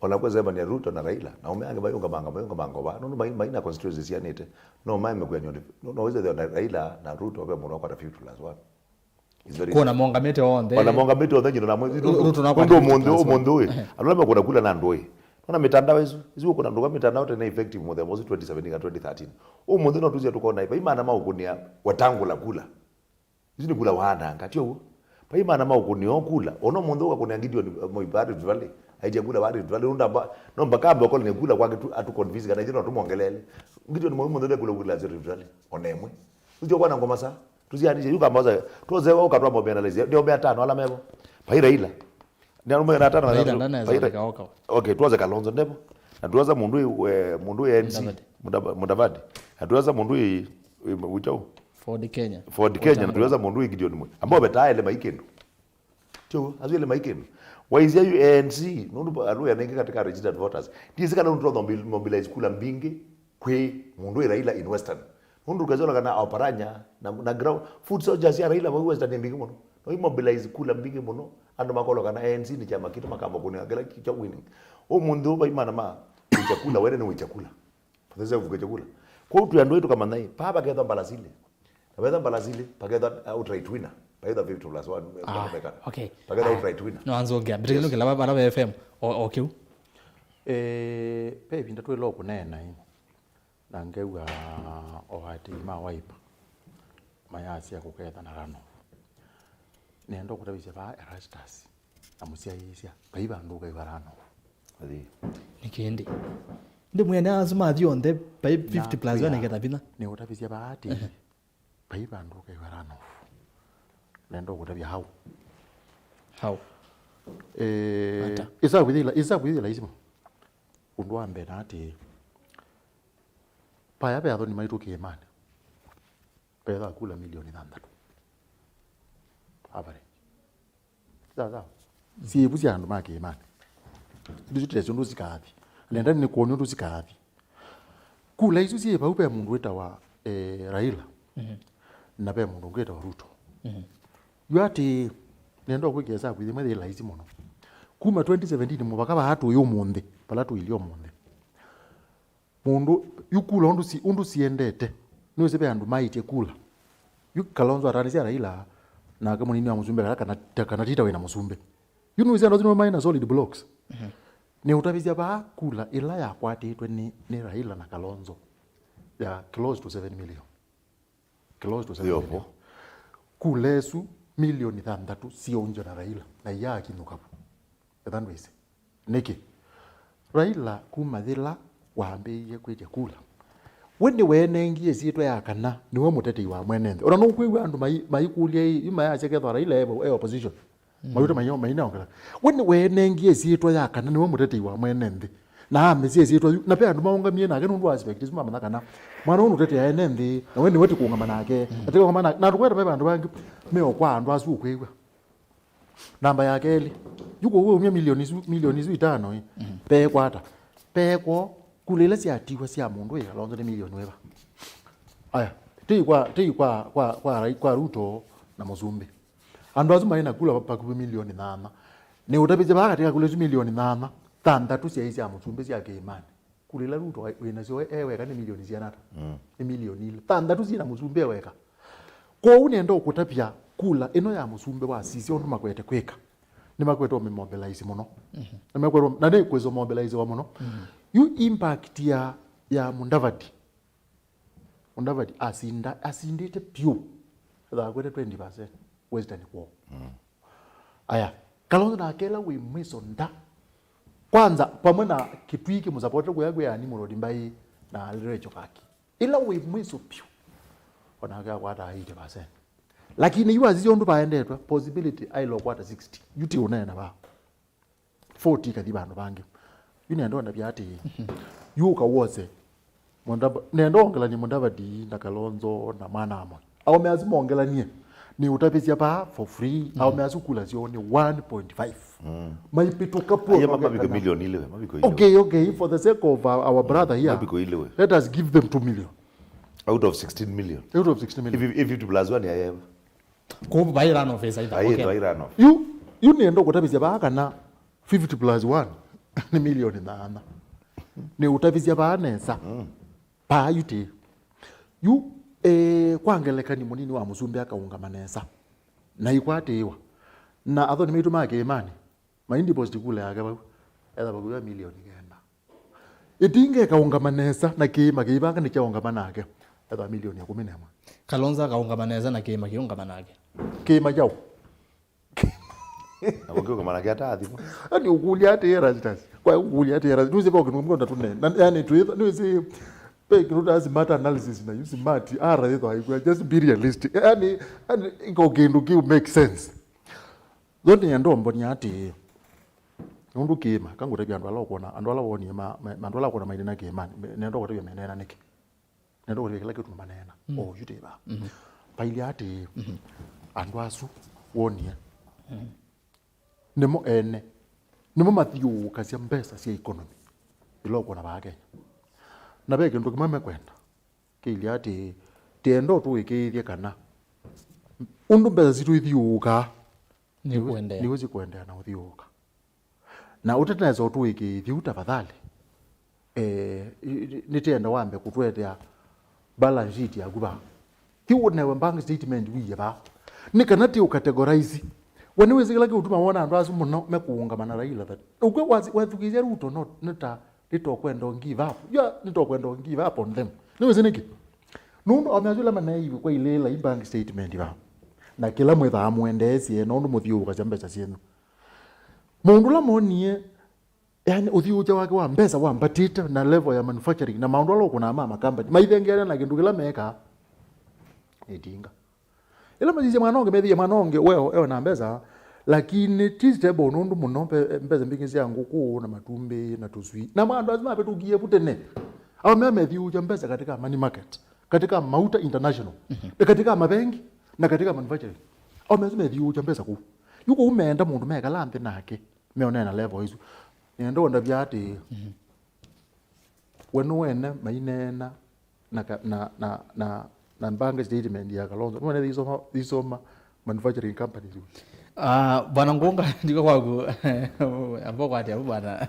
onakweza bani Ruto na Raila na umeange bayonga manga ba no maina constituency yanete no maime kwa nyonde no weza the Raila na Ruto wabe muno kwa 50+1 kuna monga mete onde wana monga mete onde nyina na Ruto na kwa mundu alama kuna kula na ndoi ona mitandao hizo kuna ndoga mitandao tena effective more than 2017 na 2013 mundu no tuzia tukona ipa imana maukunia watangula kula hizo ni kula wana ngatio pa imana maukunia okula ono mundu akakunia Gideon Moibari Valley haijagula bari vale unda no mbakamba kwa nekula kwake atu convince kana jino tumongelele ngito ni muhimu ndio kula zero vale onemwe ujo kwa ngoma sa tuzianishe yuka maza tuze wao katwa mo analyze ndio 5 ala mebo pai Raila ndio mo na 5 okay tuanze Kalonzo ndipo na tuanza mundu NC Mudavadi na tuanza mundu uchao Ford Kenya na tuanza mundu Gideon mwe ambao betaele maikendo cho azile maikendo waizia ANC nundu alu yanenge katika registered voters ndizika na nundu mobilize kula mbingi kwe mundu Raila in Western nundu kazola kana oparanya na ground food soldiers ya Raila wa Western mbingi muno no mobilize kula mbingi muno ando makolo kana ANC ni chama kitu makamba kuna gala kicha winning mundu ba imana ma chakula wene ni chakula fadheza kuvuka chakula kwa utu yando yetu kama nai baba gedha balazile na balazile pagedha outright winner either 50+1 okay pageda outright winner no anzogea britino kila baba FM okay pe vinda tu lo kunena na ngewa ohati ma waipa mayasi ya kuketha na rano nendo kutabisha ba ERUSTUS amusia yisia kaiba nduka ibarano adi nikindi ndi mwene azuma athionde pa 50+1 ngeta bina ni kutabisha ba ati kaiba nduka ibarano nendo kutabia how isa withila isimo undu ambe na ati paya pe athoni maitukie imani petha kula milioni 6 average sawa sibuzi andu make imani ndizitete ndo zikathi nenda ni kuona ndo zikathi kula izo sieba upe mundu weta wa Raila na pe mundu ngeta wa Ruto yati nenda kwigeza kwithi mwezi la izi muno kuma 2017 mubaka bahatu yo munde palatu ilio munde mundu yukula undu siendete niweze be andu maite kula Kalonzo atanisia Raila na kama nini wa Musumbe kana tita wena Musumbe niweze ndo maina solid blocks ni utavizia ba kula ila ya kwatitwe ni Raila na Kalonzo ya close to 7 million close to 7 million kulesu milioni 3 sio unjo na Raila na yaki nukapo ethandwise niki Raila kumathila wambiye kweja kula wende wenengie sitwe yakana niwe muteti wa mwenende ona no kwigwa andu maikulie ima yachekethwa Raila e opposition mayuta manyo maina ongela wende wenengie sitwe yakana niwe muteti wa mwenende na amesi sitwe na pe andu maungamie na ndu aspect sima manakana mwana unu tete ya enende na wende weti kuungama nake atiko kama na tukweta pe andu bangi meo kwa andu asu kwigwa namba ya keli yuko wewe umia milioni zu 5 pe kwata pe ko kulela sia tiwa sia mundu ya Kalonzo ni milioni weba aya kwa Ruto na Musumbe andu azuma ina kula pa ku milioni 8 ni utabize baka tika kule milioni 8 3 sia isia Musumbe sia ke imani kulela Ruto wena sio ewe kana milioni sia nata ni milioni 3 sia Musumbe weka ko unendo kutapia kula ino ya Musumbe wa sisi ondu makwete kweka ni makwete o mobilize muno na makwete na ne kwezo mobilize wa muno you impact ya Mundavadi asindite pure da kwete 20% western kwa aya Kalonzo na akela we mwiso nda kwanza pamwe na kitu hiki musapote kuyagwe ya ni murodi mbai na lirecho kaki ila we mwiso pure onaka kwa hata 80%. Lakini yu azizo ndu paendetwa possibility ailo kwata 60 yuti unena ba 40 kadhiba ndo bangi yu nendo na byati yu kawoze mondaba nendo ongela ni Mundavadi na Kalonzo na Manamo au meazimo ongela ni utapisia pa for free au meazu kula zioni 1.5 maipito kapo ya mabiko milioni ile mabiko ile okay for the sake of our brother here mabiko ile let us give them 2 million out of 16 million if you plus 1 ya ko baira no face either okay baira no you nendo kutapisia baka na 50 plus 1 ni milioni 8 ni utapisia ba nesa pa yuti yu kwangeleka ni munini wa Musumbe akaunga manesa na ikwatewa na athoni mitu make imani maindi post kule yake ba etha bakuya milioni kenda itinge kaunga manesa na kima kibanga ni kaunga manake etha milioni 11 Kalonzo kaunga manesa na kima kiunga manake kima jao Agongo manake atathi ani ukulia atera zitas kwa ukulia atera tuze kwa kunumgonda tunene yani tuize Peki as matter analysis na use math just be realistic. Yani iko kindu ki make sense. Zote ya ndombo ni ati undu kima kangu tabi andu ala kuona andu ala woni andu ala kuona maidina kima nendo ko tabi menena niki. Nendo ko kila kitu manena. Oh yute ba. Paili ati andu asu woni. Nemo ene. Nemo mathiu kasi mbesa sia economy. Bilo kuona ba Kenya. Na beke ndo kimame kwenda kili ati tendo tu ikiithia kana undu mbeza zitu ithiuka ni kuendea niwezi kuendea na uthiuka na utetezo tu ikiithia utafadhali nitenda wambe kutwetea balance sheet ya kuba kiunewe bank statement wiye ba nikanati ukategorize waniwezi kila kitu maona ando asu muno mekuunga mana Raila that ukwe wathukizia Ruto not nita nitokwenda give up nitokwenda give up on them niwezi niki nundo amazula manaivi kwa ilela bank statement ba na kila mwetha amwendesi eno ndo muthiuka chambesa cienu mundu la monie yani uthiuja wake wa mbesa wa mbatita na level ya manufacturing na maundu alo kuna mama company maithengere na kindu kila meka edinga ila mazizi mwanonge methia mwanonge wewe na mbesa lakini tistable nundu muno mbeza mbingizi yangu ku na matumbe na tuswi na mwandu lazima apetugie putene au memethia mbesa katika money market katika mauta international katika mabengi na katika manufacturing au lazima methia mbesa ku yuko umeenda mundu mekala nthi nake meonena level isu nendo nda byati wene mainena na mbanga statement ya Kalonzo none thizoma manufacturing companies. Bwana Ngunga ndiko kwaku amboko ati bwana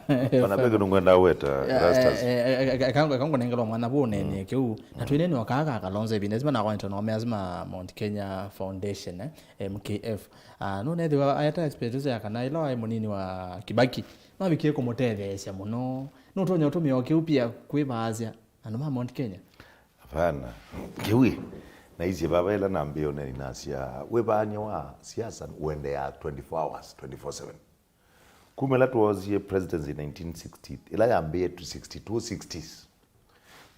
bege nungwenda weta Erastus kango nengelo mwana bone ne kiu na twineni wakaka Kalonzo business bana kwa internal azima Mount Kenya Foundation MKF no ne diwa ayata experience ya kana ilo ay munini wa Kibaki mabikie ko motethesya muno no tonya utumio kiu pia kwibazia anoma Mount Kenya hapana kiwi na hizi baba ila naambia nani nasia webanya wa siasa uende ya 24 hours 24/7 kumela tuwazie presidency 1960 ila yaambie to 62 60s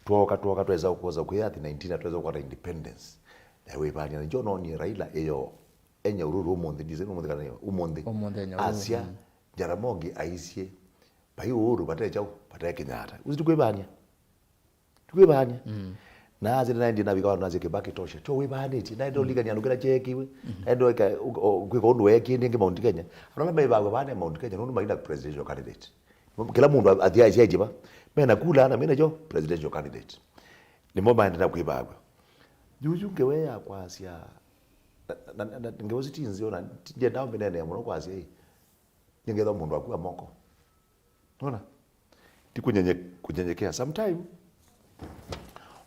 tuoka tuweza kuoza kuyathi 19 tuweza kwa independence na webanya njo noni Raila eyo enya ururu umundi dize umundi kana umundi asia Jaramogi aisie bai uhuru bateja Kenyatta uzitukubanya tukubanya na zile ndio nabika wanaze Kibaki tosha cho webaneti na ndio liga nyanukira chekiwe ndio kwiko ndo yake ndinge Mount Kenya anona meba bane Mount Kenya ndo maina presidential candidate kila mundu atia ajejiba mena kula na mena jo presidential candidate ni moma enda kwibagwa juju ngewe ya kwasia ngewoziti nziona tije ndawo benene ya muno kwasia nyengezo mundu akuwa moko unaona tikunyenyekea sometime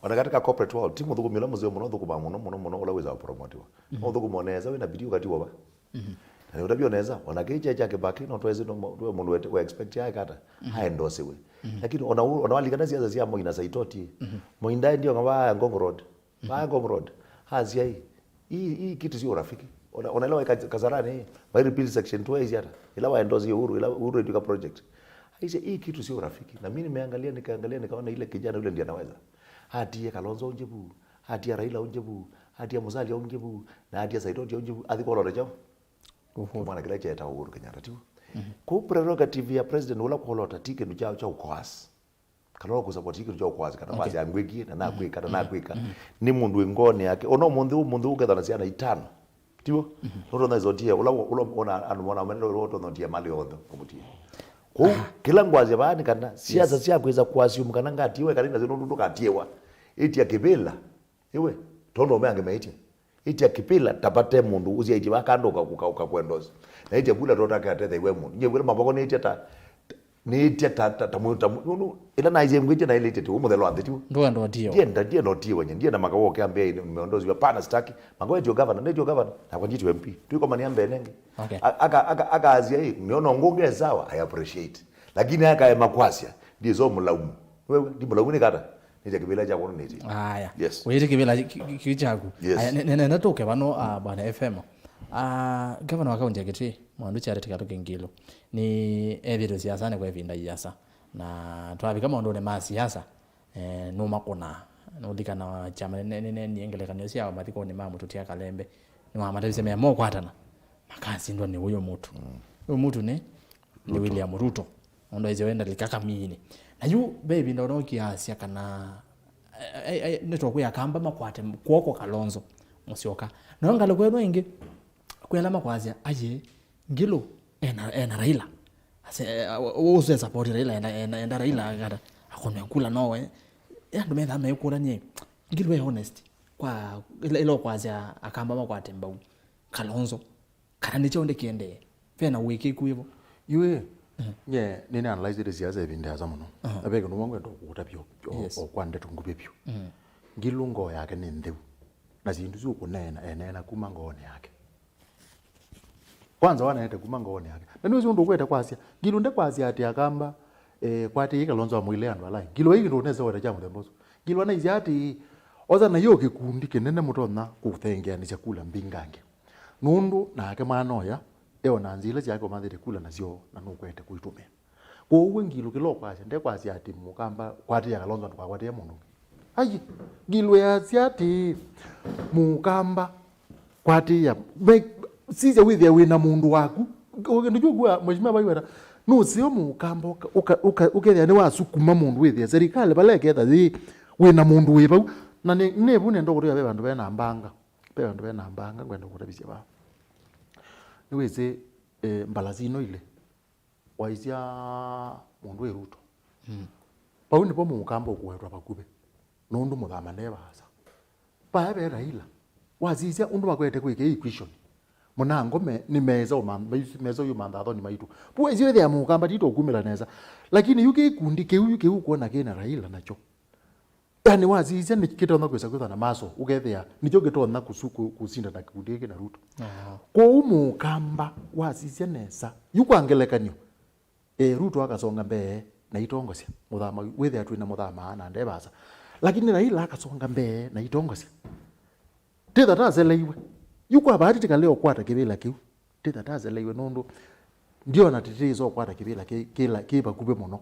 ona katika corporate world timu thukumila muzeo muno thukuma muno ula weza promotiwa no thukumoneza wina bidii ukatiwa ba na utabio neza ona keje cha Kibaki no tweze no mundu we expect yake kata haendose we lakini ona walikana siasa cia moina saitoti moinda ndio ngaba Ngong Road ba Ngong Road hazia hii kitu sio rafiki ona ile Kasarani by repeal section 2 hizi hata ila waendose Uhuru ila Uhuru eduka project hii kitu sio rafiki na mimi nimeangalia nikaona ile kijana yule ndiye anaweza hatia Kalonzo onjebu hatia Raila onjebu hatia Musalia onjebu na hatia Saitoti onjebu athiko rojo mwana kila cheta Uhuru Kenyatta tu ko prerogative ya president wala kolota tike ndu chao cha ukwasi Kalonzo kusupport tike ndu cha ukwasi kana basi angweki na nakwika ni mundu ngone yake ono mundu uketha na ciana itano tiwo ndo na zotia ula ona anumona maneno roto ndotia mali yondo kumutia ko kila ngwazi bani kana siasa cia kweza kwasium kana ngatiwe kana zino ndo katiewa itia kibila iwe tondo meange meitia itia kibila tapate mundu uzi aji bakandoka kukauka kwendoza na itia bula totaka atethe iwe mundu nye bula maboko ni itia ta mundu ila na ize mgwije na ile itia tu muthelo athetu ndo ndio ndiye ndio ndiye na makawoke ambe nimeondozi wa pana staki mangoe jo governor na kwa jitu MP tuko maniambe nenge aka azia hii niona ngongeza sawa I appreciate lakini aka makwasia ndizo mulaumu wewe ndi mulaumu ni kata nije kibila cha kono niti haya wewe kibila kichaku nene toke bano bana FM governor wa kaunti yakiti mwandu cha tikatoke ngilo ni evido siasa ne kwa vinda yasa na twabi kama ndo ne ma siasa no makona no dikana chama ne niengelekana sia mathiko ni mamu tutia kalembe ni mama tavise me mo kwatana makasi ndo ni huyo mtu ni William Ruto ndo izewenda likaka mini na yu baby ndo no kiasi kana netoko ya kamba makwate kwoko Kalonzo musioka no ngalo kweno ingi kwela makwazia aje ngilo ena Raila ase uze support Raila enda Raila ngada akona kula nowe ndo menda mekula nye ngilo be honest kwa ile kwazia akamba makwate mbau Kalonzo kana nicho nde kiende fena wiki kuivo yue nini analyze the siasa ebinda za muno abeke no mangwe ndo kutapyo okwande tungubepyo ngilungo yake ni ndeu na zindu zukunena enena kuma ngone yake kwanza wanaenda kuma ngone yake na nizo ndo kweta kwasia ngilunde kwasia ati akamba kwati Kalonzo amwile andu alai ngilo hiki ndo neza weta jamu dembozo ngilo na iziati oza na yo kikundi kenene mutona kuthengea ni chakula mbingange nundu na ake manoya eo nanzile chako mathire kula nacio na nukwete kuitumia kwa uwe ngilo kilo kwasi nde kwasi ati mukamba kwati ya Kalonzo ndo kwati ya mundu ayi ngilo ya siati mukamba kwati ya sije withia wina mundu waku ndio kwa mheshimiwa baiwera no sio mukamba ukethia ni wasukuma mundu withia serikali baleketha thi wina mundu wiba na nebu ndo kuria be bandu bena mbanga ngwenda kutabisia ba niweze mbalazino ile waizia mundu Ruto pau ndipo mukamba okuwetwa bakube nondu muthama nebasa baebe Raila wazizia undu bakwete kwike equation munango ni meza meza yo mandatho ni maitu bwezi wethe mukamba tito kumira neza lakini yuke kundi keu kuona kena Raila nacho yani wazizia ni kitona kwesa kwithana maso ukethea nicho gitona kusuku kusinda na kundi kina Ruto kwa umukamba wazizia neza yukwangelekanyo Ruto akasonga mbee na itongosia muthama wethe atwina muthama na ndebasa lakini Raila akasonga mbee na itongosia titha tazeleiwe yukwa bahatika leo kwata kibila kiu titha tazeleiwe nundu ndio na titizo kwata kibila kila kiba kube muno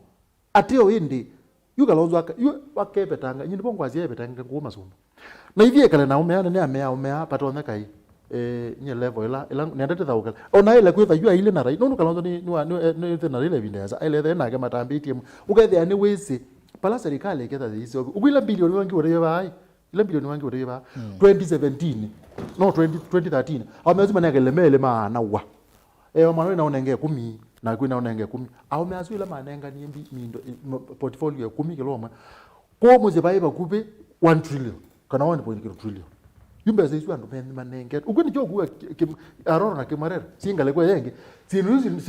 atio indi yukalonzo wakebetanga nyindi bongo aziyebetanga ngoma sumba na ivie kale na umeana ne amea patonda kai nye level ila nenda titha ukala ona ile kwitha yu ile na Raila nundu kalonzo ni na Raila bindeza ile the na kama tambiti ukethe ani wese pala serikali iketha hizo ukwila bilioni wangi uriye bai ile bilioni wangi uriye ba 2017 no 2013 amezima negelemele maana wa mwana na onenge 10 na kwina onenge 10 au meazwila manenga ni mindo portfolio 10 kiloma ko muze bai bakube 1 trillion kana 1.0 trillion yumbe zesu andu manenge ukuni jogu aroro na kimarera singale kwa yenge sinuzi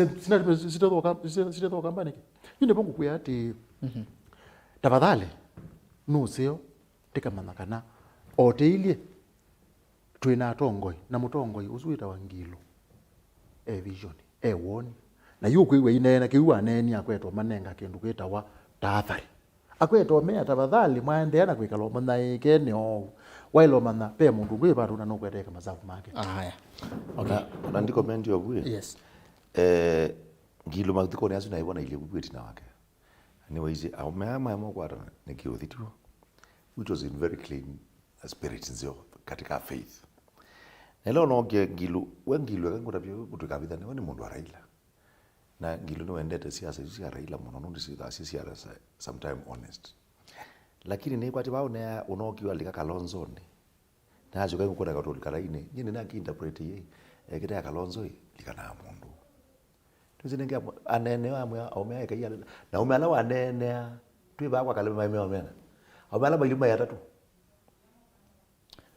sina kambani yinde bongo kuyati tafadhali nusio tikamanakana oteilie twina tongoi na mutongoi usuita wangilo vision woni na yuko iwe inena kiwa neni akwetwa manenga kindu kwetawa taathari akwetwa mea tafadhali mwaendeana kwikalo mana ikene wailo mana pe mundu gwe bado na nokweteka mazafu make haya okay na ndiko mendi obwe yes ngilo magdiko ne asuna ibona ile bubweti na wake ni waizi au mama kwata ne kiothitu which was in very clean spirit nzio katika faith nelo no ngilo wengilo kangu tabyo kutukabitha ni mundu wa Raila na ngilo no endete siasa ya Raila muno nundi siasa sometime honest lakini ne kwati bao ne unokiwa lika Kalonzo ne na ajo kangu kona katolika laine nyine na interpret ye kita ya Kalonzo lika na mundu tuzinenge anene wa omea kaya na omela wa nene twiba kwa kalema mimi omena omela milima ya tatu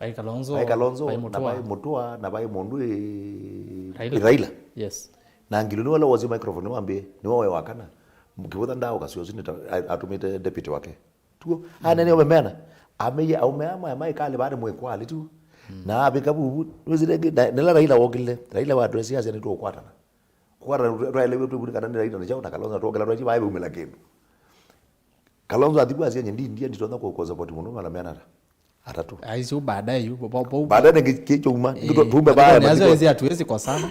ai Kalonzo na bai mutua na bai mundu Raila yes na ngilo wala wazi microphone wambe ni wawe wakana mkivuta ndao kasio zini atumite deputy wake tuo anene omena ameya omema mai kale bade mwekwali tu na abikabu wezirenge nela Raila wogile Raila wa address yaze ni tu kwatana kwa Raila wetu kulikana ni Raila na Kalonzo atogela Raila baibe umela kindu Kalonzo adhibu asia nyendi nditona kwa support muno mala mena atatu aizo baadaye yupo baadaye ngikichuma tumbe baya nazo hizi hatuwezi kosana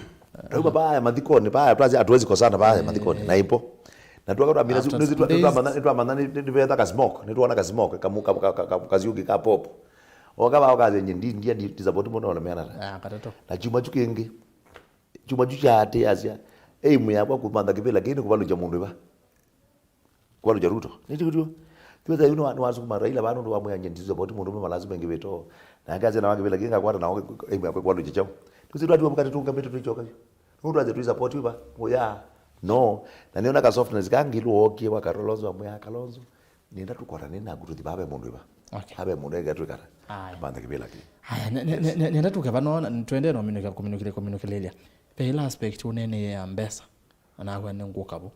tumbe baya madhikoni baya plaza hatuwezi kosana baya madhikoni na ipo na tuaka amina tuamana ka smoke ni tuona ka smoke kamuka kaziugi ka pop wakaba wakaze nyendi ndi support muno mala mena katato na chuma chukenge chuma chuchate asia muya kwa kumanda kibela kini kubaluja mundu ba kubaluja Ruto nitikutu tuweza yuno wazu kuma Raila bano ndo amwe nyendizo boti mundu mama lazima ngibeto na ngaze na wangibela kinga kwata na emu yakwe kwaluja chao tuzi twatu mukati tunga beto tuchoka mundu aje tuiza poti ba moya no na niona ka softness kangilu okie wa Kalonzo amwe Kalonzo nenda tukora nena gutu dibabe mundu ba okay habe mundu egatukara banda kibela kini haya nenda tukabano twende no communicate pela aspect unene ya mbesa na kwa ngukabo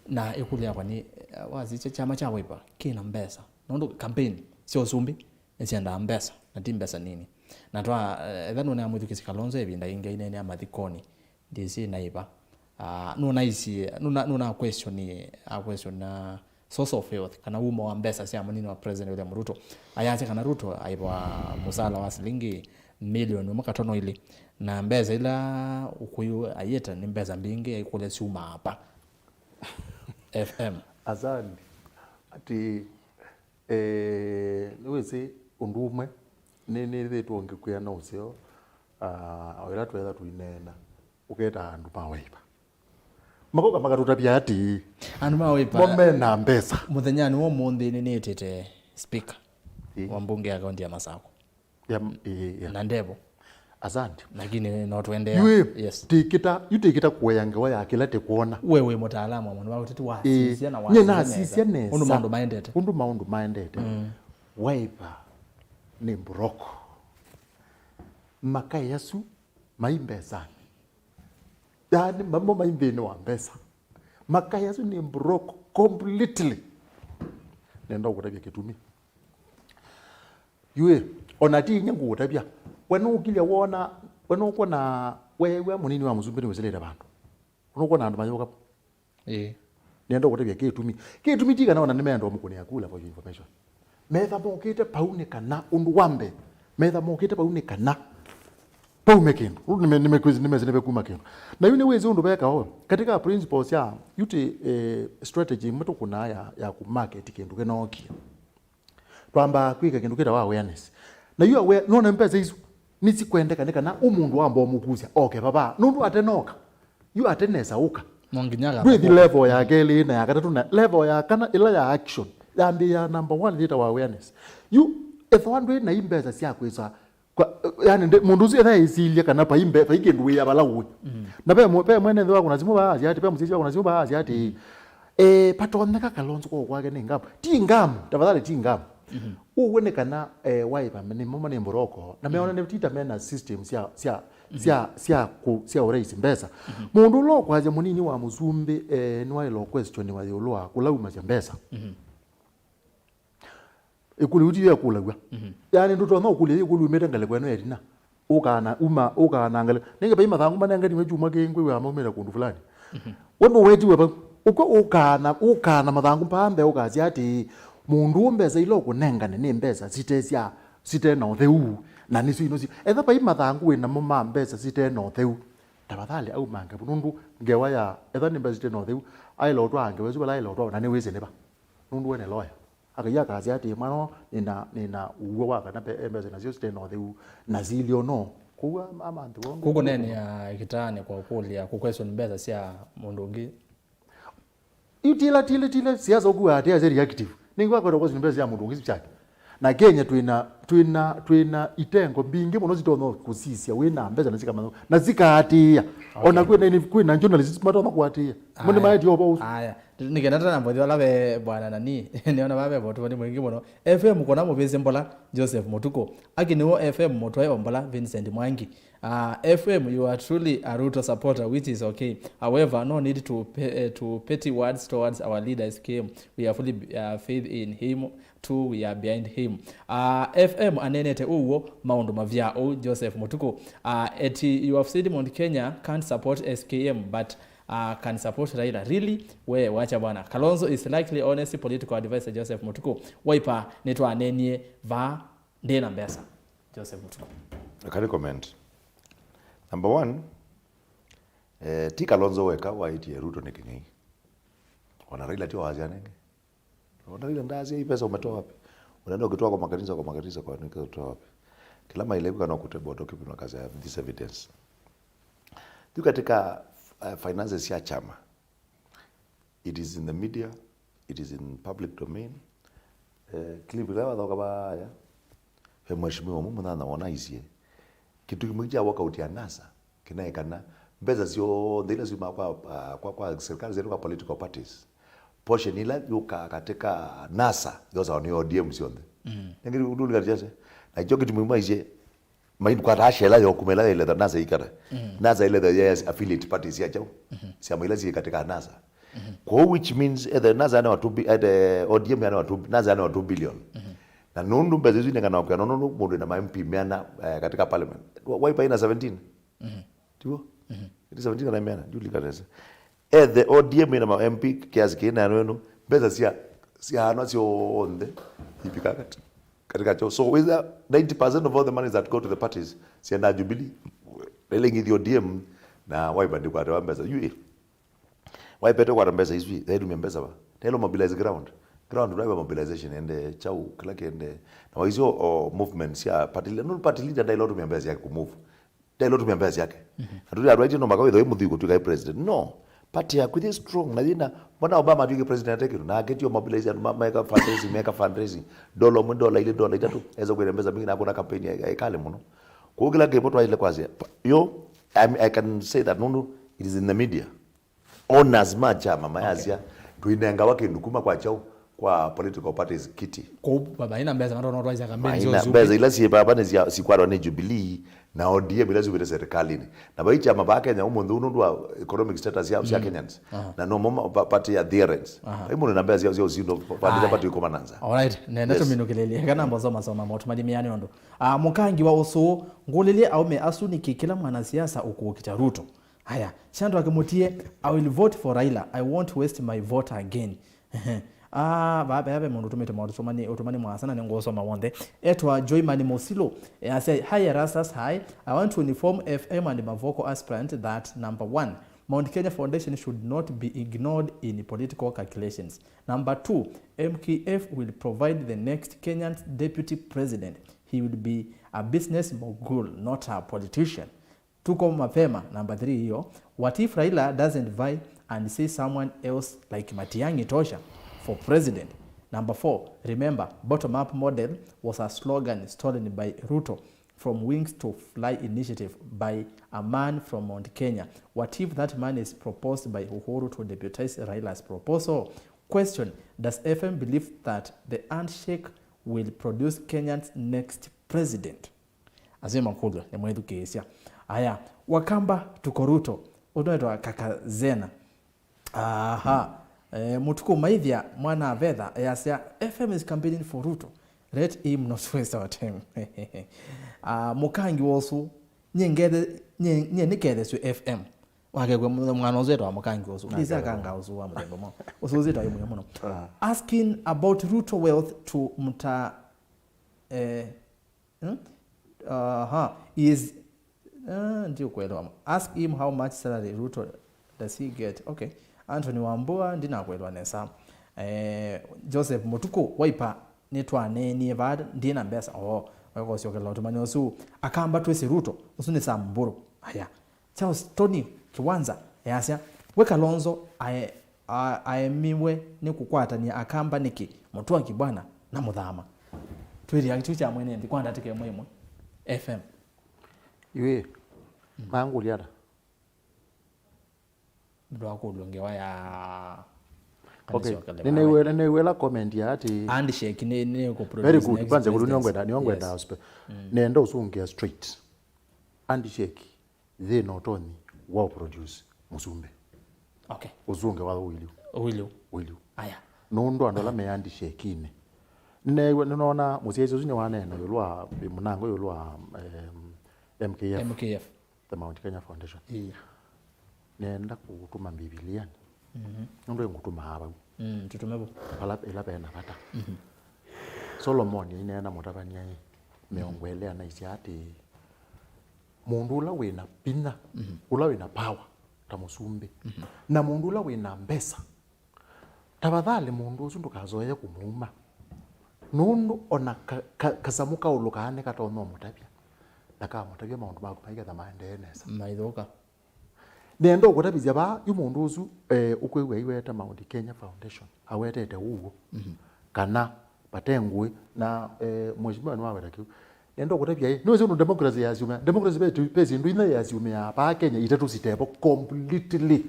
na ekulia kwani waziche chama cha Wiper kina mbesa nondo campaign sio zumbi nsienda mbesa na timbesa nini na twa then una mudhikisi Kalonzo ebinda inga ine ya mathikoni ndisi naiba nuna question na source of wealth kana umo wa mbesa sia manini wa president William Ruto ayache kana Ruto aibwa musala wa shilingi milioni mwakatono ili na mbeza ila ukuyu ayeta ni mbeza mbingi aikule siuma hapa FM azani ati niwezi undume nini thitu ngikuya na ucio awira twetha twinena uketa andu mawaipa makoka magatutapia ati andu mawaipa momena mbesa muthenyani wo munthi ni nitete speaker wa mbunge ya kaunti ya Masako ya na Ndebo Asante. Lakini not wendea. Yes. Tikita kuyange waya kila te kuona. Wewe mtaalamu wa mwana watu wa sisia na watu. Na sisia nesa. Undu maundu minded. Undu maundu minded. Waipa ni broko. Maka Yesu maimbesa. Yani mambo maimbeni wa mbesa. Maka Yesu ni broko completely. Nenda ukutabia kitumi. Onati nyangu ukutabia. Wenu ukilia wona wenu uko na wewe munini wa mzumbe ni weselera bantu. Wenu uko na andu mayoka. Nenda ukutabia kitumi tika naona nimeenda omukuni yakula for information. Metha mokite paune kana undu wambe. Metha mokite paune kana. Paume kindu. Nimekuma kindu. Na yune wezi undu beka ho. Katika principles ya yuti strategy mtu kuna ya ku market kindu kenokia. Kwamba kwika kindu kita wa awareness. Na you aware nona mpesa hizo nisi kwendeka nika na umundu wamba omukuzya. Okay baba, nundu atenoka. You atenesa uka. Nonginyaga. With level ya keli na ya katatu na level ya kana ila ya action. Yambi ya number 1 theta wa awareness. You if one way na imbeza siya kwesa yani mundu uzi etha isilia kana pa imbe pa ikindu ya balawe. Na pe mwene ndo kuna zimu baadhi ati pe musisi kuna zimu baadhi ati patoneka Kalonzo kwa kwake ni ngamu. Ti ngamu, tafadhali ti ngamu. Uwene kana waipa ni mama ni mboroko na meona netita mena system sia uraisi mbesa. Mundu lo kwaje munini wa muzumbi ni wa ilo question wa yolwa kulauma mbesa. Ikuli uti ya kulagwa. Yani nduto no kuli ikuli umeta ngale kwenu edina. Ukana ngale. Ninge bayi mathangu mananga ni wejuma kengwe wa mamela kundu fulani. Wono weti we uko ukana mathangu pambe ukazi ati mundu mbeza ilo kunengane ni mbeza site no theu na nisu inosi. Etha bayi mathangu we na mama mbeza site no theu. Tafadhali au manga bundu ngewa ya etha ni mbeza site no theu. Ai lotwa ngewe zuba lai lotwa na ni weze neba. Nundu we ne lawyer. Akaya kazi ati mano nina uwe waka na pe mbeza na site no theu na zilio no. Kuwa mama ndu wongo. Kuko nene ya kitane kwa ukuli ya kukwestion mbeza sia mundu ngi. Tile siasa okuwa ati azeri active. Ningwa kwa kwestion mbeza ya mundu ngi chake. Na Kenya tuina itengo bingi muno zitono kusisia wina mbeza na zika na zika atia. Ona kwena journalist matoma kwatia. Mundi maiti obo. Aya. Nikenata na mbodi wala be bwana nani. Niona babe boto ni mwingi muno. FM kona mubeze mbola Joseph Motuko. Akiniwo FM motwaye ombola Vincent Mwangi. FM, you are truly a Ruto supporter, which is okay. However, no need to petty words towards our leader SKM. We are fully faith in him too. We are behind him. FM anenete uwo maundu mavya o Joseph Motuko. You have said Mount Kenya can't support SKM, but can support Raila. Really? We wacha bwana. Kalonzo is likely honestly political advisor Joseph Motuko. Waipa netwa anenye va ndena mbesa. Joseph Motuko. I can comment. Number 1, ti Kalonzo weka waiti Ruto ni kingi. Wana Raila tio wazia nenge. Wana Raila ndazi hii pesa umetoa wapi? Unaenda ukitoa kwa makanisa kwa nini kutoa wapi? Kila mailebu kana kutebo dokipi na kazi ya this evidence. Tu katika finances ya chama. It is in the media, it is in public domain. Klipu lewa thoka ba ya. He mheshimiwa mumu na wana isie. Kitu kimoja workout ya NASA kinaekana mbeza sio ndile sima kwa serikali zetu kwa political parties portion ila yuka katika NASA yoza ni ODM sionde ngiri uduli kaje na hiyo kitu muhimu ije maindu kwa rashela yo kumela ile da NASA ikara NASA ile da yes affiliate parties ya chao sema ile zi katika NASA kwa which means the NASA ana watu ODM ana watu NASA ana 2 billion na nundu mbezi zini ngana kwa nundu mundu na MP miana katika parliament waipa ina 17 tibo it is 17 na miana juli kanesa the ODM ina MP kiasi kina neno mbeza sia ano sio onde ipika katika cho so with 90% of all the money that go to the parties sia na Jubilee relengi the ODM na waipa ndi kwa mbeza you waipa to kwa mbeza hizi ndio mbeza ba ndio mobilize ground driver mobilization and chau kila kende na hizo movements ya party leader dai lotu members yake kumove dai lotu members yake ndio ya right no makawe doi mudhigo tu kai president no party ya kwithia strong na dina mbona Obama tuike president yake na get your mobilization make fundraising dola ile itatu eza kuelembeza mingi na kuna campaign ya kale muno Kwa kila kipo twa ile kwazi. I can say that no it is in the media. On as much mama yazia tuinenga wake ndukuma kwa chao kwa political parties kiti. Kwa baba ina mbeza ndo ndo kampeni zio zubi. Mbeza ila si baba ne si kwaro ne Jubilee na ODM bila zubira serikali ni. Na bai chama ba Kenya umundu ndo economic status ya Kenyans. Na no mama party adherence. Imo na mbeza zio zindo party party iko mananza. Alright, nenda tuminukilele kana mbozo masoma moto madimiani ndo. Mukangi wa uso ngolele aume asuniki kila mwanasiasa ukukita Ruto. Haya, Chando akimutie, I will vote for Raila. I won't waste my vote again. Baba mundu tumete mawadu utumani mwasana nengoso mawonde. Etwa Joy Mani Mosilo. I say, hi Erastus, hi. I want to inform FM and Mavoko aspirant that number 1, Mount Kenya Foundation should not be ignored in political calculations. Number 2, MKF will provide the next Kenyan deputy president. He will be a business mogul, not a politician. Tuko mapema. Number 3 hiyo. What if Raila doesn't vie and say someone else like Matiang'i Tosha for president? Number 4, remember, bottom-up model was a slogan stolen by Ruto from Wings to Fly initiative by a man from Mount Kenya. What if that man is proposed by Uhuru to deputize Raila's proposal? Question, does FM believe that the handshake will produce Kenya's next president? Azima Kulo, ni mwedu kesia. Aya, Wakamba tuko Ruto, unaitwa kaka Zena. Mutuku maidhia mwana vedha yasia FM is campaigning for Ruto. Let him not waste our time. Mukangi wosu nye nikede su FM. Wake kwa mwana ozeto wa mukangi wosu. Lisa kanga wosu wa mtembo mo. Wosu ozeto wa imu yamuno. Asking about Ruto wealth to muta is ndio kuelewa. Ask him how much salary Ruto does he get. Okay. Anthony Wambua ndina kuelewa nesa. Joseph Mutuku waipa netwa neni bad ndina mbesa. Wako sio kala tumani osu akamba twese Ruto usune samburu. Haya. Charles Tony Kiwanza yasya weka Lonzo aemiwe ni kukwata ni akamba niki mutu akibwana na muthama. Twiri akichucha mwene ndi kwanda tike mwemwe FM. Iwe mangu liada ndo kulongewa ya okay nene la comment ya ati handshake ne ko produce very good kwanza niongwenda hospital nenda usungia straight handshake they not only wow produce musumbe okay uzunge wa Willu aya nondo andola me handshake ine ninaona musiezo zine wanena yolwa munango yolwa MKF the Mount Kenya Foundation nenda kutuma Biblia ndo ngutuma haba tutumebo ela bena bata Solomon inena mutabania meongwelea na isiati mundu la wena pina ula wena power tamusumbe na mundu la wena mbesa tabadhali mundu usundu kazoya kumuma nundu ona kasamuka ulukane katono mutabia naka mutabia maundu makupaika thamande nesa maithoka nendo kutabizia ba yumundu uzu ukwewe iweta Mount Kenya Foundation awetete uwo kana patengwe na mheshimiwa nwa wetakiu nendo kutabia no zo democracy betu pezi ndu ina yaziume ya pa Kenya itatu sitebo completely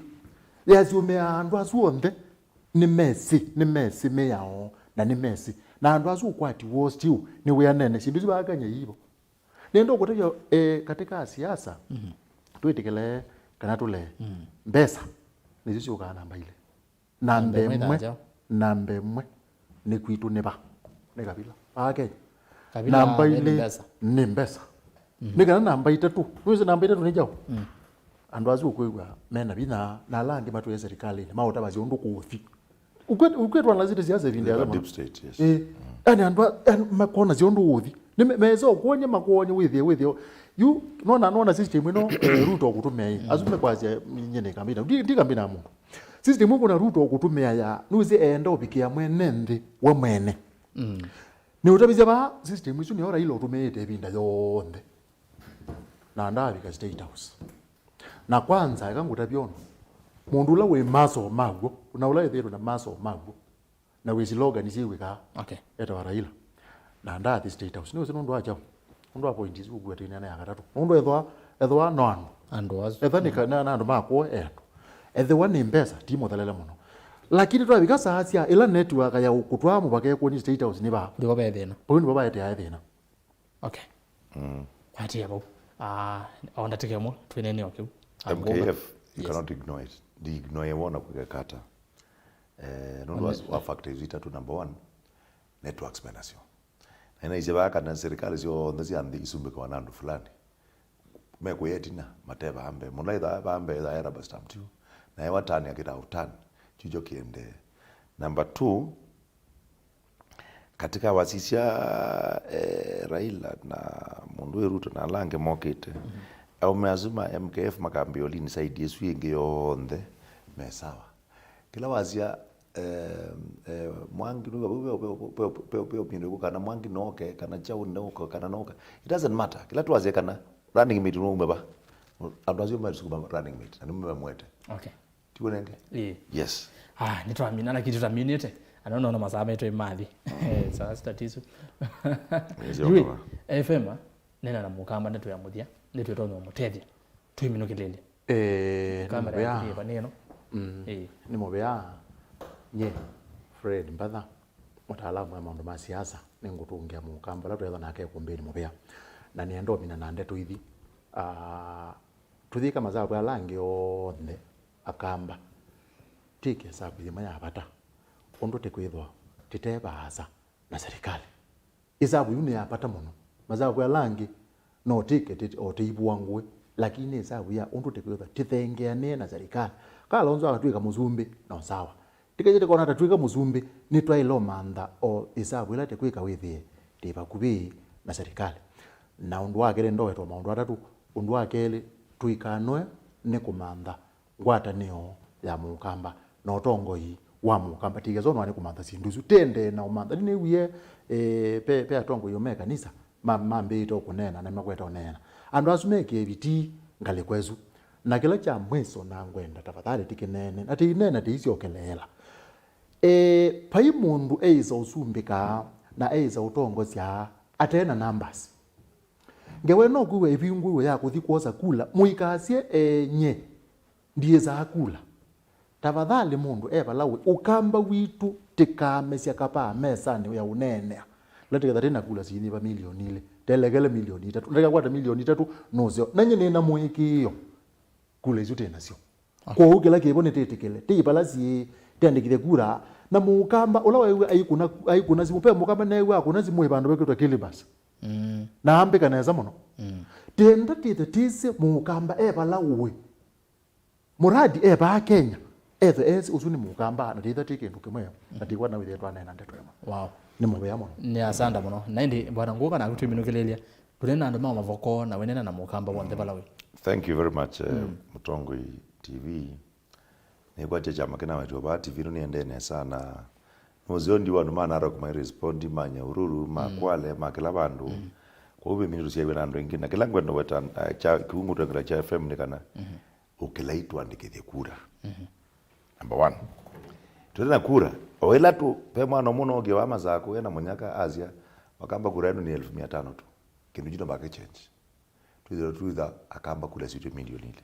yaziume andu azuonde ni Messi meyao na ni Messi na andu azu kwati wo still ni we anene sindu zibaganya yibo nendo kutabia katika siasa tuitikele kana tule mbesa nizisi ukana ile nambe mwe ni kwitu neba ne kabila ake namba ile ni mbesa nikana namba itatu nuzi namba itatu ni jao andu azu kwegwa mena bina na langi matu ya serikali maota bazi undu kuthi ukwetwa lazite siasa vindi ya deep state yes ani andu makona ziondu uthi nimezo kuonye makonye withie you nona system ino Ruto okutumia hii azume kwaje nyene kambina ndikambina mundu system uko na Ruto okutumia ya nuzi enda obikia mwene ndi we mwene ni utabiza ba system isu ni ora ile otumete ebinda yonde na ndabi ka state house na kwanza ikangutabyono mundu la we maso mago una ula yethero na maso mago na we slogan isiwe ka okay eta Raila na ndathi state house ni usindo acha undu appoint isu gwetine na yakatatu undu ethwa no andu azu ethanika na andu makwo eto ethwa ni mbesa timo thalele muno lakini twabika sacia ila network ya kutwa mubake ko ni state house ni ba ndi babe thina pondi baba yete ya thina okay kwati yabo onda tikemo twinene okay MKF you cannot ignore it the ignore wona kugekata no wa factors itatu number 1 networks menasio na ise baka na serikali sio ndazi andi isumbe kwa nandu fulani meko yetina mateba ambe munaitha bambe za era bastam tu na yewa tani akita utani chijo kiende number 2 katika wasisia Raila na mundu Ruto na lange mokete au meazuma MKF makambio nisaidie swingi yonde mesawa kila wazia mwangi nuga kana mwangi noke kana chau noke kana noka it doesn't matter kila tu wazia kana running mate no umeba adwazio masukuba running mate na umeba mwete okay tiwonenge yes nitwamina na kitu taminite anono masaba eto imathi sasa tatizo FM nena na mukamba neto ya mudia neto to no mutethia twiminukilelia kamera ya baneno ni mobea nye Fred Mbadha mutaalamu wa mambo ma siasa ningutungia mukamba la twetha nake kumbeni mobea na niendo mina na ndeto hivi tuthika mazao ya langi othe akamba tike sabu yema yapata ondo tekwithwa titebasa na serikali isabu yune yapata muno mazao ya langi no tike oteibwangwe lakini isabu ya ondo tekwithwa tithengeane na serikali kala onzo akatwika muzumbi no sawa tikeje kona tatwika muzumbi ni twailo manda o isabu ila tekwika withie tiba kubi na serikali na undu wake ndo weto maundu atatu undu wake tuikanwe ni kumanda ngwata niyo ya mukamba no tongoi wa mukamba tigezo no ani kumanda sinduzu tende na umanda ni wiye pe atongo yo mekanisa mambe ito kunena na makweta onena andu asumeke biti ngale kwezu na kila cha mweso na ngwenda tafadhali tikinene ati inena tiisiokelela pai mundu eiza usumbika na eiza utongo cia atena numbers ngewe no kuwe ibingwe ya kuthikwoza kula muikasie nye ndiye za kula tafadhali mundu lawe ukamba witu tikamesia kapa mesa ni ya unene lati tena kula sini ba milioni ile telegele milioni 3 ndeka kwata milioni 3 nozio nanye nena muikiyo kula izo tena sio kwa huke lake ibone tetekele tibalazi tendikire kura na mukamba ulawe ayikuna simupe mukamba nawe akuna simuhe bandu beketwa kilibas na ambe kaneza muno tenda tise mukamba lawe muradi ba Kenya usuni mukamba na titha tikindu kimwe na tikwa na withe twana nande twema wow ni mubea muno ni asanda muno naindi bwana nguka na kutiminukilelia tunena andu mavoko na wenena na mukamba wonde balawe thank you very much Mutongoi TV ni kwa chama kina wetu ba TV no niendene sana muzio ndi wanu mana ara kuma respondi manya ururu makwale makila bandu kwa ube mini rusia wena ando ingina kila ngwendo weta cha kiungu tuengela cha FM nikana ukilaitwa andikithie kura number 1 tutena kura owela tu pe mwana muno oge wa mazako ena munyaka Asia wakamba kura yenu ni 1500 tu kindu jino bake change tuitha akamba kula situ milioni ile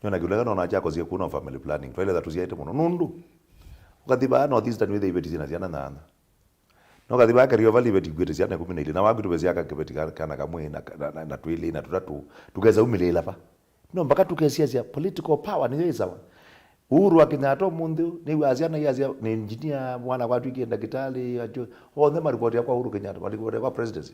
nyona kula kana chako zia kuna family planning twele that tuziaite muno nundu ukathiba no this than with ibeti zina ziana nana no kathiba ka rio valley ibeti gwete ziana 12 na wagu tubezia ka kibeti kana kamwe na twili na tutatu tugeza umilela pa no mpaka tukesia zia political power ni yesa Uhuru akinyato mundu ni waziana yazia ni engineer mwana watu ikienda kitali ajo the maripoti ya kwa Uhuru Kenyatta walikuwa kwa presidency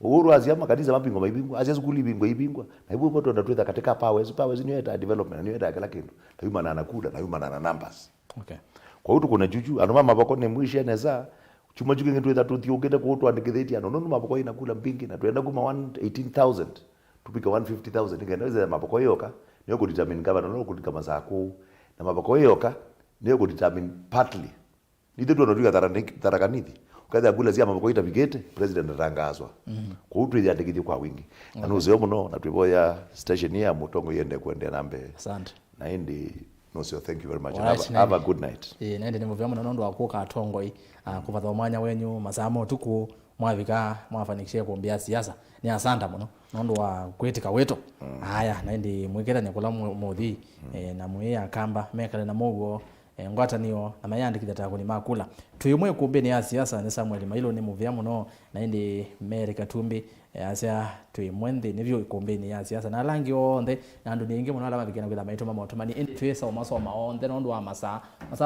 Uhuru aziama kanisa mapingo maibingwa azia skuli bingwa ibingwa na hivyo poto ndatuweza katika powers ni yeta development ni yeta kila kindu na yuma na kuda na yuma na numbers okay kwa hiyo kuna juju anoma maboko ne mwishe neza chuma juke ngetu ita tuthi ugenda ko to andikitheti ano nono maboko ina kula mbingi na tuenda kuma 118,000 tupika 150,000 ngenda iza maboko yoka niyo ku determine governor no kutika mazako na maboko yoka niyo ku determine partly ndio ndo ndio tarakaniti kaza kula zia maboko ita bigete president atangazwa kwa hiyo tuya andikithio kwa wingi na nuzio muno na tuiboya station ya Mutongo yende kuendea nambe asante na indi no so thank you very much have a good night nende ni muvya muno ndo akuka atongoi kuvatha mwanya wenyu mazamo tuku mwavika mwafanikishia kuombea siasa ni asanta muno nondo wa kwetika weto haya naindi mwiketa nyakula muthi na muya kamba mekale na mugo ngwata niyo na mayandi kidata kuni makula tuyumwe kumbe ni ya siasa ni Samuel Mailo ni muvya muno naindi America tumbi asa tuyimwende nivyo kumbe ni ya siasa na langi onde na ndu ningi muno ala mabigena kwila maito mama otomani indi twesa omasoma onde nondo wa masa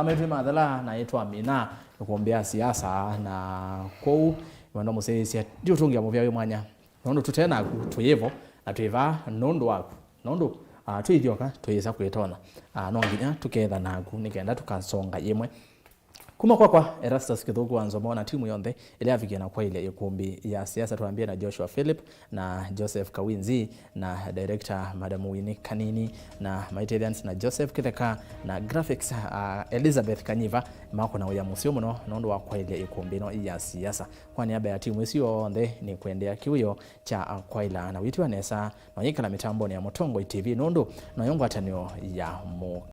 maitu madhala na yetu amina kuombea siasa na kou wano musesia ndio tungia muvya we mwanya nondo tutena tuyevo na tuiva nondo wako nondo tuithioka tuyisa kwitona nonginya tuketha naku nikenda tukasonga yemwe kuma kwa Erastus Kithuku wa NZOMO na timu yonthe ile afikiana kwa ile Ikumbi ya Siasa tuambie na Joshua Philip na Joseph Kawinzi na director Madam WINAKE Kanini na Maitedians na Joseph Kitheka na graphics Elizabeth Kanyiva mako na uya musio muno nondo wa kwa ile Ikumbi no ya Siasa kwa niaba ya timu isi yonthe ni kuendea kiuyo cha kwa ila na witwa nesa na yikala mitambo ni ya Mutongo TV nondo na yongwatanio ya mu